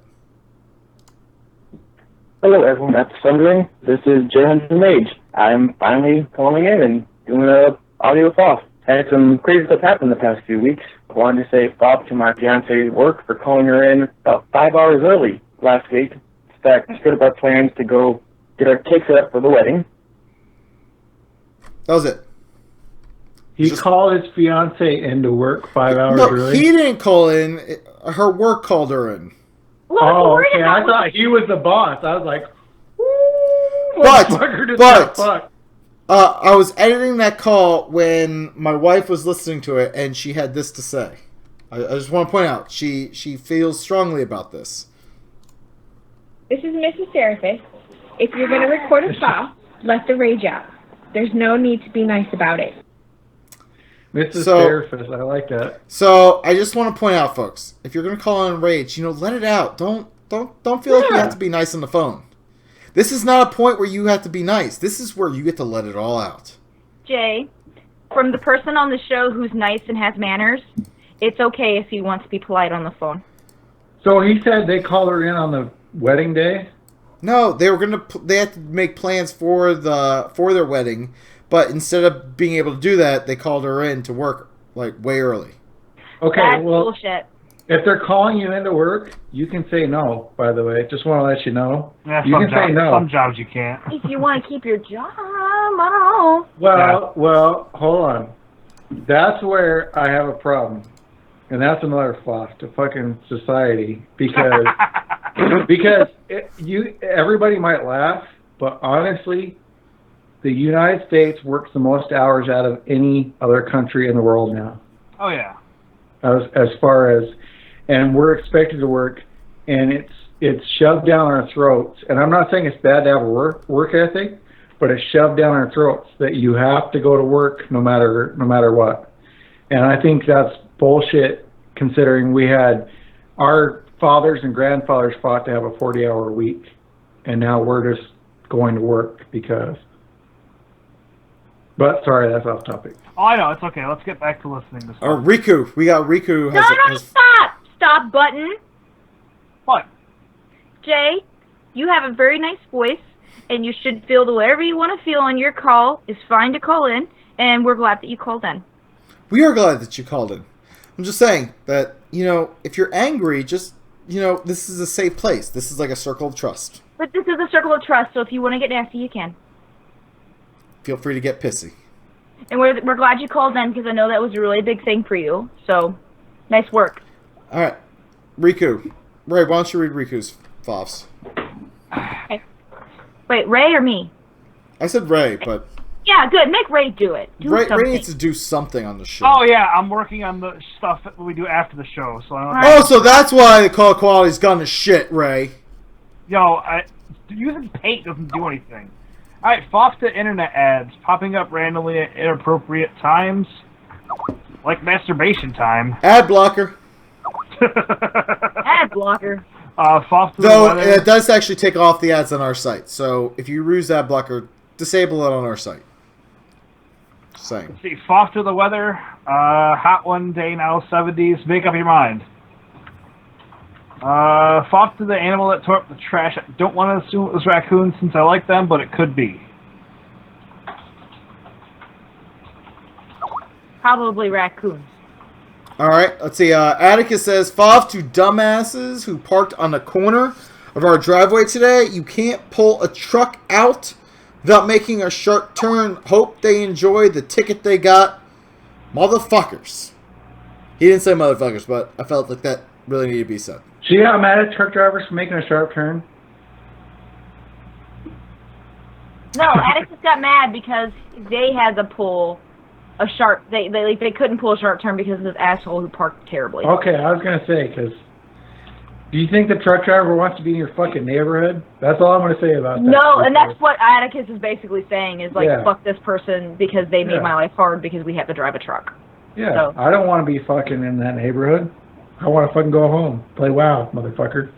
Hello everyone, that's Sundering. This is Jay Hunter Mage. I'm finally calling in and doing an audio Foffs. Had some crazy stuff happen the past few weeks. I wanted to say Foff to my fiance's work for calling her in about 5 hours early last week. In fact, stood up our plans to go get our cake set up for the wedding. That was it. He called his fiance into work 5 hours early? No, he didn't call in. Her work called her in. Oh, okay. I thought he was the boss. I was like, I was editing that call when my wife was listening to it, and she had this to say. I just want to point out, she feels strongly about this. This is Mrs. Seraphis. If you're going to record a file, let the rage out. There's no need to be nice about it. Mrs. Seraphis, I like that. So I just want to point out, folks, if you're going to call in rage, let it out. Don't feel like you have to be nice on the phone. This is not a point where you have to be nice. This is where you get to let it all out. Jay, from the person on the show who's nice and has manners, it's okay if he wants to be polite on the phone. So he said they called her in on the wedding day? No, they had to make plans for their wedding, but instead of being able to do that, they called her in to work like way early. Okay, That's well, bullshit. if they're calling you into work, you can say no, by the way. Just want to let you know. Yeah, you can say no. Some jobs you can't. If you want to keep your job, I don't know. Well, hold on. That's where I have a problem. And that's another flaw to fucking society. Because everybody might laugh, but honestly, the United States works the most hours out of any other country in the world now. Oh, yeah. As far as, and we're expected to work, and it's shoved down our throats. And I'm not saying it's bad to have a work ethic, but it's shoved down our throats that you have to go to work no matter what. And I think that's bullshit, considering we had our fathers and grandfathers fought to have a 40-hour week, and now we're just going to work because. But sorry, that's off topic. Oh, I know. It's okay. Let's get back to listening to stuff. Riku. We got Riku. Stop! Stop, Button. What? Jay, you have a very nice voice, and you should feel whatever you want to feel on your call is fine to call in, and we're glad that you called in. We are glad that you called in. I'm just saying that, if you're angry, just, this is a safe place. This is like a circle of trust. But this is a circle of trust, so if you want to get nasty, you can. Feel free to get pissy. And we're glad you called in, because I know that was a really big thing for you. So, nice work. All right. Riku. Ray, why don't you read Riku's Foffs? Okay. Wait, Ray or me? I said Ray, but... Yeah, good. Make Ray do it. Ray needs to do something on the show. Oh, yeah. I'm working on the stuff that we do after the show. So I don't so that's why the call quality's gone to shit, Ray. Yo, using paint doesn't do anything. Alright, Foffs to internet ads popping up randomly at inappropriate times, like masturbation time. Ad blocker. Ad blocker. Foffs to Though it does actually take off the ads on our site, so if you use ad blocker, disable it on our site. Same. Let's see, Foffs to the weather. Hot one day now, 70s. Make up your mind. Foffs to the animal that tore up the trash. I don't want to assume it was raccoons since I like them, but it could be. Probably raccoons. Alright, let's see. Atticus says, Foff to dumbasses who parked on the corner of our driveway today. You can't pull a truck out without making a sharp turn. Hope they enjoy the ticket they got. Motherfuckers. He didn't say motherfuckers, but I felt like that really needed to be said. She got mad at truck drivers for making a sharp turn. No, Atticus got mad because they had to pull a sharp. They couldn't pull a sharp turn because of this asshole who parked terribly. Okay, I was gonna say, because do you think the truck driver wants to be in your fucking neighborhood? That's all I'm gonna say about that. No, and that's what Atticus is basically saying is like, Yeah. fuck this person because they made my life hard because we have to drive a truck. Yeah, So. I don't want to be fucking in that neighborhood. I want to fucking go home, play WoW, motherfucker.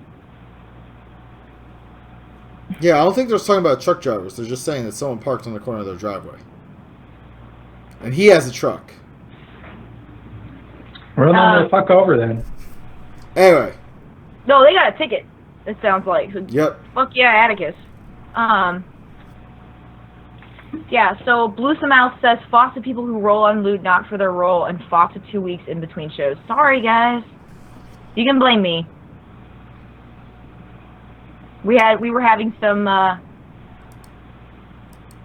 Yeah, I don't think they're talking about truck drivers. They're just saying that someone parked on the corner of their driveway. And he has a truck. Run them the fuck over then. Anyway. No, they got a ticket. It sounds like. So, Yep. Fuck yeah, Atticus. Yeah, so Blue Mouth says Foffs to people who roll on loot not for their role and Foffs to 2 weeks in between shows. Sorry, guys. You can blame me. We were having some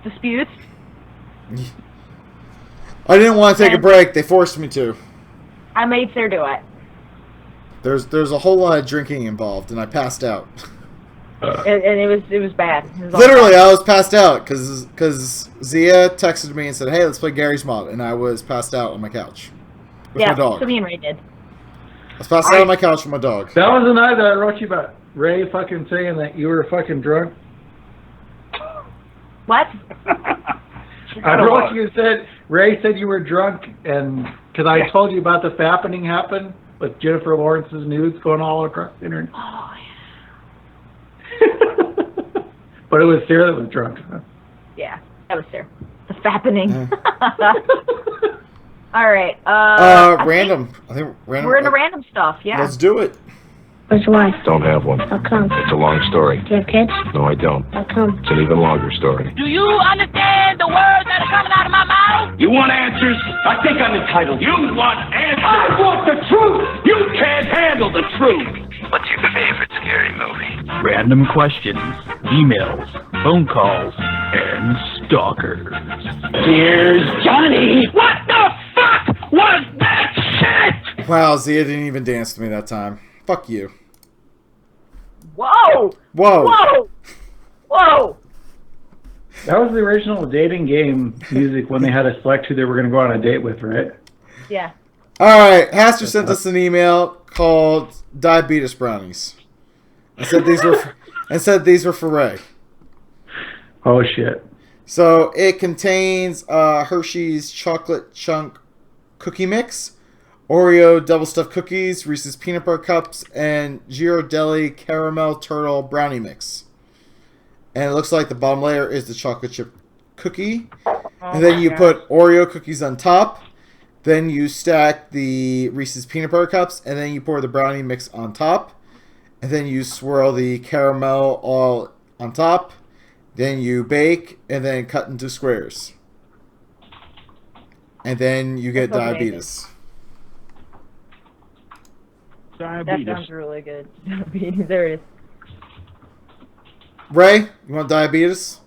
disputes. I didn't want to take a break. They forced me to. I made Sarah do it. There's a whole lot of drinking involved, and I passed out. And it was bad. It was all Literally, bad. I was passed out because Zia texted me and said, "Hey, let's play Gary's Mod," and I was passed out on my couch with my dog. So me and Ray did. I was passed out on my couch with my dog. That was the night that I wrote you about Ray fucking saying that you were fucking drunk? What? I wrote you said Ray said you were drunk, and because I told you about the fappening happened with Jennifer Lawrence's nudes going all across the internet. Oh, But it was Sarah that was drunk. Huh? yeah, that was Sarah. The fappening. All right. Random. I think random. We're into random stuff. Yeah. Let's do it. Where's your wife? Don't have one. How come? It's a long story. Do you have kids? No, I don't. How come? It's an even longer story. Do you understand the words that are coming out of my mouth? You want answers? I think I'm entitled. You want answers? I want the truth! You can't handle the truth! What's your favorite scary movie? Random questions, emails, phone calls, and stalkers. Here's Johnny! What the fuck was that shit? Wow, Zia didn't even dance to me that time. Fuck you. Whoa! Whoa! Whoa! Whoa! That was the original dating game music when they had to select who they were going to go on a date with, right? Yeah. Alright, Haster sent us an email called Diabetes Brownies. And said these were for Ray. Oh shit. So it contains Hershey's chocolate chunk cookie mix, Oreo double stuffed cookies, Reese's peanut butter cups, and Ghirardelli caramel turtle brownie mix. And it looks like the bottom layer is the chocolate chip cookie. And then you put Oreo cookies on top. Then you stack the Reese's peanut butter cups, and then you pour the brownie mix on top. And then you swirl the caramel all on top. Then you bake, and then cut into squares. And then you get diabetes. That sounds really good. Diabetes, there it is. Ray, you want diabetes?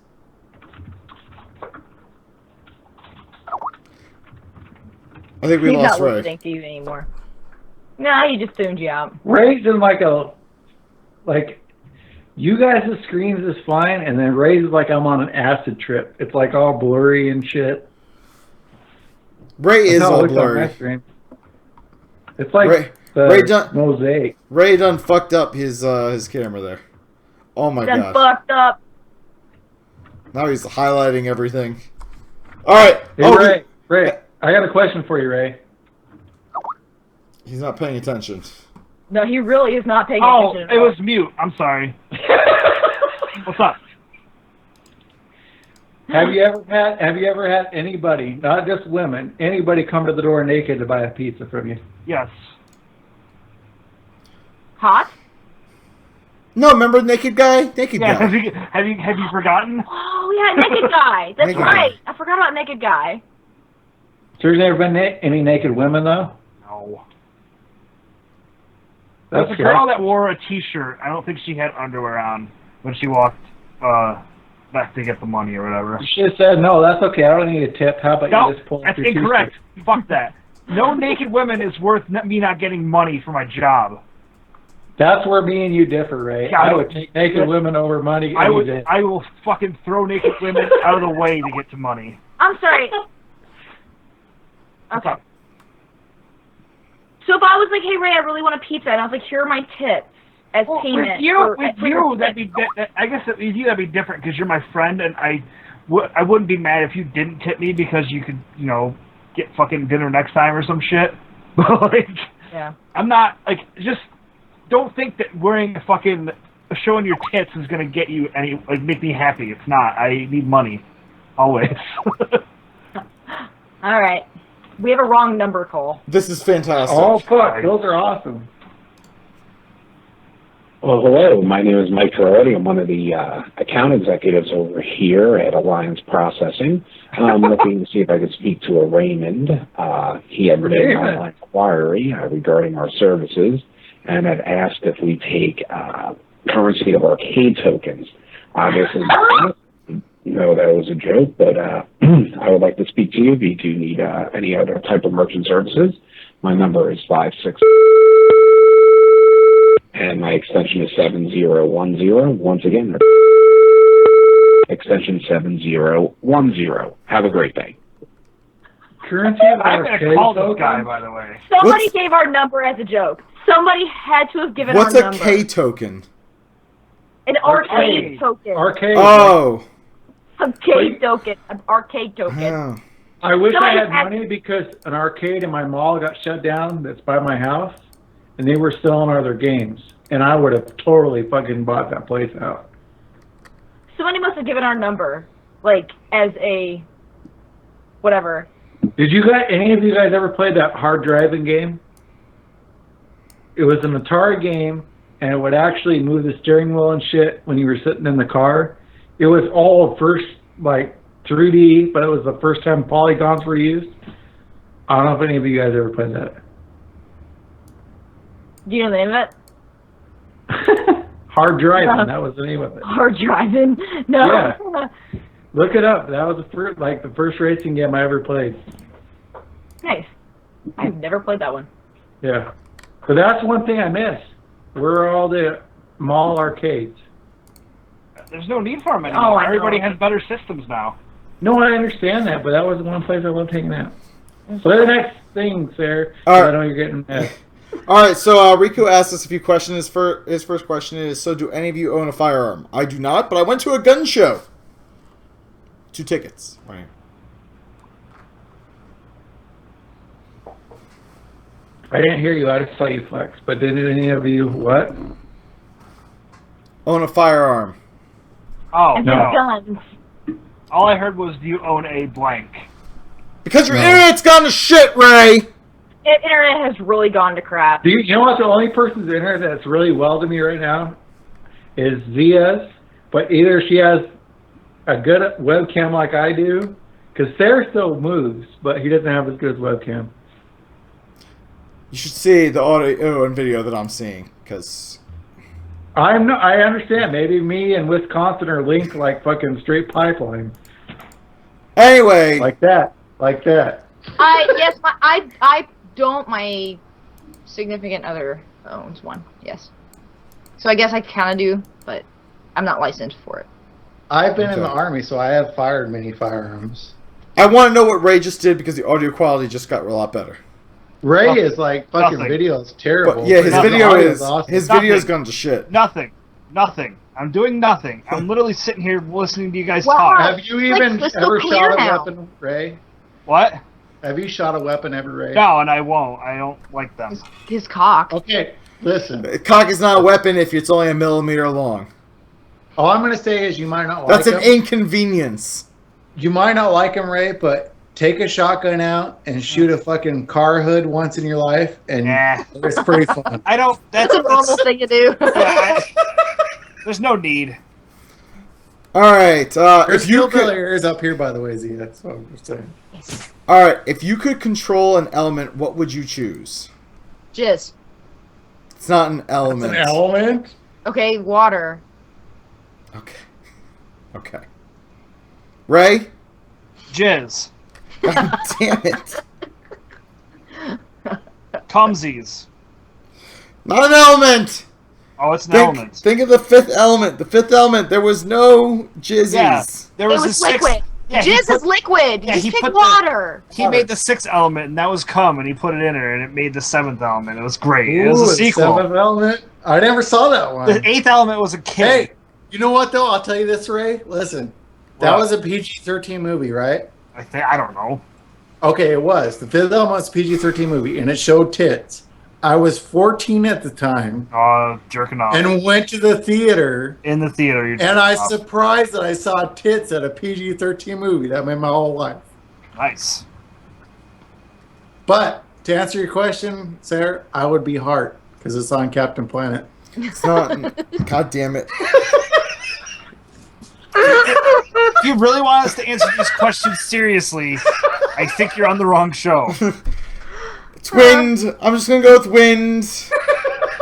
I think we lost Ray. He's not listening to you anymore. No, he just tuned you out. Ray's in you guys' screens is fine, and then Ray's like I'm on an acid trip. It's like all blurry and shit. Ray is all blurry. It's like Ray done mosaic. Ray done fucked up his camera there. Oh my god. Fucked up. Now he's highlighting everything. All right. Hey, Ray, I got a question for you, Ray. He's not paying attention. No, he really is not paying attention. Oh, it was mute. I'm sorry. What's up? Have you ever had anybody, not just women, anybody come to the door naked to buy a pizza from you? Yes. Hot? No, remember Naked Guy? Naked Guy. Have you forgotten? Oh yeah, Naked Guy. That's Naked right. Guy. I forgot about Naked Guy. So there's never been any naked women though? No. That's There's a girl that wore a T-shirt. I don't think she had underwear on when she walked back to get the money or whatever. You should have said, no, that's okay. I don't need a tip. How about you just pull that's up your incorrect. Fuck that. No naked women is worth me not getting money for my job. That's where me and you differ, Ray. Yeah, I would take naked women over money. I will fucking throw naked women out of the way to get to money. I'm sorry. Okay. So if I was like, hey Ray, I really want a pizza, and I was like, here are my tips as payment. I guess with you that'd be different because you're my friend, and I wouldn't be mad if you didn't tip me because you could, get fucking dinner next time or some shit. But yeah. I'm not just don't think that wearing showing your tits is gonna get you make me happy. It's not. I need money, always. All right. We have a wrong number call. This is fantastic. Oh, fuck. Those are awesome. Well, hello. My name is Mike Ferretti. I'm one of the account executives over here at Alliance Processing. I'm looking to see if I could speak to a Raymond. He had made an online inquiry regarding our services and had asked if we take currency of arcade tokens. Obviously, that was a joke, but I would like to speak to you if you do need any other type of merchant services. My number is 56, and my extension is 7010. Once again, extension 7010. Have a great day. Currency of I'm going to call this guy, by the way. Somebody gave our number as a joke. Somebody had to have given What's our a number. K token? An arcade token. Arcade. Oh. Arcade token. An arcade token. Yeah. I wish Somebody I had had- money because an arcade in my mall got shut down that's by my house, and they were selling all their games. And I would have totally fucking bought that place out. Somebody must have given our number, like, as a whatever. Did you guys, any of you guys ever played that hard driving game? It was an Atari game, and it would actually move the steering wheel and shit when you were sitting in the car. It was all first, like, 3D, but it was the first time polygons were used. I don't know if any of you guys ever played that. Do you know the name of it? Hard driving, that was the name of it. Hard driving? No. Yeah. Look it up. That was the first racing game I ever played. Nice. I've never played that one. Yeah. But that's one thing I miss. Where are all the mall arcades? There's no need for them anymore. Oh, I know. Everybody has better systems now. No, I understand that, but that was the one place I loved hanging out. So the next thing, Sarah, All right. I know you're getting mad. All right, so Riku asked us a few questions. His first question is, so do any of you own a firearm? I do not, but I went to a gun show. 2 tickets. Right. I didn't hear you. I just saw you flex. But did any of you what? Own a firearm. Oh, And no. guns. All I heard was, do you own a blank? Because your internet's gone to shit, Ray! Internet has really gone to crap. Do you know what? The only person's internet that's really well to me right now is Zia's. But either she has a good webcam like I do, because Sarah still moves, but he doesn't have as good as webcam. You should see the audio and video that I'm seeing, because... I understand. Maybe me and Wisconsin are linked like fucking straight pipeline. Anyway. Like that. Yes, my significant other owns one, yes. So I guess I kind of do, but I'm not licensed for it. I've been in the Army, so I have fired many firearms. I want to know what Ray just did, because the audio quality just got a lot better. Ray is like fucking video is terrible. But, yeah, his video is awesome. his video's gone to shit. Nothing. I'm doing nothing. I'm literally sitting here listening to you guys Wow. talk. Have you even ever shot a weapon, Ray? What? Have you shot a weapon ever, Ray? No, and I won't. I don't like them. His cock. Okay, listen. A cock is not a weapon if it's only a millimeter long. All I'm gonna say is you might not like That's an inconvenience. You might not like him, Ray, but take a shotgun out and shoot a fucking car hood once in your life, and it's pretty fun. I don't. That's a normal thing to do. There's no need. All right. There's If you still could, ears up here, by the way, Z. That's what I'm saying. all right. If you could control an element, what would you choose? Jizz. It's not an element. An element? Okay, water. Okay. Ray? Jizz. God damn it. Cumsies. Not an element. Oh, it's an element. Think of the 5th element. The 5th element, there was no jizzies. Yeah, there was It a was sixth. liquid. Yeah, he Jizz put- is liquid. yeah, You he just put pick water. He made the 6th element, and that was cum, and he put it in there, and it made the 7th element. It was great. It was Ooh, a the sequel. 7th element? I never saw that one. The 8th element was a kid. Hey, you know what though? I'll tell you this, Ray. Listen, that What? was a PG-13 movie, right? I don't know. Okay, it was. The 5th element was a PG-13 movie, and it showed tits. I was 14 at the time. Jerking off. And went to the theater. In the theater, you're And I jerking off. surprised that I saw tits at a PG-13 movie. That made my whole life. Nice. But to answer your question, Sarah, I would be Hart because it's on Captain Planet. It's not. God damn it. If you really want us to answer these questions seriously, I think you're on the wrong show. It's wind. I'm just gonna go with wind.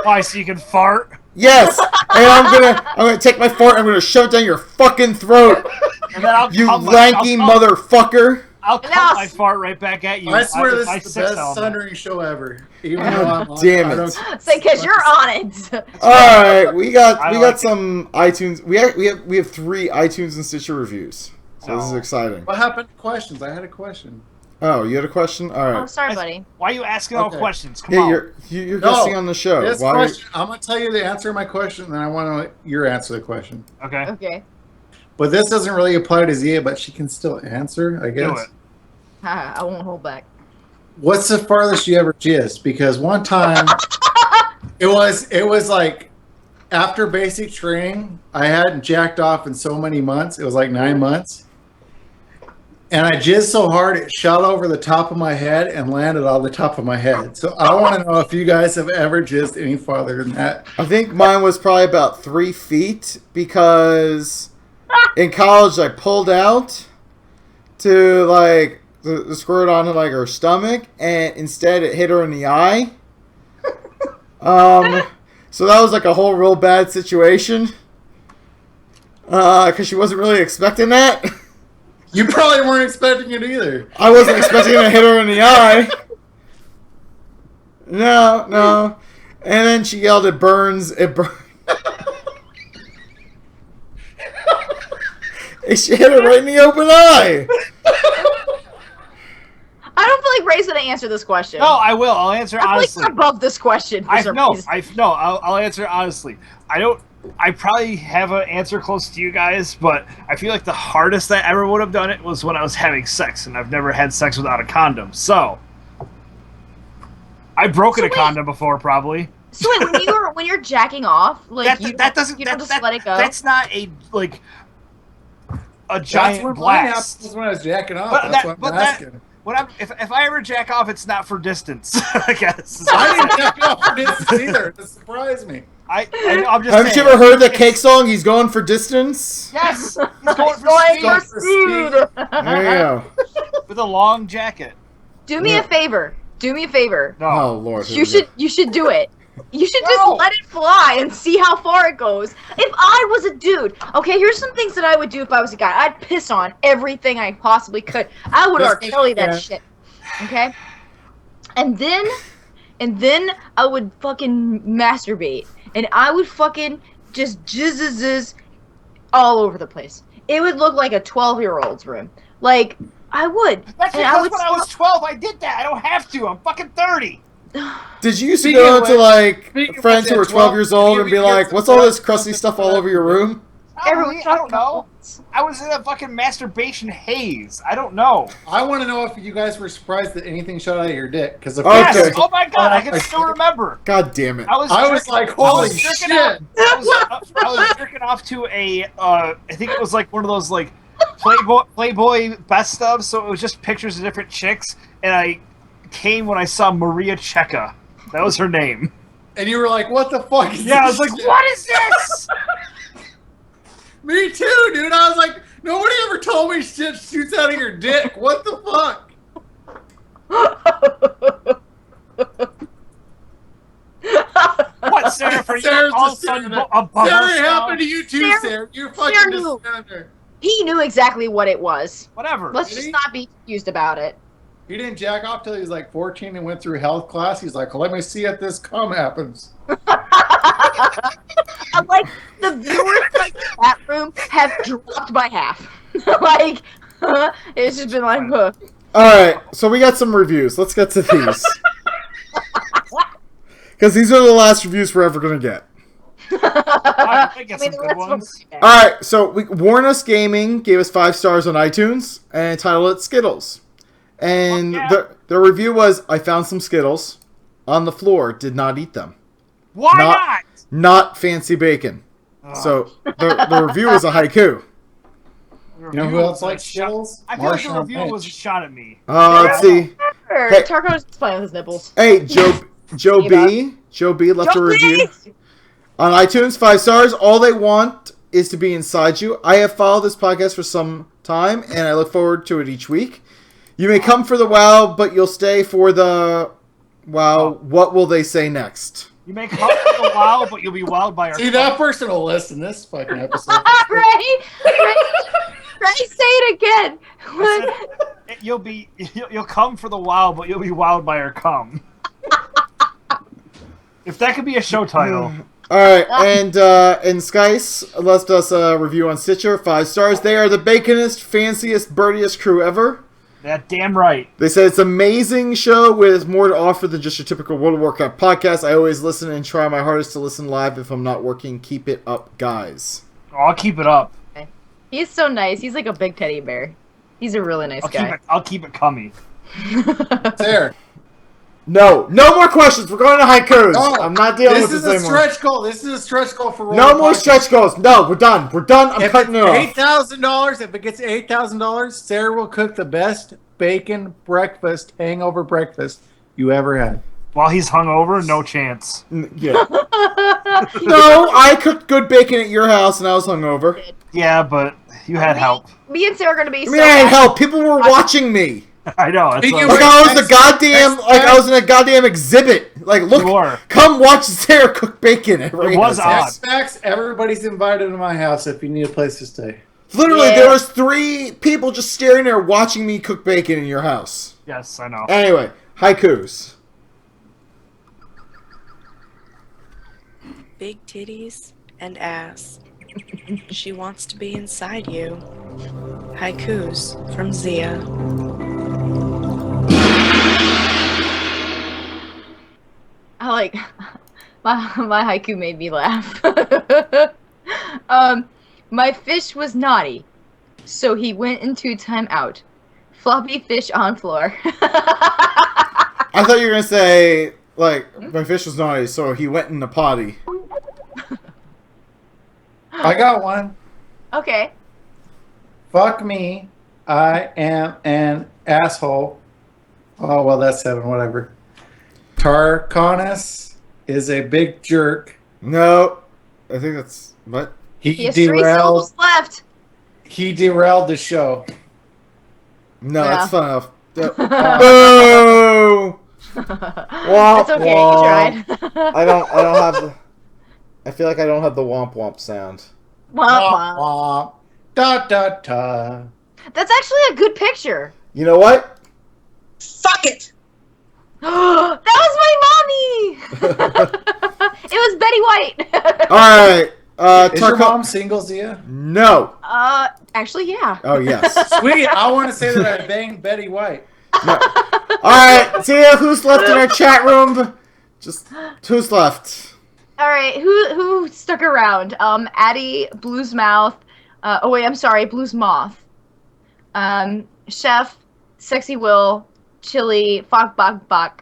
Why, so you can fart? Yes. And I'm gonna take my fart. I'm gonna shove it down your fucking throat. And then I'll You come- lanky motherfucker. I'll cut my fart right back at you. I swear with this my is the 6th best element. Sundering show ever. Even God though I'm on, damn I it. don't- Say, because you're on it. All right, we got I like some iTunes. We have 3 iTunes and Stitcher reviews. So this is exciting. What happened to questions? I had a question. Oh, you had a question? All right. Oh, sorry, buddy. Why are you asking all questions? Come Yeah, on. you're guessing on the show. This Why? question, I'm going to tell you the answer to my question, and then I want your answer to the question. Okay. Okay. But this doesn't really apply to Zia, but she can still answer, I guess. Do it. I won't hold back. What's the farthest you ever jizzed? Because one time, it was like after basic training, I hadn't jacked off in so many months. It was like 9 months. And I jizzed so hard, it shot over the top of my head and landed on the top of my head. So I want to know if you guys have ever jizzed any farther than that. I think mine was probably about 3 feet because in college I pulled out to like the squirt onto like her stomach, and instead it hit her in the eye. So that was like a whole real bad situation because she wasn't really expecting that. You probably weren't expecting it either. I wasn't expecting to hit her in the eye. No. And then she yelled, "It burns! It burns!" And she hit her right in the open eye. I don't feel like Ray's gonna answer this question. No, I will. I'll answer honestly. I feel like you're above this question. For some reason. I'll answer honestly. I probably have an answer close to you guys, but I feel like the hardest I ever would have done it was when I was having sex, and I've never had sex without a condom. So I've broken a condom before, probably. So wait, when you're jacking off, like you don't just let it go. That's not a That's giant when blast. That's when I was jacking off. That's what I'm asking. If I ever jack off, it's not for distance. I guess. I didn't jack off for distance either. That surprised me. I'm just Haven't you ever heard the Cake song? He's going for distance. Yes, he's going for speed. There you go. With a long jacket. Do me a favor. No. Oh Lord. You should do it. You should just let it fly and see how far it goes. If I was a dude, okay, here's some things that I would do if I was a guy. I'd piss on everything I possibly could. I would R. Kelly that shit. Okay? And then I would fucking masturbate. And I would fucking just jizzes all over the place. It would look like a 12-year-old's room. Like, I would. That's because when I was 12, I did that. I don't have to. I'm fucking 30. Did you used to go to like friends who were 12 years old and be like, "What's all this crusty stuff all over your room?" I don't know. I was in a fucking masturbation haze. I don't know. I want to know if you guys were surprised that anything shot out of your dick. Because yes. Oh my god, I can still remember. God damn it! I was like, holy shit! I was jerking off to a. I think it was like one of those like Playboy best of. So it was just pictures of different chicks, and I came when I saw Maria Cheka. That was her name. And you were like, what the fuck is this? Yeah, I was like, what is this? Me too, dude. I was like, nobody ever told me shit shoots out of your dick. What the fuck? What, Sarah? For Sarah's you all just sudden Sarah, above us it now? happened to you too, Sarah. You're fucking Sarah just knew. down there. He knew exactly what it was. Whatever. Let's just not be confused about it. He didn't jack off till he was like 14 and went through health class. He's like, let me see if this cum happens. I'm like, the viewers like that room have dropped by half. Like, it's just been like, huh. Alright, so we got some reviews. Let's get to these. Because these are the last reviews we're ever going to get. I get some good ones. Alright, so Warn Us Gaming gave us 5 stars on iTunes and titled it Skittles. And the review was, I found some Skittles on the floor, did not eat them. Why not? Not fancy bacon. So the review was a haiku. You know who else likes Skittles? I feel like the review was a shot at me. Let's see. Hey, Tarconus is playing with his nipples. Hey, Joe B left a review on iTunes, 5 stars. All they want is to be inside you. I have followed this podcast for some time, and I look forward to it each week. You may come for the wow, but you'll stay for the wow. What will they say next? You may come for the wow, but you'll be wowed by our. See, that person will listen this fucking episode. Ray, say it again. You'll come for the wow, but you'll be wowed by our cum. If that could be a show title. All right, and Skice left us a review on Stitcher, 5 stars. They are the baconest, fanciest, birdiest crew ever. That damn right. They said it's an amazing show with more to offer than just your typical World of Warcraft podcast. I always listen and try my hardest to listen live if I'm not working. Keep it up, guys. Oh, I'll keep it up. He's so nice. He's like a big teddy bear. He's a really nice guy. I'll keep it coming. There. No more questions. We're going to haikus. No, I'm not dealing with this anymore. This is a stretch goal. This is a stretch goal for No more stretch goals. No, we're done. We're done. I'm cutting it off. $8,000. If it gets $8,000, Sarah will cook the best bacon breakfast, hangover breakfast you ever had. While he's hungover, no chance. Yeah. No, I cooked good bacon at your house and I was hungover. Yeah, but you had help. Me and Sarah are gonna be. I had help. People were watching me. I know. Like I was I was in a goddamn exhibit. Like, look, come watch Sarah cook bacon. It was odd. Max, everybody's invited to my house if you need a place to stay. Literally, there was 3 people just staring there watching me cook bacon in your house. Yes, I know. Anyway, haikus. Big titties and ass. She wants to be inside you. Haikus from Zia. I like my haiku made me laugh. My fish was naughty, so he went into timeout. Floppy fish on floor. I thought you were gonna say like my fish was naughty, so he went in the potty. I got one. Okay. Fuck me. I am an asshole. Oh, well, that's 7, whatever. Tarconus is a big jerk. No. I think that's... What? He has 3 syllables left. He derailed the show. No, that's fun enough. Boo! That's okay, you tried. I don't have the... I feel like I don't have the womp womp sound. Womp womp. Da da da. That's actually a good picture. You know what? Fuck it! That was my mommy! It was Betty White! Alright. Is your mom single, Zia? No. Actually, yeah. Oh, yes. Sweet, I want to say that I banged Betty White. Alright, Zia, who's left in our chat room? Just, who's left? Alright, who stuck around? Addie, Blues Mouth, Blues Moth. Chef, Sexy Will, Chili, Fok Bok Bok,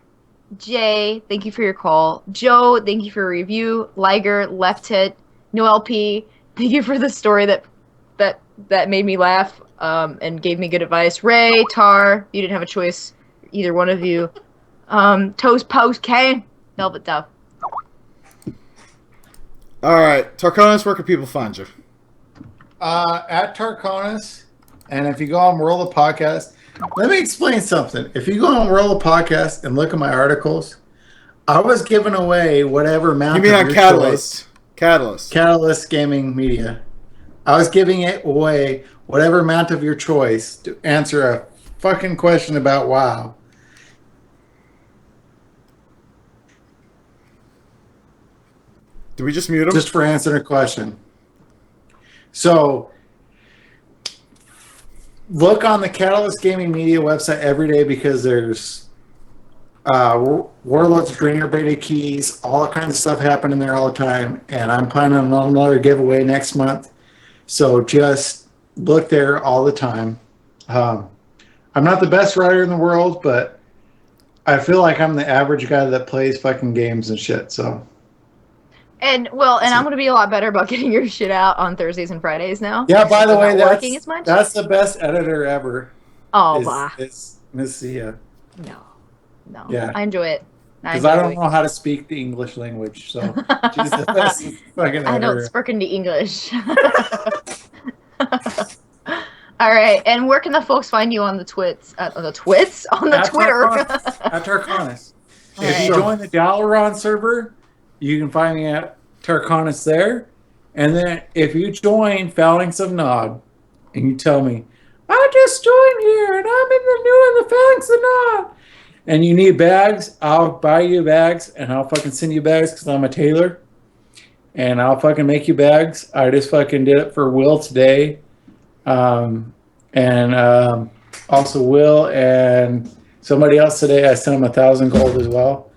Jay, thank you for your call. Joe, thank you for your review. Liger, Left Hit, Noel P, thank you for the story that made me laugh and gave me good advice. Ray, Tar, you didn't have a choice, either one of you. Toast Post, Kane, Velvet Dove. Alright, Tarconus, where can people find you? At Tarconus, and if you go on World of Podcast, let me explain something. If you go on World of Podcast and look at my articles, I was giving away whatever amount. You mean on Catalyst? Catalyst Gaming Media. I was giving it away whatever amount of your choice to answer a fucking question about WoW. Did we just mute him? Just for answering a question. So, look on the Catalyst Gaming Media website every day because there's Warlords of Draenor beta keys, all kinds of stuff happening there all the time. And I'm planning on another giveaway next month. So just look there all the time. I'm not the best writer in the world, but I feel like I'm the average guy that plays fucking games and shit. So. And I'm going to be a lot better about getting your shit out on Thursdays and Fridays now. Yeah, by the way, that's the best editor ever. Oh, bah. It's Miss Zia. No. Yeah. I enjoy it. Because I don't know how to speak the English language, so she's the best fucking editor. I don't speak the English. All right, and where can the folks find you on the twits? On the Twitter. At Tarconus. If you join the Dalaran server, you can find me at Tarconus there. And then if you join Phalanx of Nod, and you tell me, I just joined here, and I'm in the Phalanx of Nod, and you need bags, I'll buy you bags, and I'll fucking send you bags because I'm a tailor. And I'll fucking make you bags. I just fucking did it for Will today. Also Will and somebody else today. I sent them 1,000 gold as well.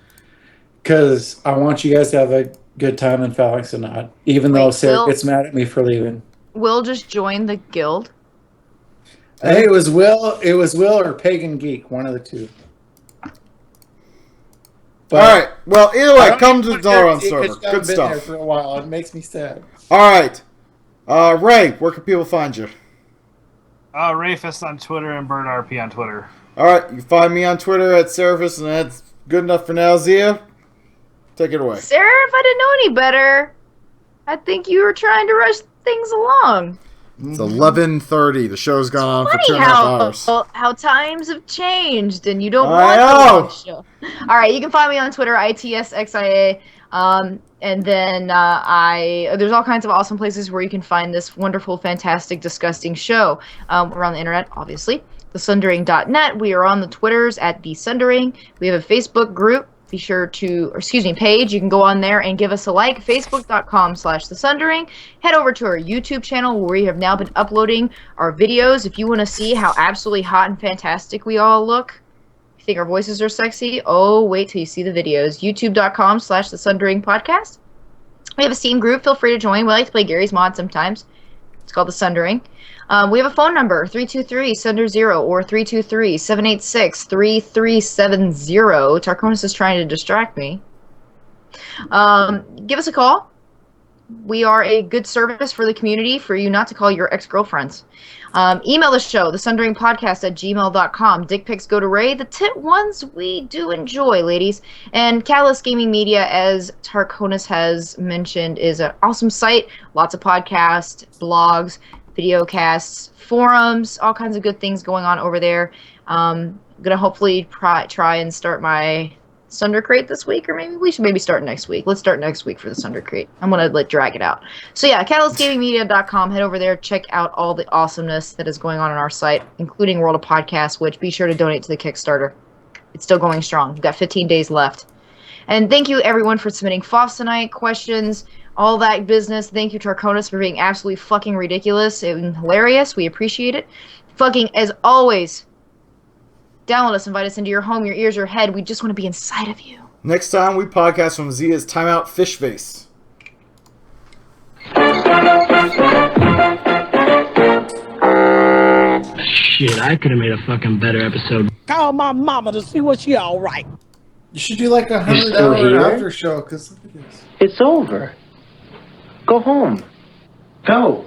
Because I want you guys to have a good time in Phalanxonot. Even though Sarah gets mad at me for leaving. Will just join the guild. Hey, it was Will or Pagan Geek, one of the two. But all right. Well, either way, come to the Daron server. Good Good stuff. There for a while. It makes me sad. All right. Ray, where can people find you? Rayfist on Twitter and BirdRP on Twitter. All right. You can find me on Twitter at Seraphis, and that's good enough for now. Zia, take it away. Sarah, if I didn't know any better, I think you were trying to rush things along. It's 11:30. The show's gone on for 2.5 hours. How times have changed, and you don't I want know. the long show. All right, you can find me on Twitter, ITSXIA, and then there's all kinds of awesome places where you can find this wonderful, fantastic, disgusting show. We're on the internet, obviously. thesundering.net. We are on the Twitters at The Sundering. We have a Facebook group. Be sure to, page. You can go on there and give us a like. Facebook.com/thesundering. Head over to our YouTube channel where we have now been uploading our videos. If you want to see how absolutely hot and fantastic we all look, you think our voices are sexy? Oh, wait till you see the videos. YouTube.com/thesundering podcast. We have a Steam group. Feel free to join. We like to play Gary's Mod sometimes. It's called The Sundering. We have a phone number, 323-SUNDER0 or 323-786-3370. Tarconus is trying to distract me. Give us a call. We are a good service for the community for you not to call your ex-girlfriends. Email the show, thesundering@gmail.com. Dick pics go to Ray. The tit ones we do enjoy, ladies. And Catalyst Gaming Media, as Tarconus has mentioned, is an awesome site. Lots of podcasts, blogs, video casts, forums, all kinds of good things going on over there. I'm going to hopefully try and start my Sunder Crate this week, or maybe we should start next week. Let's start next week for the Sunder Crate. I'm going to drag it out. So yeah, catalystgamingmedia.com. Head over there, check out all the awesomeness that is going on our site, including World of Podcasts, which be sure to donate to the Kickstarter. It's still going strong. We've got 15 days left. And thank you everyone for submitting Foffs tonight, questions, all that business. Thank you, Tarconus, for being absolutely fucking ridiculous and hilarious. We appreciate it. Fucking, as always, download us, invite us into your home, your ears, your head. We just want to be inside of you. Next time, we podcast from Zia's Timeout Fish Face. Shit, I could have made a fucking better episode. Call my mama to see what she all right. You should do like a You're still $100 here? after show, because look at this. It's over. Go home. Go.